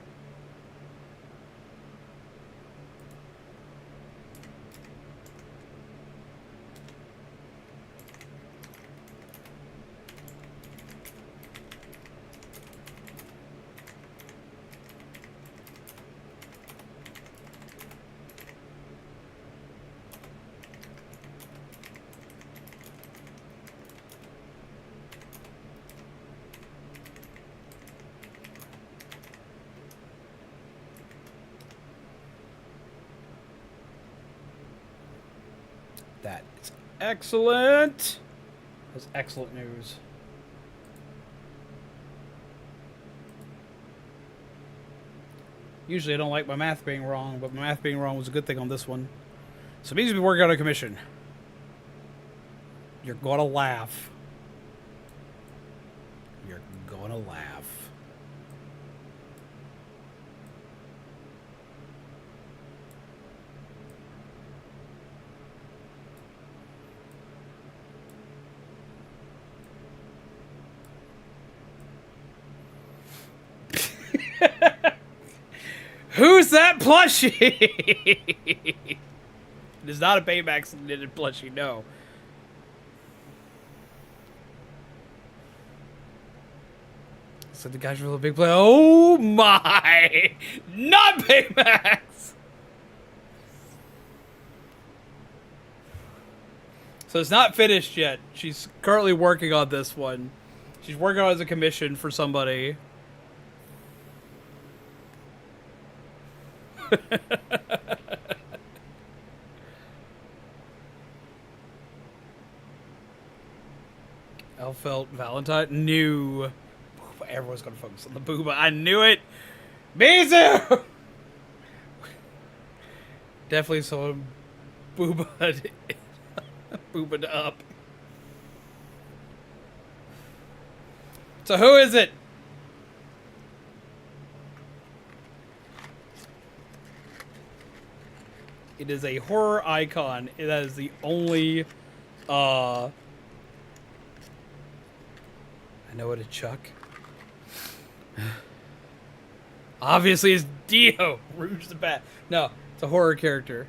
That is excellent. That's excellent news. Usually I don't like my math being wrong, but my math being wrong was a good thing on this one. So it means we work out a commission. You're gonna laugh. You're gonna laugh. Who's that plushie? It is not a Baymax knitted plushie, no. So the guy's really big play. Oh my! Not Baymax! So it's not finished yet. She's currently working on this one. She's working on it as a commission for somebody. Elfelt Valentine knew. Everyone's gonna focus on the booba. I knew it. Mizu. Definitely saw him booba up. So who is it? It is a horror icon. That is the only, I know what a Chuck. Obviously it's Dio. Rouge the Bat. No, it's a horror character.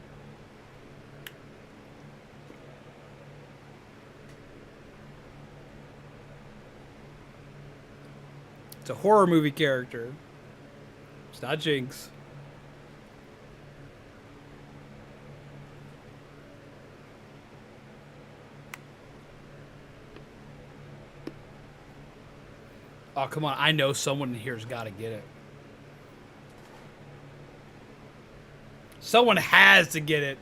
It's a horror movie character. It's not Jinx. Oh, come on. I know someone in here's got to get it. Someone has to get it.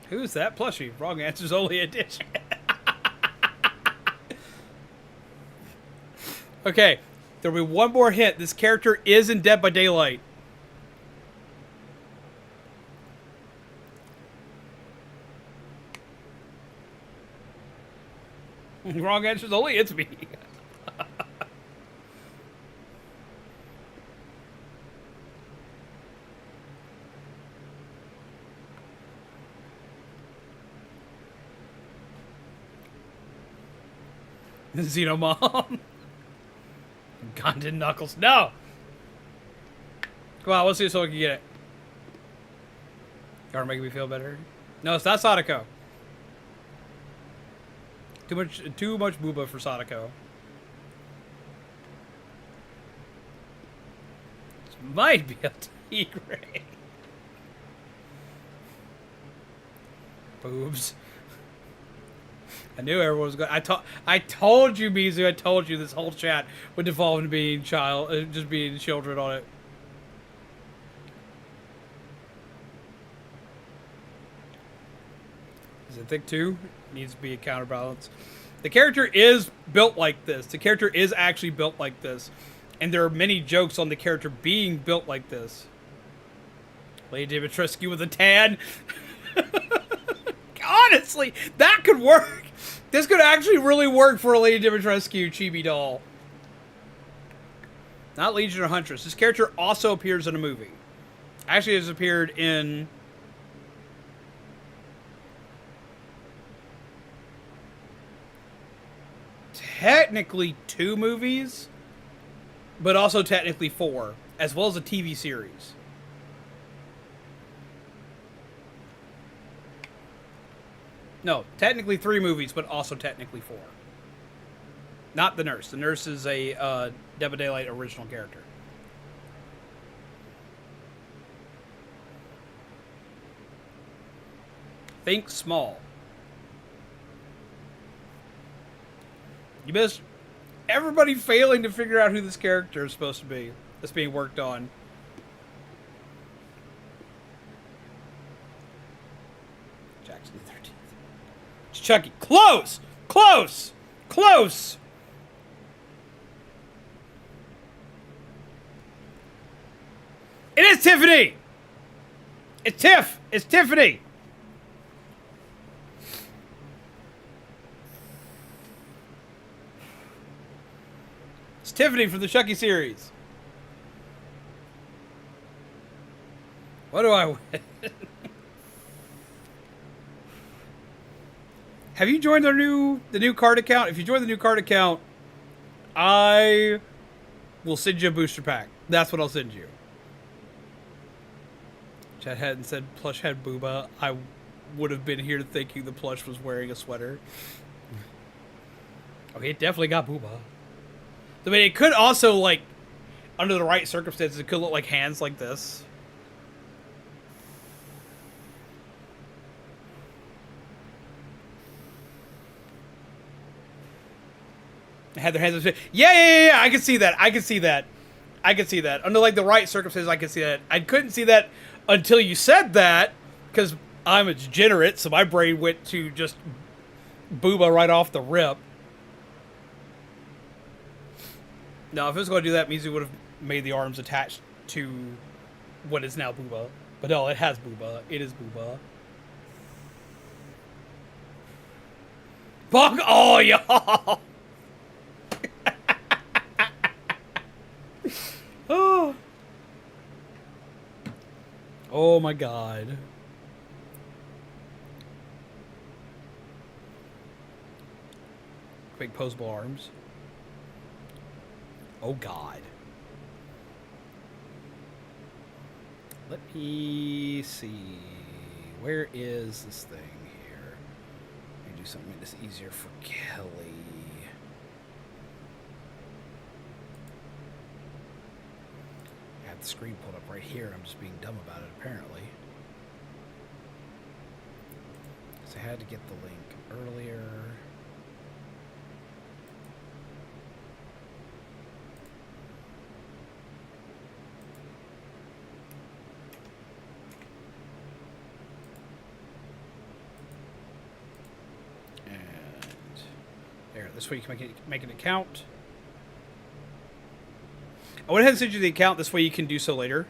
Who's that plushie? Wrong answer's only addition. Okay, there'll be one more hint. This character is in Dead by Daylight. Wrong answer's only it's me. Xenomom. Gondon Knuckles. No! Come on, let's see so we can get it. You want to make me feel better? No, it's not Sadako. Too much booba for Sadako. This might be a Tigre. Boobs. I knew everyone was going. I told you, Mizu. I told you this whole chat would devolve into being just being children on it. Is it thick too? Needs to be a counterbalance. The character is built like this. The character is actually built like this, and there are many jokes on the character being built like this. Lady Dimitrescu with a tan. Honestly, that could work. This could actually really work for a Lady Dimitrescu chibi doll. Not Legion or Huntress. This character also appears in a movie. Actually has appeared in... technically 2 movies, but also technically 4, as well as a TV series. No, technically 3 movies, but also technically 4. Not the nurse. The nurse is a Dead by Daylight original character. Think small. You missed everybody failing to figure out who this character is supposed to be. That's being worked on. Jackson the 13th. It's Chucky. Close! Close! Close! It is Tiffany! It's Tiff! It's Tiffany! It's Tiffany from the Chucky series. What do I win? Have you joined the new card account? If you join the new card account, I will send you a booster pack. That's what I'll send you. Chad hadn't said plush had booba. I would have been here thinking the plush was wearing a sweater. Okay, it definitely got booba. I mean, it could also, like, under the right circumstances, it could look like hands like this. They had their hands up. Yeah. I can see that. I can see that. Under, like, the right circumstances, I can see that. I couldn't see that until you said that, because I'm a degenerate, so my brain went to just booba right off the rip. No, if it was going to do that, Mizu would have made the arms attached to what is now booba. But no, it has booba. It is booba. Bonk! Oh, y'all! Oh. Oh my god. Big posable arms. Oh god. Let me see. Where is this thing here? Let me do something to make this easier for Kelly. I have the screen pulled up right here and I'm just being dumb about it apparently. So I had to get the link earlier. There, this way you can make an account. I went ahead and sent you the account. This way you can do so later.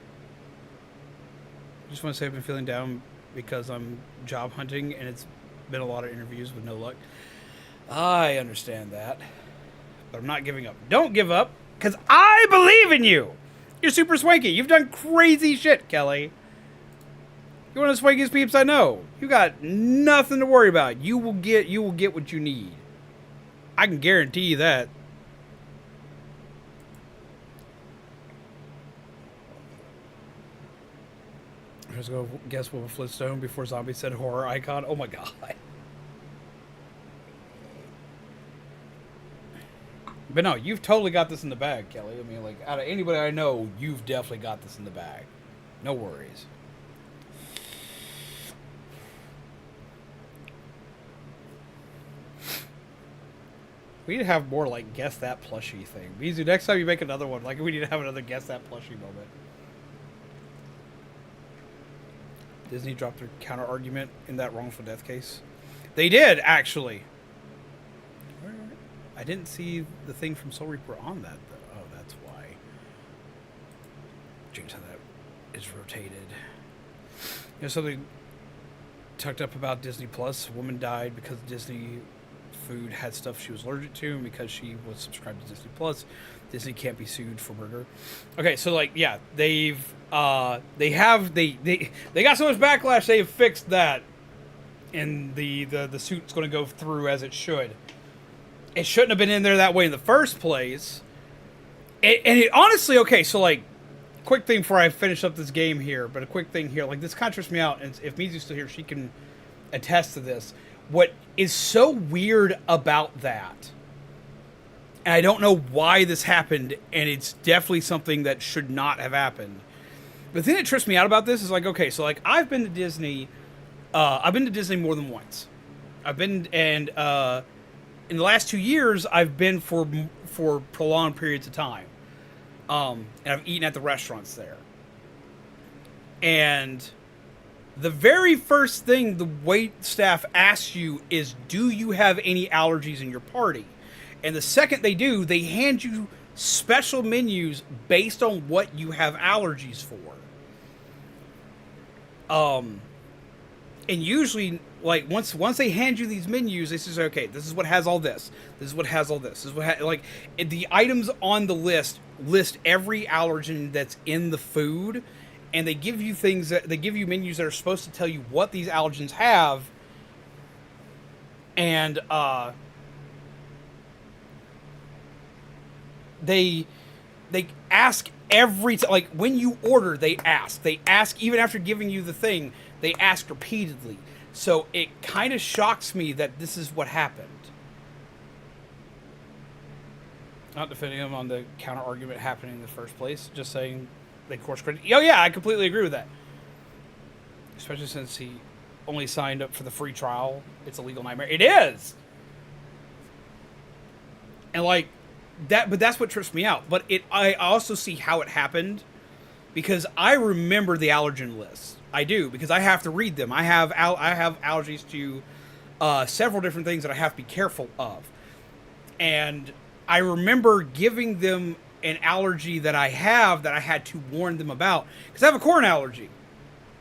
Just want to say I've been feeling down because I'm job hunting and it's been a lot of interviews with no luck. I understand that. But I'm not giving up. Don't give up, because I believe in you! You're super swanky. You've done crazy shit, Kelly. You're one of the swankiest peeps I know. You got nothing to worry about. You will get what you need. I can guarantee you that. Let's go guess what a Flintstone before Zombie said horror icon. Oh my god. But no, you've totally got this in the bag, Kelly. I mean, like, out of anybody I know, you've definitely got this in the bag. No worries. We need to have more, like, guess that plushie thing. Mizu, next time you make another one, like, we need to have another guess that plushie moment. Disney dropped their counter argument in that wrongful death case. They did, actually. I didn't see the thing from Soul Reaper on that, though. Oh, that's why. Change how that is rotated. You know, something tucked up about Disney Plus. A woman died because Disney food had stuff she was allergic to, and because she was subscribed to Disney Plus, Disney can't be sued for murder. Okay, so like, yeah, they got so much backlash. They have fixed that, and the suit's going to go through as it should. It shouldn't have been in there that way in the first place. And it honestly, okay, so like, quick thing before I finish up this game here, but a quick thing here, like, this kind of trips me out, and if Mizu's still here, she can attest to this. What is so weird about that, and I don't know why this happened, and it's definitely something that should not have happened. The thing that trips me out about this is like, okay, so like, I've been to Disney more than once. In the last 2 years, I've been for prolonged periods of time. And I've eaten at the restaurants there. And the very first thing the wait staff asks you is, do you have any allergies in your party? And the second they do, they hand you special menus based on what you have allergies for. And usually, like, once they hand you these menus, they say, okay, this is what has all this. This is what has all this. This is what like, the items on the list every allergen that's in the food, and they give you menus that are supposed to tell you what these allergens have, and they ask like, when you order, they ask even after giving you the thing. They ask repeatedly. So it kind of shocks me that this is what happened. Not defending him on the counter argument happening in the first place. Just saying they course credit. Oh yeah, I completely agree with that. Especially since he only signed up for the free trial. It's a legal nightmare. It is! And like, that, but that's what trips me out. But I also see how it happened, because I remember the allergen list. I do, because I have to read them. I have allergies to several different things that I have to be careful of. And I remember giving them an allergy that I had to warn them about, because I have a corn allergy.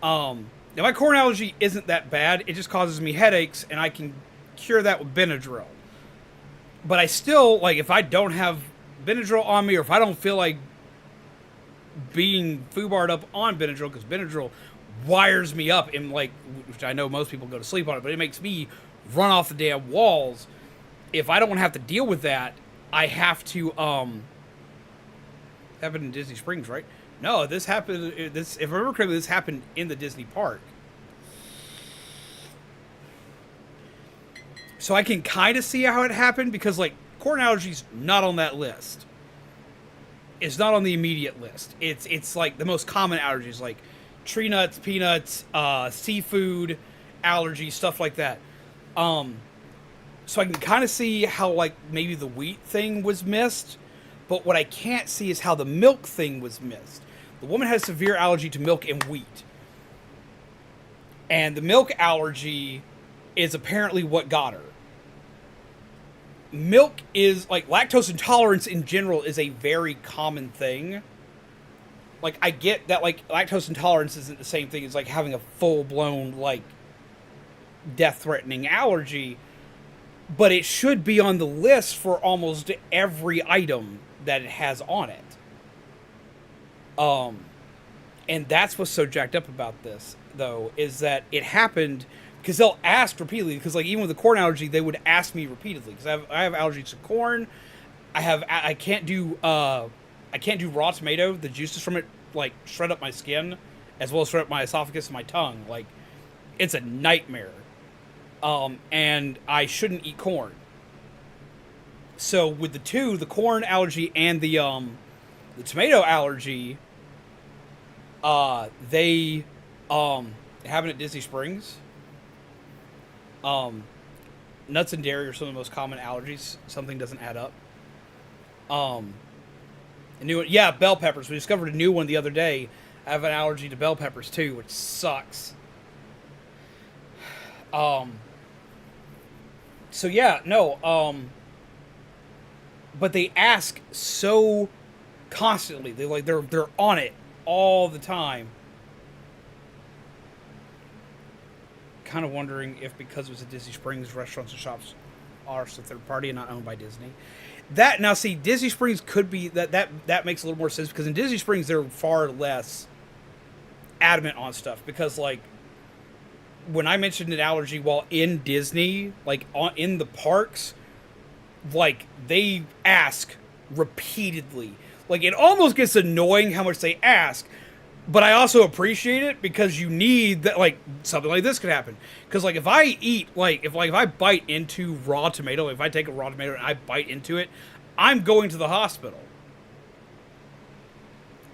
Now, my corn allergy isn't that bad. It just causes me headaches, and I can cure that with Benadryl. But I still, like, if I don't have Benadryl on me, or if I don't feel like being foobarred up on Benadryl, because Benadryl wires me up, and like, which I know most people go to sleep on it, but it makes me run off the damn walls. If I don't want to have to deal with that, I have to happened in Disney Springs, right? No, this happened, if I remember correctly, this happened in the Disney park. So I can kind of see how it happened, because like, corn allergies not on that list. It's not on the immediate list. It's like the most common allergies, like tree nuts, peanuts, seafood allergies, stuff like that. So I can kind of see how, like, maybe the wheat thing was missed, but what I can't see is how the milk thing was missed. The woman has severe allergy to milk and wheat. And the milk allergy is apparently what got her. milk is, like, lactose intolerance in general is a very common thing. Like, I get that, like, lactose intolerance isn't the same thing as, like, having a full-blown, like, death-threatening allergy, but it should be on the list for almost every item that it has on it. And that's what's so jacked up about this, though, is that it happened because they'll ask repeatedly. Because, like, even with the corn allergy, they would ask me repeatedly because I have allergies to corn. I can't do raw tomato. The juices from it, like, shred up my skin, as well as shred up my esophagus and my tongue. Like, it's a nightmare. And I shouldn't eat corn. So with the corn allergy and the tomato allergy, they have it at Disney Springs. Nuts and dairy are some of the most common allergies. Something doesn't add up. A new one, yeah, bell peppers. We discovered a new one the other day. I have an allergy to bell peppers too, which sucks. So yeah, no, but they ask so constantly. They're on it all the time. Kind of wondering if because it was at Disney Springs, restaurants and shops are so third party and not owned by Disney. That now, see, Disney Springs could be that makes a little more sense because in Disney Springs they're far less adamant on stuff because, like, when I mentioned an allergy while in Disney, like in the parks, like they ask repeatedly. Like it almost gets annoying how much they ask, but I also appreciate it because you need that. Like something like this could happen because, like, if I eat, like if I bite into raw tomato, if I take a raw tomato and I bite into it, I'm going to the hospital.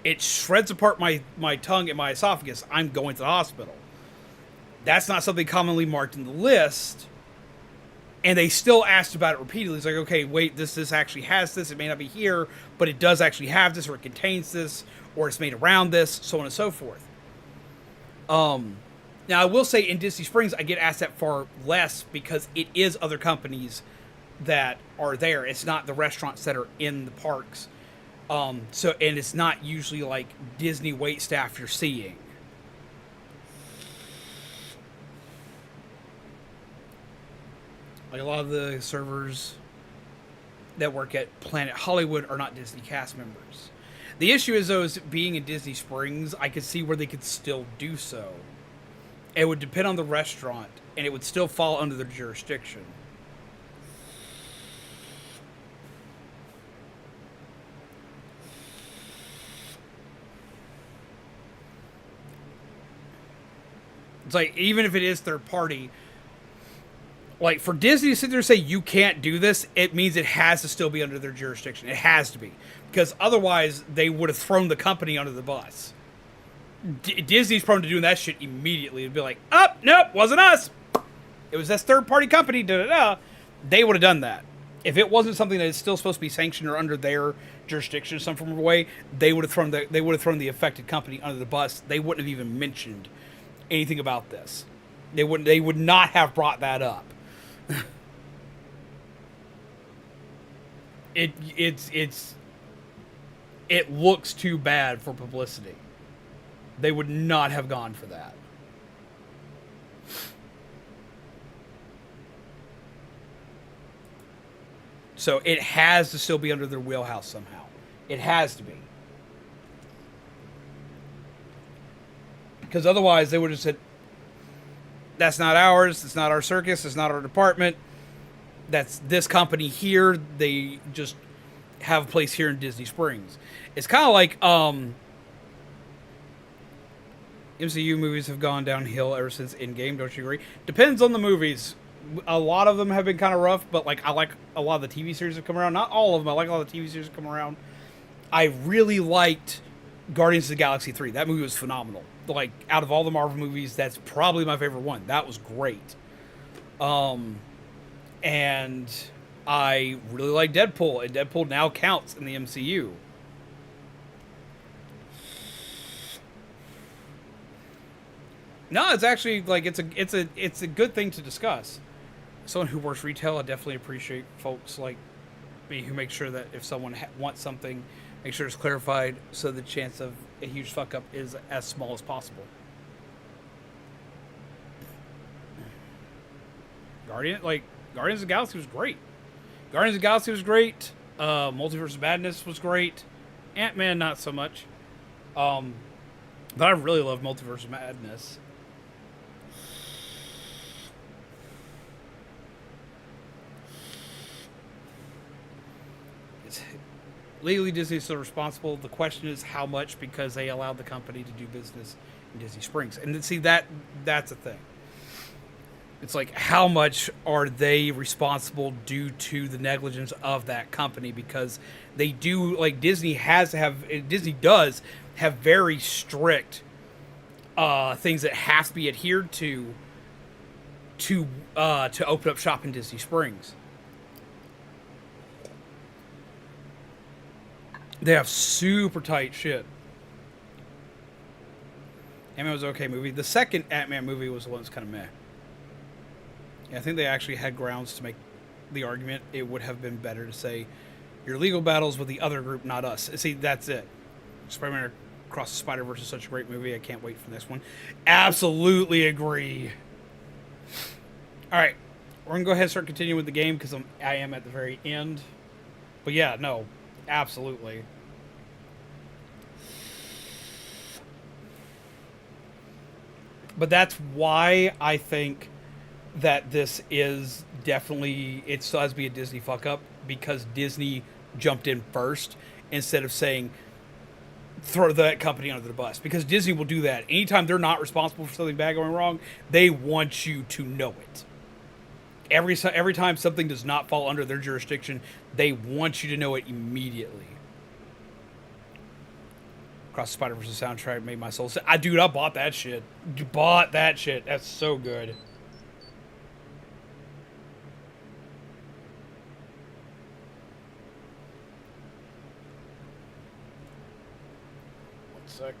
It shreds apart my tongue and my esophagus. I'm going to the hospital. That's not something commonly marked in the list. And they still asked about it repeatedly. It's like, okay, wait, this actually has this. It may not be here, but it does actually have this, or it contains this, or it's made around this, so on and so forth. Now, I will say in Disney Springs, I get asked that far less because it is other companies that are there. It's not the restaurants that are in the parks. And it's not usually like Disney wait staff you're seeing. Like a lot of the servers that work at Planet Hollywood are not Disney cast members. The issue is, though, is being in Disney Springs, I could see where they could still do so. It would depend on the restaurant, and it would still fall under their jurisdiction. It's like, even if it is third party, like, for Disney to sit there and say, you can't do this, it means it has to still be under their jurisdiction. It has to be. Because otherwise, they would have thrown the company under the bus. Disney's prone to doing that shit immediately. It'd be like, oh, nope, wasn't us. It was this third-party company, da-da-da. They would have done that. If it wasn't something that is still supposed to be sanctioned or under their jurisdiction in some form of way, they would have thrown the affected company under the bus. They wouldn't have even mentioned anything about this. They would not have brought that up. It looks too bad for publicity. They would not have gone for that. So it has to still be under their wheelhouse somehow. It has to be. Because otherwise they would have said, that's not ours, it's not our circus, it's not our department. That's this company here. They just have a place here in Disney Springs. It's kind of like MCU movies have gone downhill ever since Endgame, don't you agree? Depends on the movies. A lot of them have been kind of rough, but like I like a lot of the TV series that come around. Not all of them. I like a lot of the TV series that come around. I really liked Guardians of the Galaxy 3. That movie was phenomenal. Like, out of all the Marvel movies, that's probably my favorite one. That was great. And I really like Deadpool, and Deadpool now counts in the MCU. No, it's actually like it's a good thing to discuss. someone who works retail, I definitely appreciate folks like me who make sure that if someone wants something, make sure it's clarified so the chance of a huge fuck up is as small as possible. Guardians of the Galaxy was great. Guardians of the Galaxy was great. Multiverse of Madness was great. Ant-Man, not so much. But I really love Multiverse of Madness. Legally, Disney's still responsible. The question is how much, because they allowed the company to do business in Disney Springs. And see, that's a thing. It's like, how much are they responsible due to the negligence of that company? Because they do, like, Disney does have very strict things that have to be adhered to open up shop in Disney Springs. They have super tight shit. Ant-Man was an okay movie. The second Ant-Man movie was the one that's kind of meh. I think they actually had grounds to make the argument it would have been better to say your legal battles with the other group, not us. See, that's it. Spider-Man Across the Spider-Verse is such a great movie. I can't wait for the next one. Absolutely agree. All right. We're going to go ahead and start continuing with the game because I am at the very end. But yeah, no. Absolutely. But that's why I think that this is definitely, it still has to be a Disney fuck up, because Disney jumped in first instead of saying throw that company under the bus, because Disney will do that anytime they're not responsible for something bad going wrong. They want you to know it. Every time something does not fall under their jurisdiction, they want you to know it immediately. Across the Spider-Verse soundtrack made my soul sick. I bought that shit. Bought that shit. That's so good. One sec.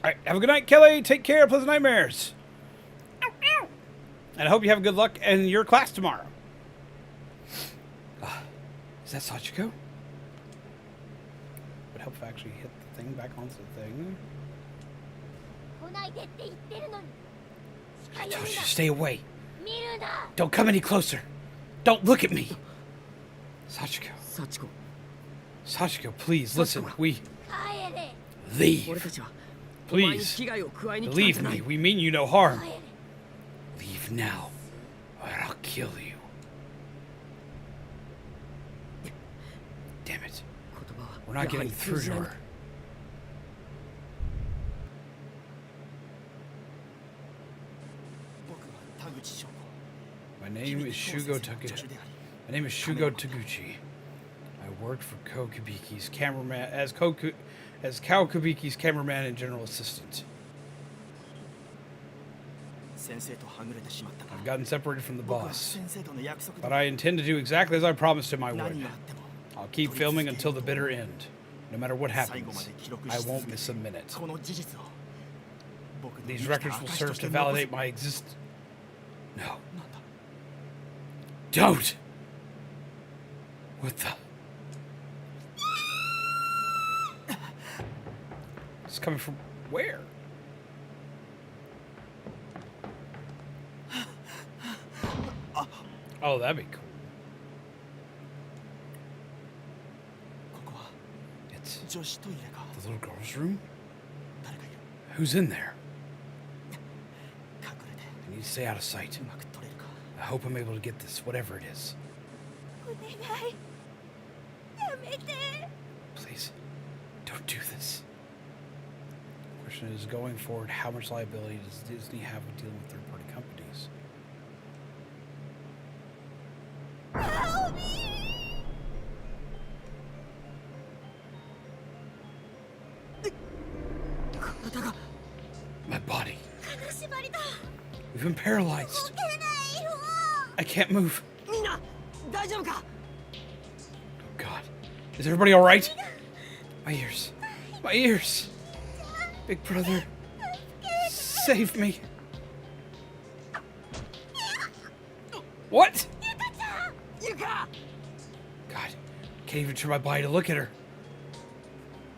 All right, have a good night, Kelly. Take care. Pleasant nightmares. Ow, ow. And I hope you have good luck in your class tomorrow. Is that Sachiko? Would help if I actually hit the thing back onto the thing. I told you to stay away. Don't come any closer. Don't look at me. Sachiko. Sachiko, please, listen. We... Leave. Please, believe me, we mean you no harm. Leave now, or I'll kill you. Damn it. We're not getting through to her. My name is Shugo Taguchi. I worked for Kokubiki's cameraman as Kao Kubiki's cameraman and general assistant. I've gotten separated from the boss, but I intend to do exactly as I promised him I would. I'll keep filming until the bitter end. No matter what happens, I won't miss a minute. These records will serve to validate my existence. No. Don't! What the... It's coming from where? Oh, that'd be cool. 女子トイレか。 The little girl's room? 誰かいる。 Who's in there? 隠れて I need to stay out of sight. うまく取れるか。 I hope I'm able to get this, whatever it is. お願いやめて。 Please, don't do this. The question is, going forward, how much liability does Disney have with dealing with third-party companies? Help me! My body. 金縛りだ。 We've been paralyzed. 動けないよ。 I can't move. みんな大丈夫か。 Oh, God. Is everybody all right? My ears. My ears. Big brother. Save me. What? ゆか。 God. Can't even turn my body to look at her.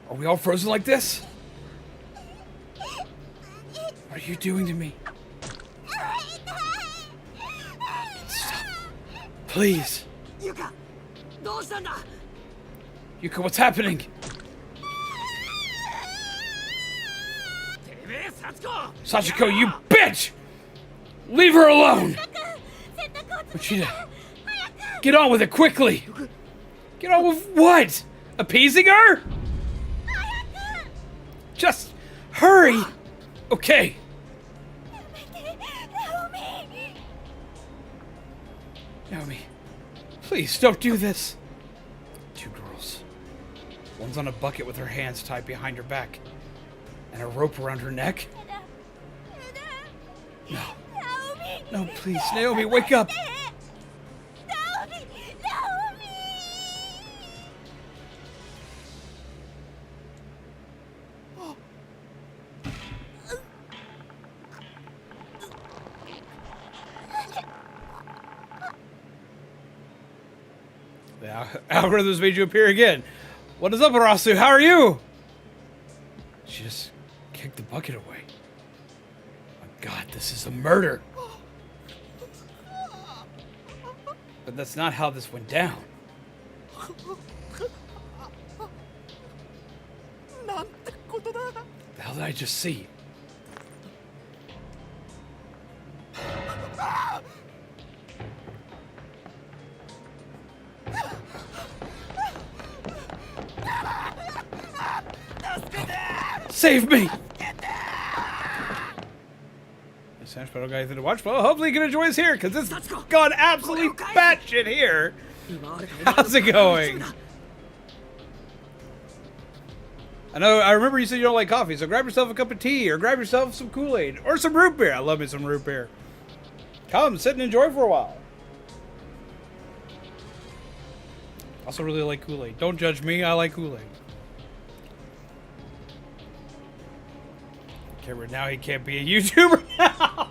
Are we all frozen like this? What are you doing to me? Stop. Please. ゆか。どうしたんだ。 Yuka, what's happening? てめえ幸子。 Sachiko, you bitch! Leave her alone! Machida, get on with it quickly! Get on with what? Appeasing her? Just hurry! Okay. Naomi, please don't do this. Two girls. One's on a bucket with her hands tied behind her back and a rope around her neck. No. No, please, Naomi, wake up! The algorithms made you appear again. What is up, Arasu? How are you? She just kicked the bucket away. My God, this is a murder. But that's not how this went down. The hell did I just see? Save me! Sounds better got anything to watch. Well, hopefully you can enjoy us here, because it's gone absolutely batshit here. How's it going? I remember you said you don't like coffee, so grab yourself a cup of tea, or grab yourself some Kool-Aid, or some root beer. I love me some root beer. Come, sit and enjoy for a while. Also really like Kool-Aid. Don't judge me, I like Kool-Aid. Okay, but now he can't be a YouTuber now.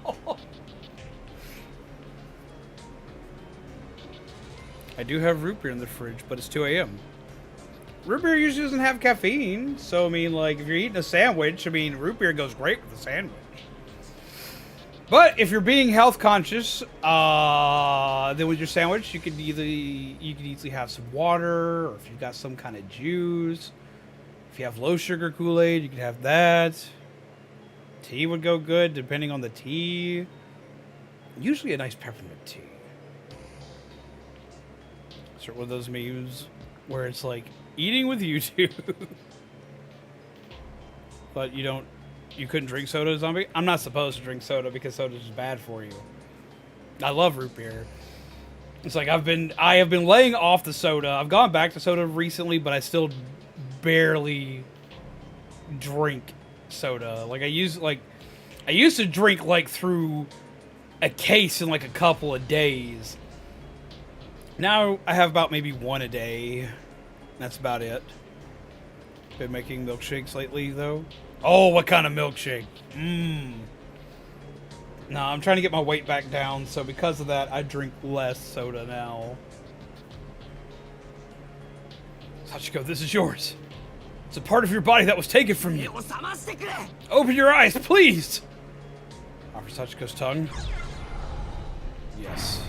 I do have root beer in the fridge, but it's 2 a.m. Root beer usually doesn't have caffeine, so I mean, like, if you're eating a sandwich, I mean, root beer goes great with a sandwich. But if you're being health conscious, then with your sandwich, you could easily have some water, or if you've got some kind of juice. If you have low sugar Kool-Aid, you could have that. Tea would go good, depending on the tea. Usually a nice peppermint tea. Start one of those memes where it's like eating with YouTube, but you couldn't drink soda, zombie. I'm not supposed to drink soda because soda is bad for you. I love root beer. It's like I have been laying off the soda. I've gone back to soda recently, but I still barely drink soda. Like I used to drink like through a case in like a couple of days. Now I have about maybe one a day. That's about it. Been making milkshakes lately though. Oh, what kind of milkshake? No, I'm trying to get my weight back down, so because of that, I drink less soda now. Sachiko, this is yours. It's a part of your body that was taken from you. Open your eyes, please! Offer Sachiko's tongue. Yes.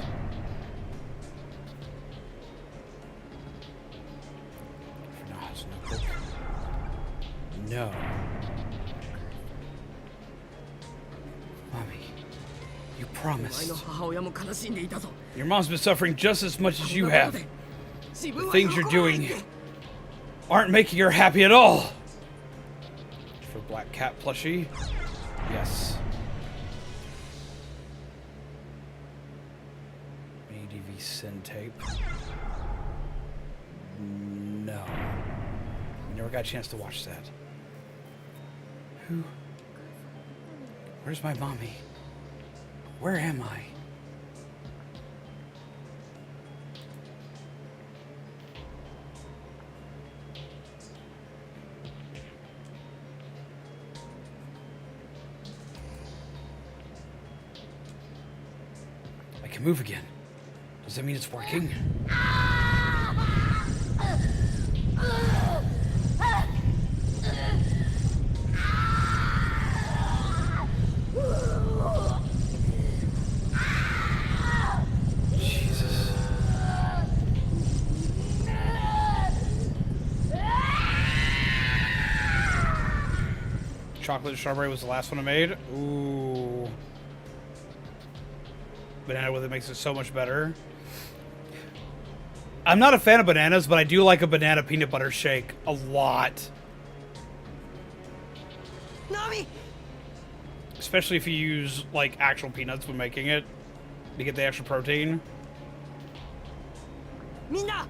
For now, it's no good. No. Mommy, you お前 promised. の母親も悲しんでいたぞ。 Your mom's been suffering just as much as you こんなこ have. とで自 The 分は things 喜 you're ばない doing って aren't making her happy at all. For Black Cat plushie? Yes. ADV Sin tape. No. We never got a chance to watch that. Who? Where's my mommy? Where am I? I can move again. Does that mean it's working? Jesus. Chocolate and strawberry was the last one I made. Ooh. Banana with it makes it so much better. I'm not a fan of bananas, but I do like a banana peanut butter shake a lot. Nami! Especially if you use, like, actual peanuts when making it to get the extra protein. みんな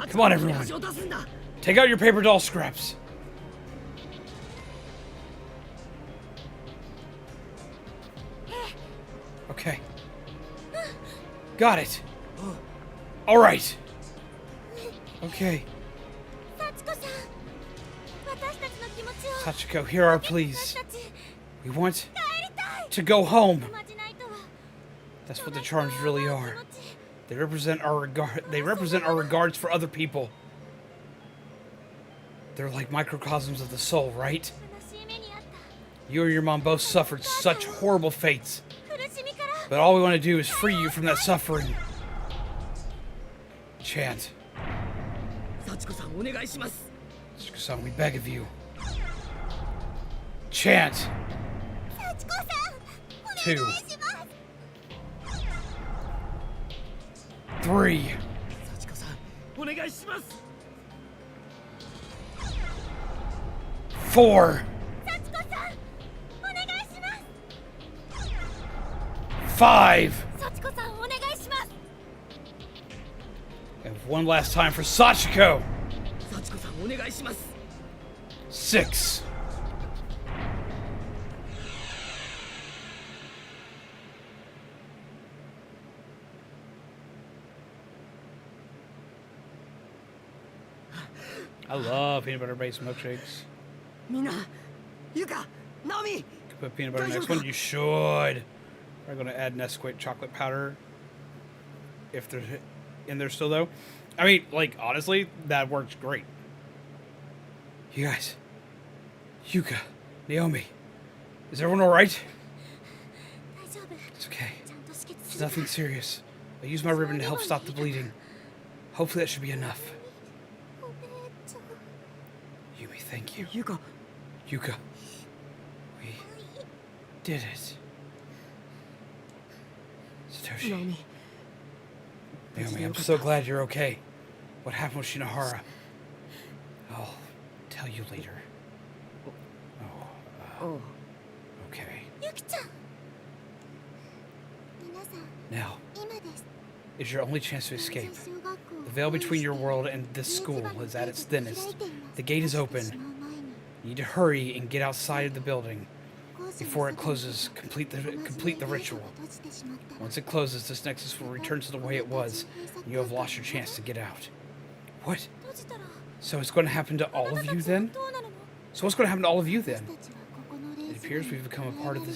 Come on, everyone. 足を出すんだ Take out your paper doll scraps. Okay. Got it. All right. Okay. 幸子さん、私たちの気持ちを Sachiko, here are our pleas. 私たち We want 帰りたい。 to go home. おまじないとは That's what the charms really are. They represent our regards for other people. They're like microcosms of the soul, right? 悲しい目にあった You and your mom both suffered such horrible fates. 苦しみから But all we want to do is free you from that suffering. Chant. 幸子さんお願いします Son, we beg of you. Chant. 幸子さんお願い Two. します 3. 幸子さんお願いします 4. 幸子さんお願いします 5. 幸子さんお願いします And one last time for Sachiko. 幸子さんお願いします 6. I love peanut butter based milkshakes. みんなゆかナミ Could put peanut butter in the next one. You should. We're going to add Nesquik chocolate powder. If they're in there still, though. I mean, like, honestly, that works great. You guys. Yuka. Naomi. Is everyone alright? 大丈夫 It's okay. ちゃんと止血 It's する nothing serious. I used my ribbon to help stop the bleeding. Hopefully that should be enough. お姉ちゃん Yumi, thank you. ゆか Yuka. We did it. Satoshi. ナミ Naomi, I'm so glad you're okay. What happened with Shinohara? I'll tell you later. Oh, おう okay. ゆきちゃん皆さん Now 今です is your only chance to escape. 小学校 The veil between your world and this school is at its thinnest. The gate is open. You need to hurry and get outside of the building. Before it closes, complete the ritual. Once it closes, this nexus will return to the way it was, and you have lost your chance to get out. What? 閉じたら So it's going to happen to all of you then? どうなるの So what's going to happen to all of you then? 私たちはここの It appears we've become a part of this